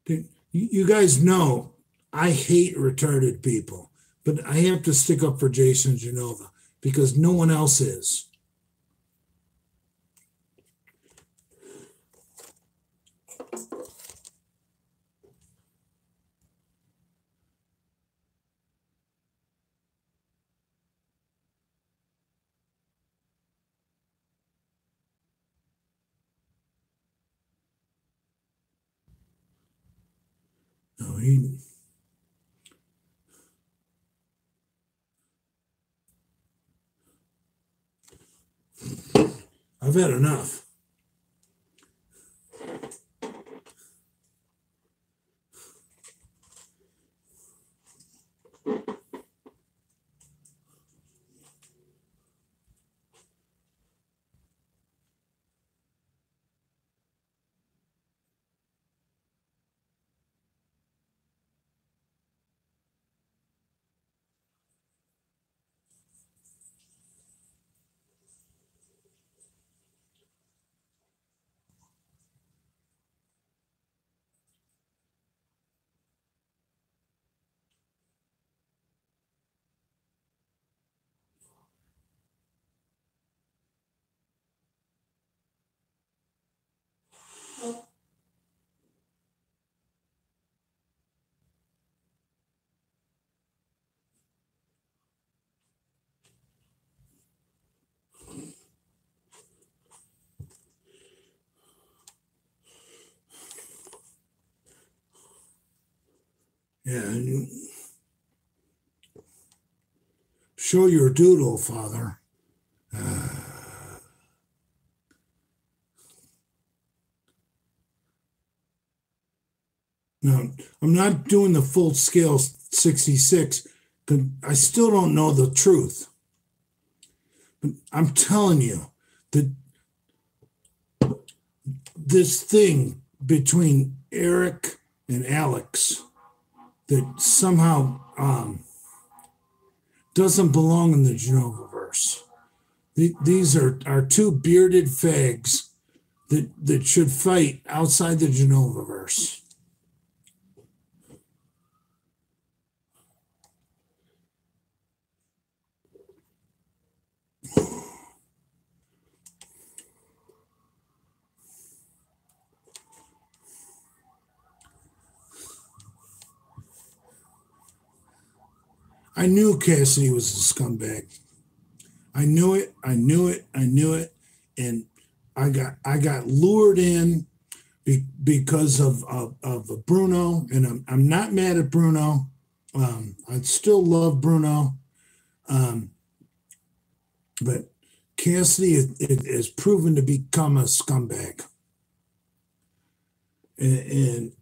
Dude, you guys know I hate retarded people, but I have to stick up for Jason Genova because no one else is. No, I've had enough. Yeah, show your doodle, Father. No, I'm not doing the full scale 66 because I still don't know the truth. But I'm telling you that this thing between Eric and Alex that somehow doesn't belong in the Genovaverse. These are two bearded fags that should fight outside the Genovaverse. I knew Cassidy was a scumbag. I knew it. I knew it. I knew it. and I got lured in because of Bruno, and I'm not mad at Bruno. I still love Bruno, um, but Cassidy has proven to become a scumbag, and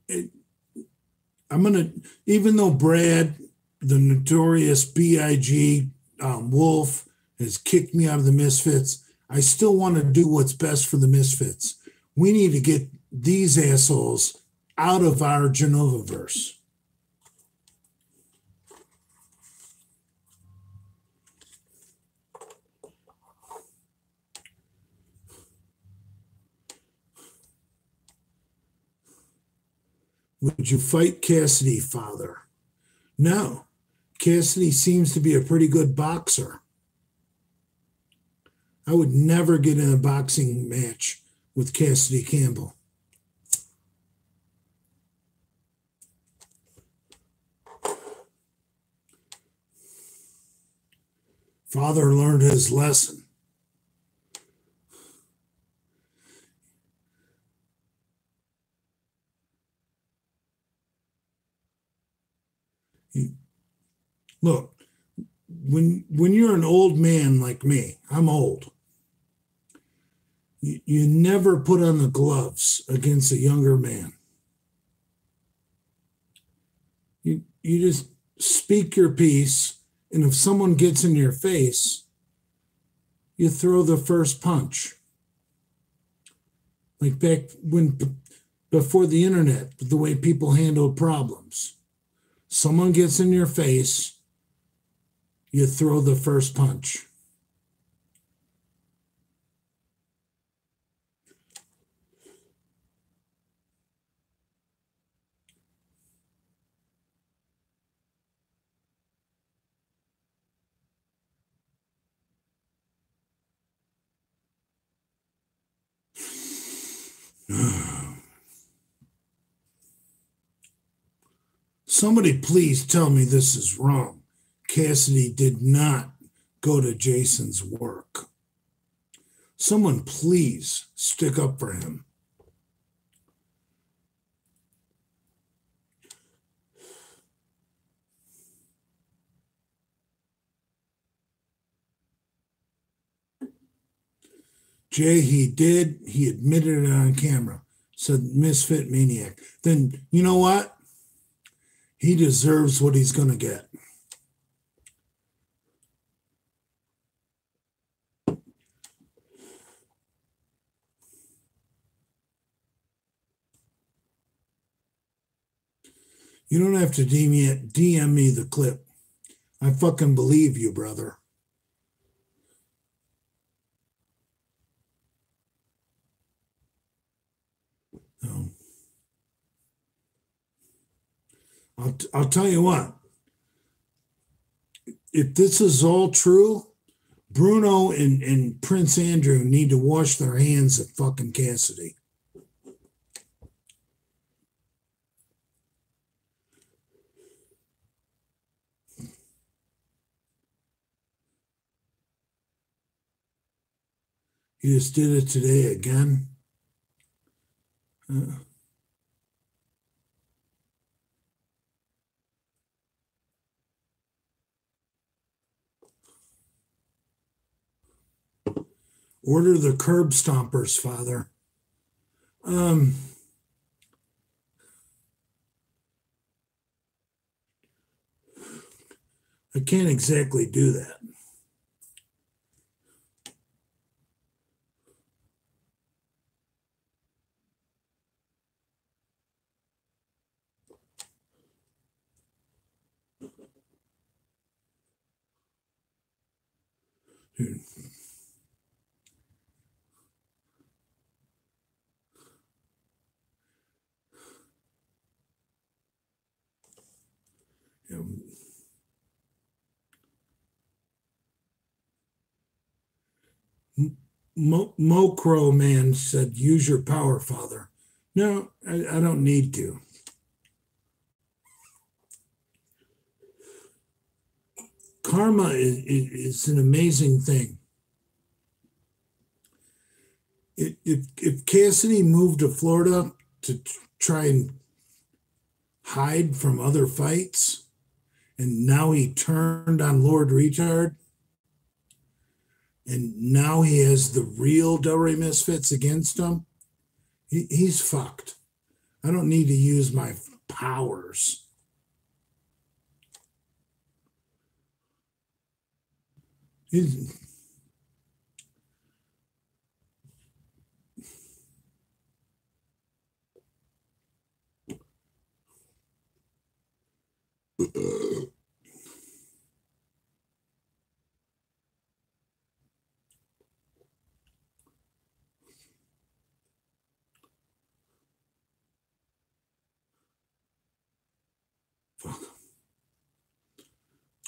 I'm gonna, even though Brad, the notorious Big Wolf, has kicked me out of the Misfits, I still want to do what's best for the Misfits. We need to get these assholes out of our Genovaverse. Would you fight Cassidy, Father? No. Cassidy seems to be a pretty good boxer. I would never get in a boxing match with Cassidy Campbell. Father learned his lesson. Look, when you're an old man like me, I'm old. You never put on the gloves against a younger man. You just speak your piece, and if someone gets in your face, you throw the first punch. Like back when, before the internet, the way people handled problems. Someone gets in your face, you throw the first punch. Somebody please tell me this is wrong. Cassidy did not go to Jason's work. Someone please stick up for him. Jay, he did. He admitted it on camera. Said Misfit Maniac. Then you know what? He deserves what he's going to get. You don't have to DM me the clip. I fucking believe you, brother. No. I'll tell you what. If this is all true, Bruno and Prince Andrew need to wash their hands of fucking Cassidy. He just did it today again. Order the curb stompers, Father. I can't exactly do that. Dude. Mocro Man said, use your power, Father. No, I don't need to. Karma is an amazing thing. if Cassidy moved to Florida to try and hide from other fights, and now he turned on Lord Retard, and now he has the real Delray Misfits against him, he's fucked. I don't need to use my powers.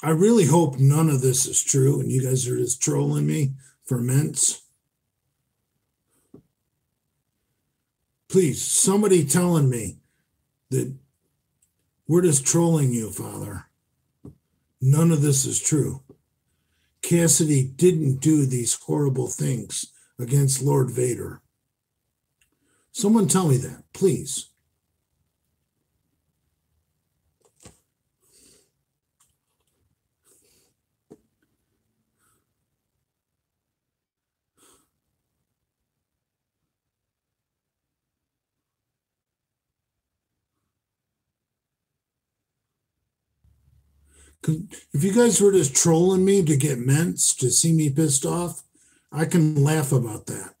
I really hope none of this is true and you guys are just trolling me for mints. Please, somebody telling me that we're just trolling you, Father. None of this is true. Cassidy didn't do these horrible things against Lord Vader. Someone tell me that, please. If you guys were just trolling me to get mints, to see me pissed off, I can laugh about that.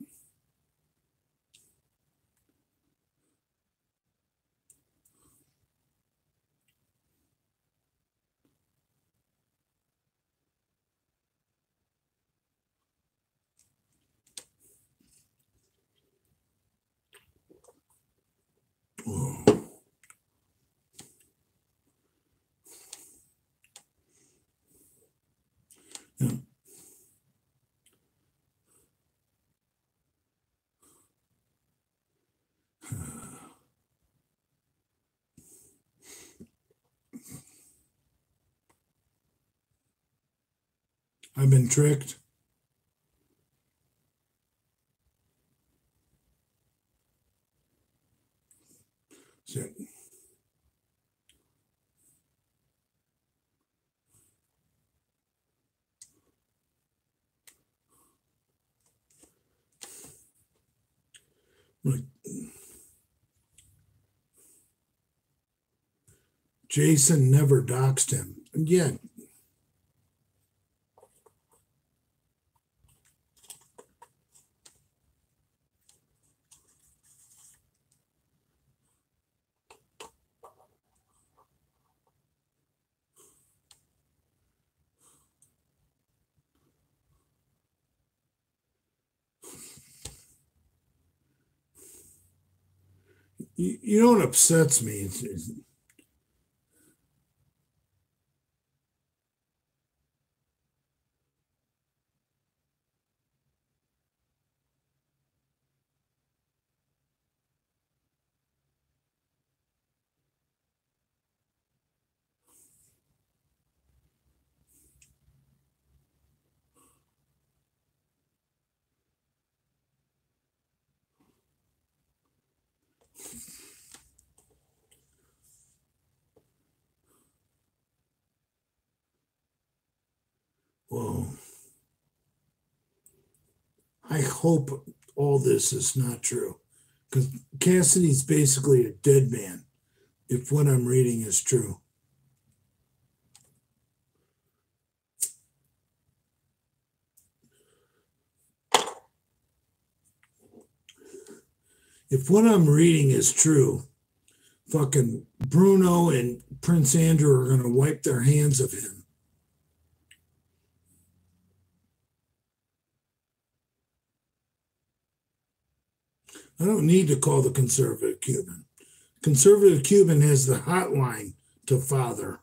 Oh. Yeah. I've been tricked. So, like, Jason never doxed him. And yet, you know what upsets me? Whoa. I hope all this is not true, because Cassidy's basically a dead man, if what I'm reading is true. If what I'm reading is true, fucking Bruno and Prince Andrew are going to wipe their hands of him. I don't need to call the conservative Cuban. Conservative Cuban has the hotline to Father.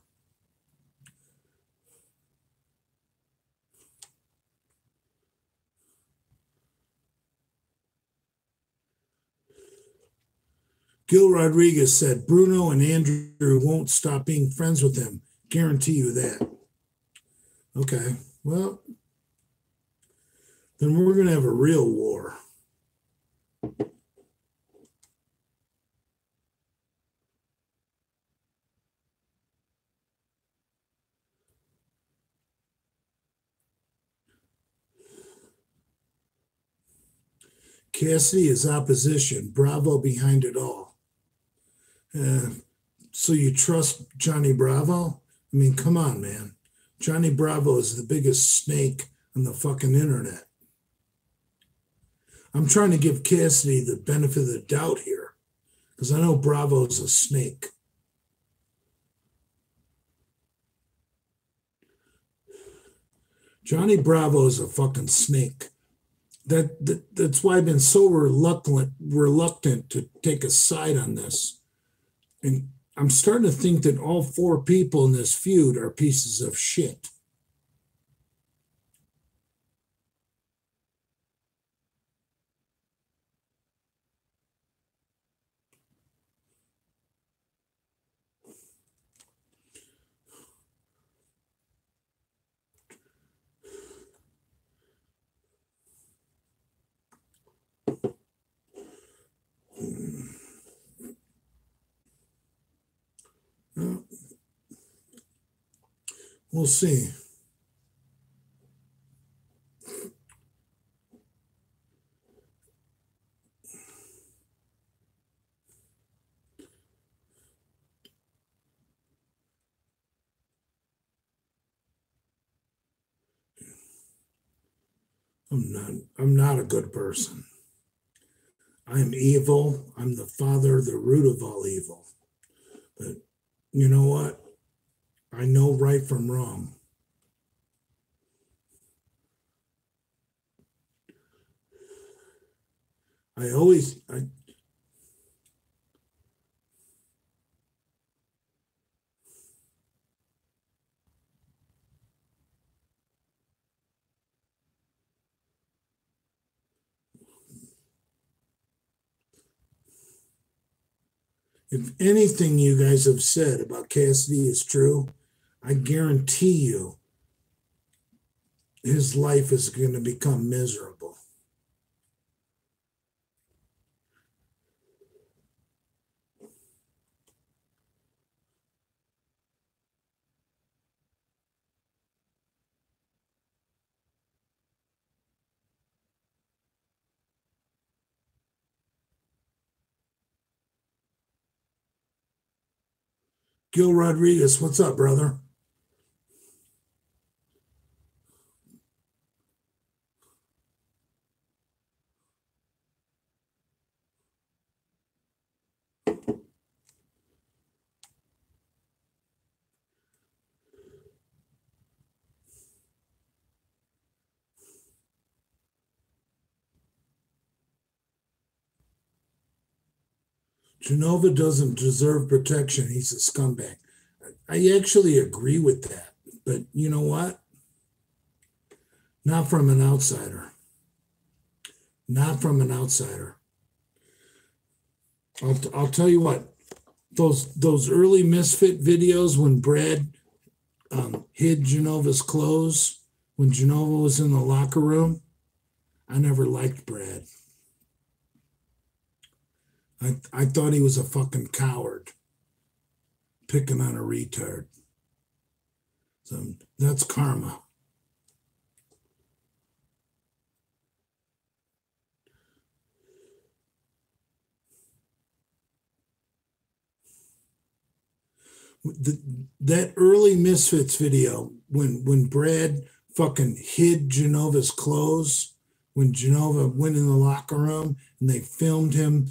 Gil Rodriguez said Bruno and Andrew won't stop being friends with him. Guarantee you that. Okay, well, then we're going to have a real war. Cassidy is opposition. Bravo behind it all. So you trust Johnny Bravo? I mean, come on, man. Johnny Bravo is the biggest snake on the fucking internet. I'm trying to give Cassidy the benefit of the doubt here because I know Bravo's a snake. Johnny Bravo is a fucking snake. That's why I've been so reluctant to take a side on this. And I'm starting to think that all four people in this feud are pieces of shit. We'll see. I'm not a good person. I'm evil. I'm the father, the root of all evil. But you know what? I know right from wrong. If anything you guys have said about Cassidy is true, I guarantee you his life is going to become miserable. Gil Rodriguez, what's up, brother? Genova doesn't deserve protection. He's a scumbag. I actually agree with that. But you know what? Not from an outsider. Not from an outsider. I'll tell you what. Those early Misfit videos when Brad hid Genova's clothes, when Genova was in the locker room, I never liked Brad. I thought he was a fucking coward, picking on a retard. So that's karma. That early Misfits video when Brad fucking hid Genova's clothes, when Genova went in the locker room and they filmed him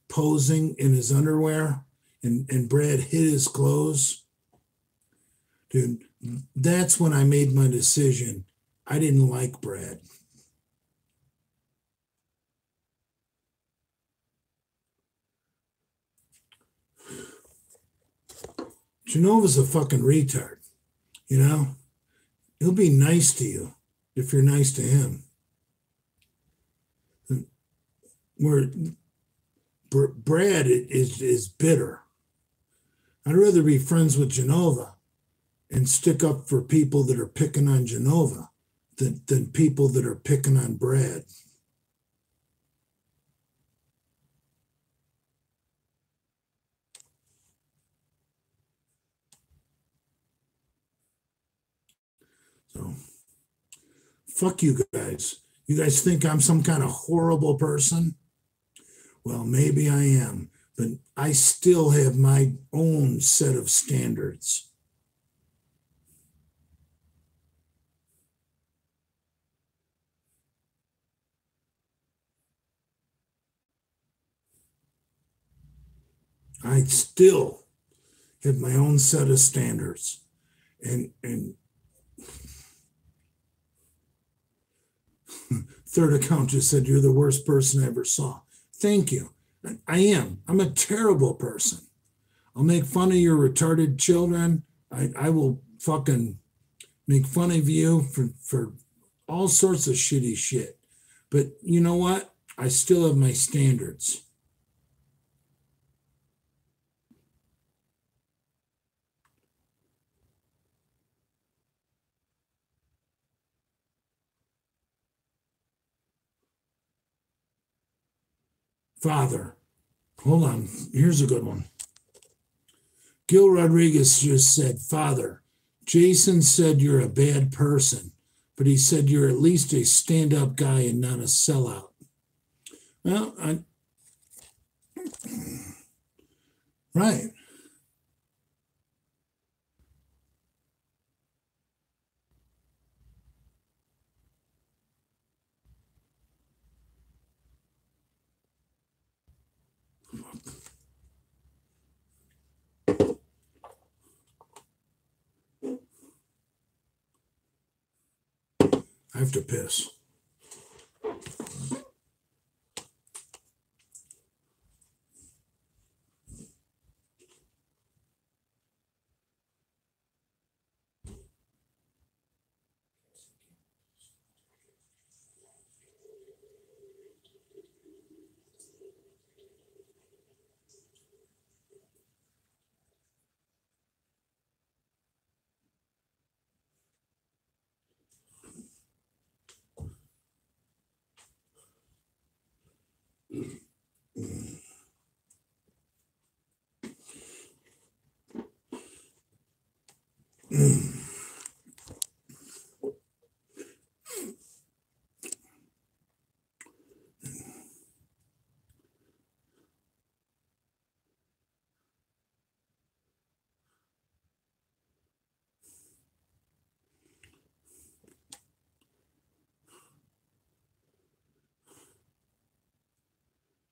posing in his underwear and Brad hid his clothes. Dude, that's when I made my decision. I didn't like Brad. Genova's a fucking retard, you know? He'll be nice to you if you're nice to him. Where Brad is bitter. I'd rather be friends with Genova and stick up for people that are picking on Genova than people that are picking on Brad. So, fuck you guys. You guys think I'm some kind of horrible person? Well, maybe I am, but I still have my own set of standards. I still have my own set of standards. And third account just said, you're the worst person I ever saw. Thank you. I am. I'm a terrible person. I'll make fun of your retarded children. I will fucking make fun of you for all sorts of shitty shit. But you know what? I still have my standards. Father, hold on. Here's a good one. Gil Rodriguez just said, Father, Jason said you're a bad person, but he said you're at least a stand-up guy and not a sellout. Well, right. I have to piss.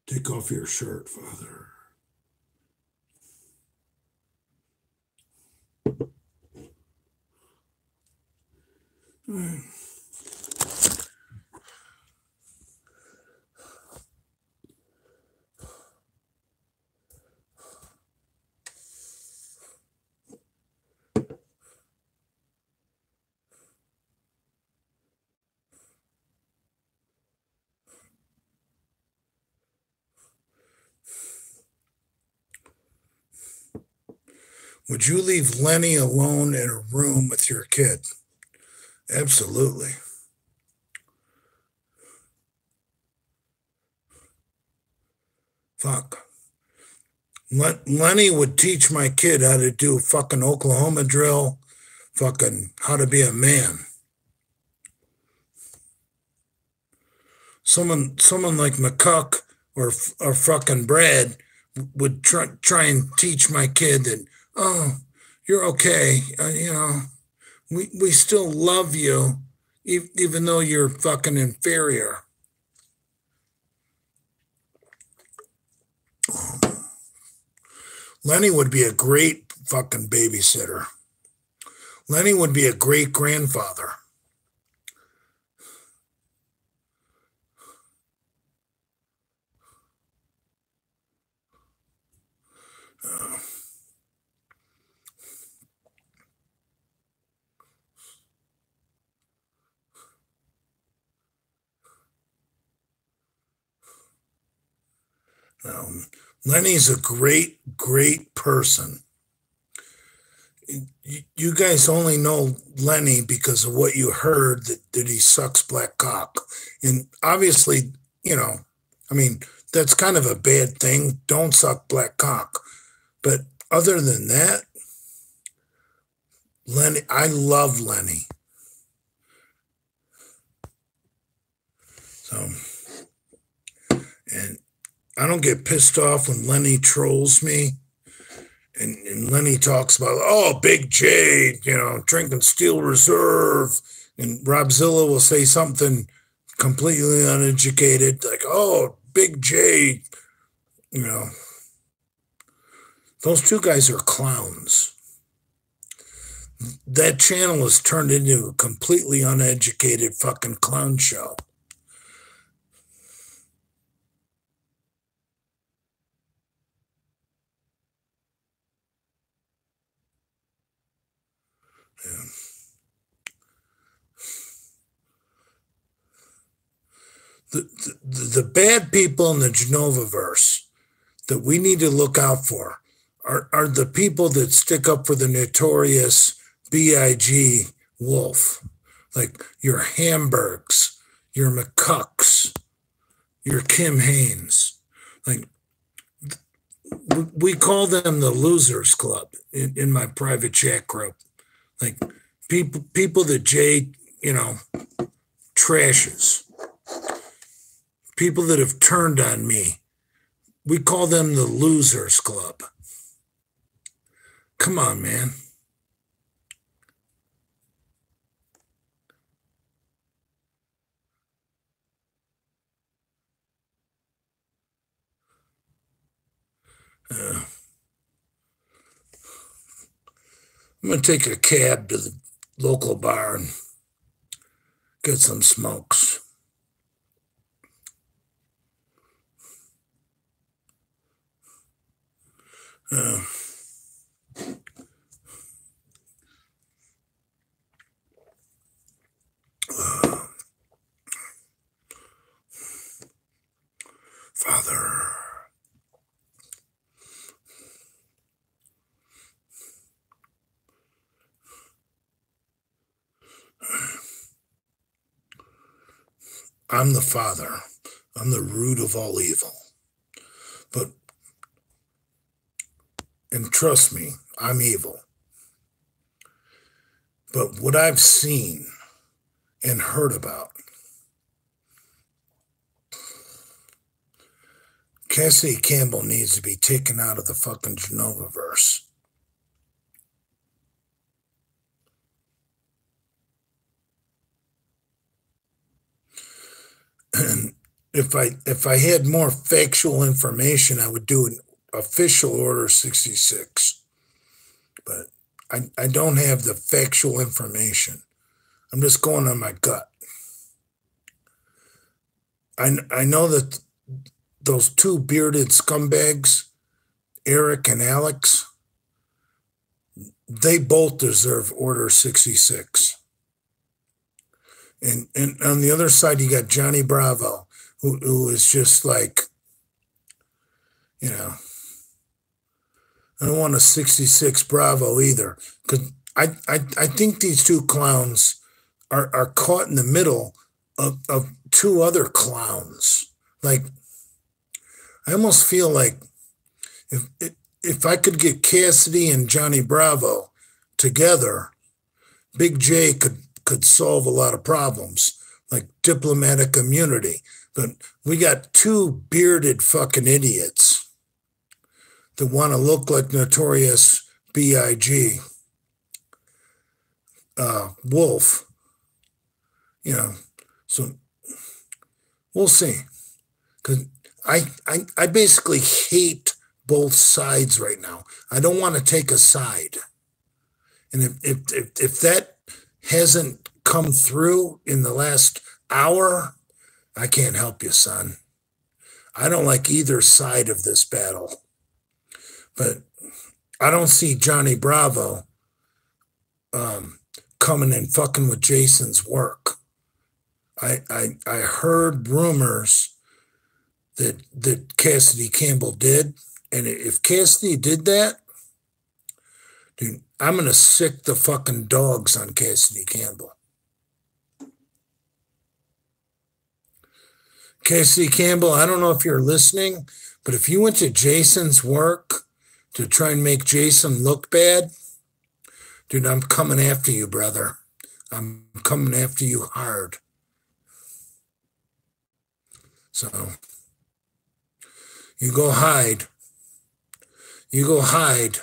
Take off your shirt, Father. Would you leave Lenny alone in a room with your kid? Absolutely. Fuck. Lenny would teach my kid how to do fucking Oklahoma drill, fucking how to be a man. Someone like McCuck or fucking Brad would try and teach my kid that, oh, you're okay. We still love you, even though you're fucking inferior. Lenny would be a great fucking babysitter. Lenny would be a great grandfather. Lenny's a great person. You guys only know Lenny because of what you heard that he sucks black cock. And obviously, I mean, that's kind of a bad thing. Don't suck black cock. But other than that, Lenny, I love Lenny. I don't get pissed off when Lenny trolls me. And Lenny talks about, oh, Big J, drinking Steel Reserve. And Rob Zilla will say something completely uneducated, like, oh, Big J, those two guys are clowns. That channel has turned into a completely uneducated fucking clown show. Yeah. The bad people in the Genovaverse that we need to look out for are the people that stick up for the notorious B.I.G. Wolf, like your Hamburgs, your McCucks, your Kim Haines. Like, we call them the Losers Club in my private chat group. Like, people that Jay, trashes. People that have turned on me. We call them the Losers Club. Come on, man. I'm going to take a cab to the local bar and get some smokes. Father. I'm the Father. I'm the root of all evil. And trust me, I'm evil. But what I've seen and heard about, Cassidy Campbell needs to be taken out of the fucking Genovaverse. And if I had more factual information, I would do an official Order 66. But I don't have the factual information. I'm just going on my gut. I know that those two bearded scumbags, Eric and Alex, they both deserve Order 66. And on the other side, you got Johnny Bravo, who is just like, I don't want a 66 Bravo either, because I think these two clowns are caught in the middle of two other clowns. Like, I almost feel like if I could get Cassidy and Johnny Bravo together, Big J could solve a lot of problems, like diplomatic immunity. But we got two bearded fucking idiots that want to look like notorious B.I.G. Wolf. So we'll see. Because I basically hate both sides right now. I don't want to take a side. And if that hasn't come through in the last hour, I can't help you, son. I don't like either side of this battle. But I don't see Johnny Bravo coming and fucking with Jason's work. I heard rumors that Cassidy Campbell did. And if Cassidy did that, dude, I'm going to sick the fucking dogs on Cassidy Campbell. Cassidy Campbell, I don't know if you're listening, but if you went to Jason's work to try and make Jason look bad, dude, I'm coming after you, brother. I'm coming after you hard. So, You go hide. You go hide.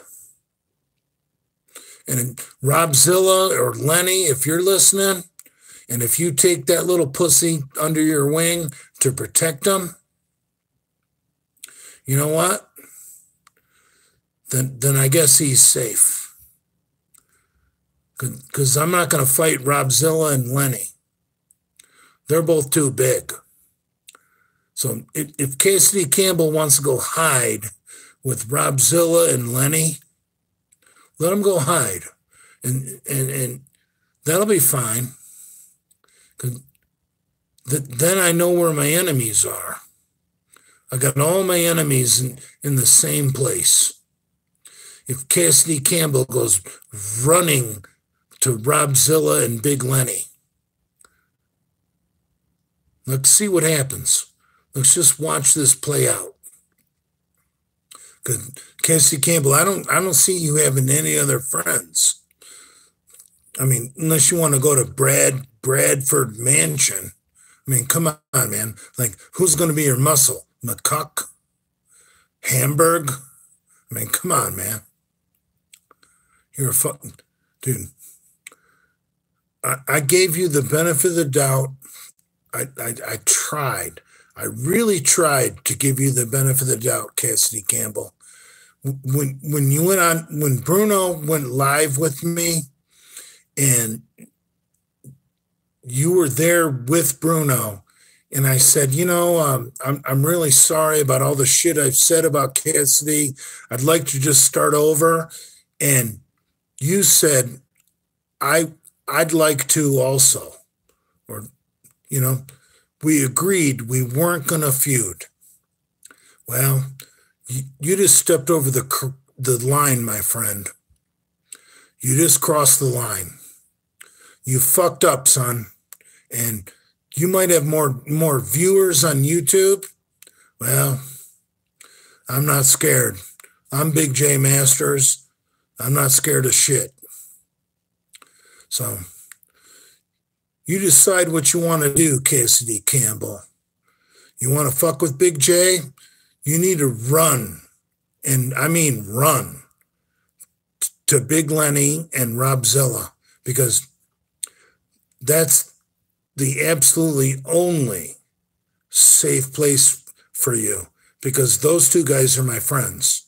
And Robzilla or Lenny, if you're listening, and if you take that little pussy under your wing to protect him, you know what? Then I guess he's safe. Because I'm not going to fight Robzilla and Lenny. They're both too big. So if Cassidy Campbell wants to go hide with Robzilla and Lenny, let him go hide. And that'll be fine. Then I know where my enemies are. I got all my enemies in the same place. If Cassidy Campbell goes running to Robzilla and Big Lenny, let's see what happens. Let's just watch this play out. Because Cassidy Campbell, I don't see you having any other friends. I mean, unless you want to go to Bradford Mansion. I mean, come on, man. Like, who's going to be your muscle? McCuck? Hamburg? I mean, come on, man. You're a fucking dude. I gave you the benefit of the doubt. I tried. I really tried to give you the benefit of the doubt, Cassidy Campbell. When Bruno went live with me, and you were there with Bruno, and I said, I'm really sorry about all the shit I've said about Cassidy. I'd like to just start over. And you said, I'd like to also. Or, we agreed we weren't going to feud. Well, you just stepped over the line, my friend. You just crossed the line. You fucked up, son. And you might have more viewers on YouTube. Well, I'm not scared. I'm Big J Masters. I'm not scared of shit. So you decide what you want to do, Cassidy Campbell. You want to fuck with Big J? You need to run, and I mean run, to Big Lenny and Robzilla, because that's the absolutely only safe place for you, because those two guys are my friends.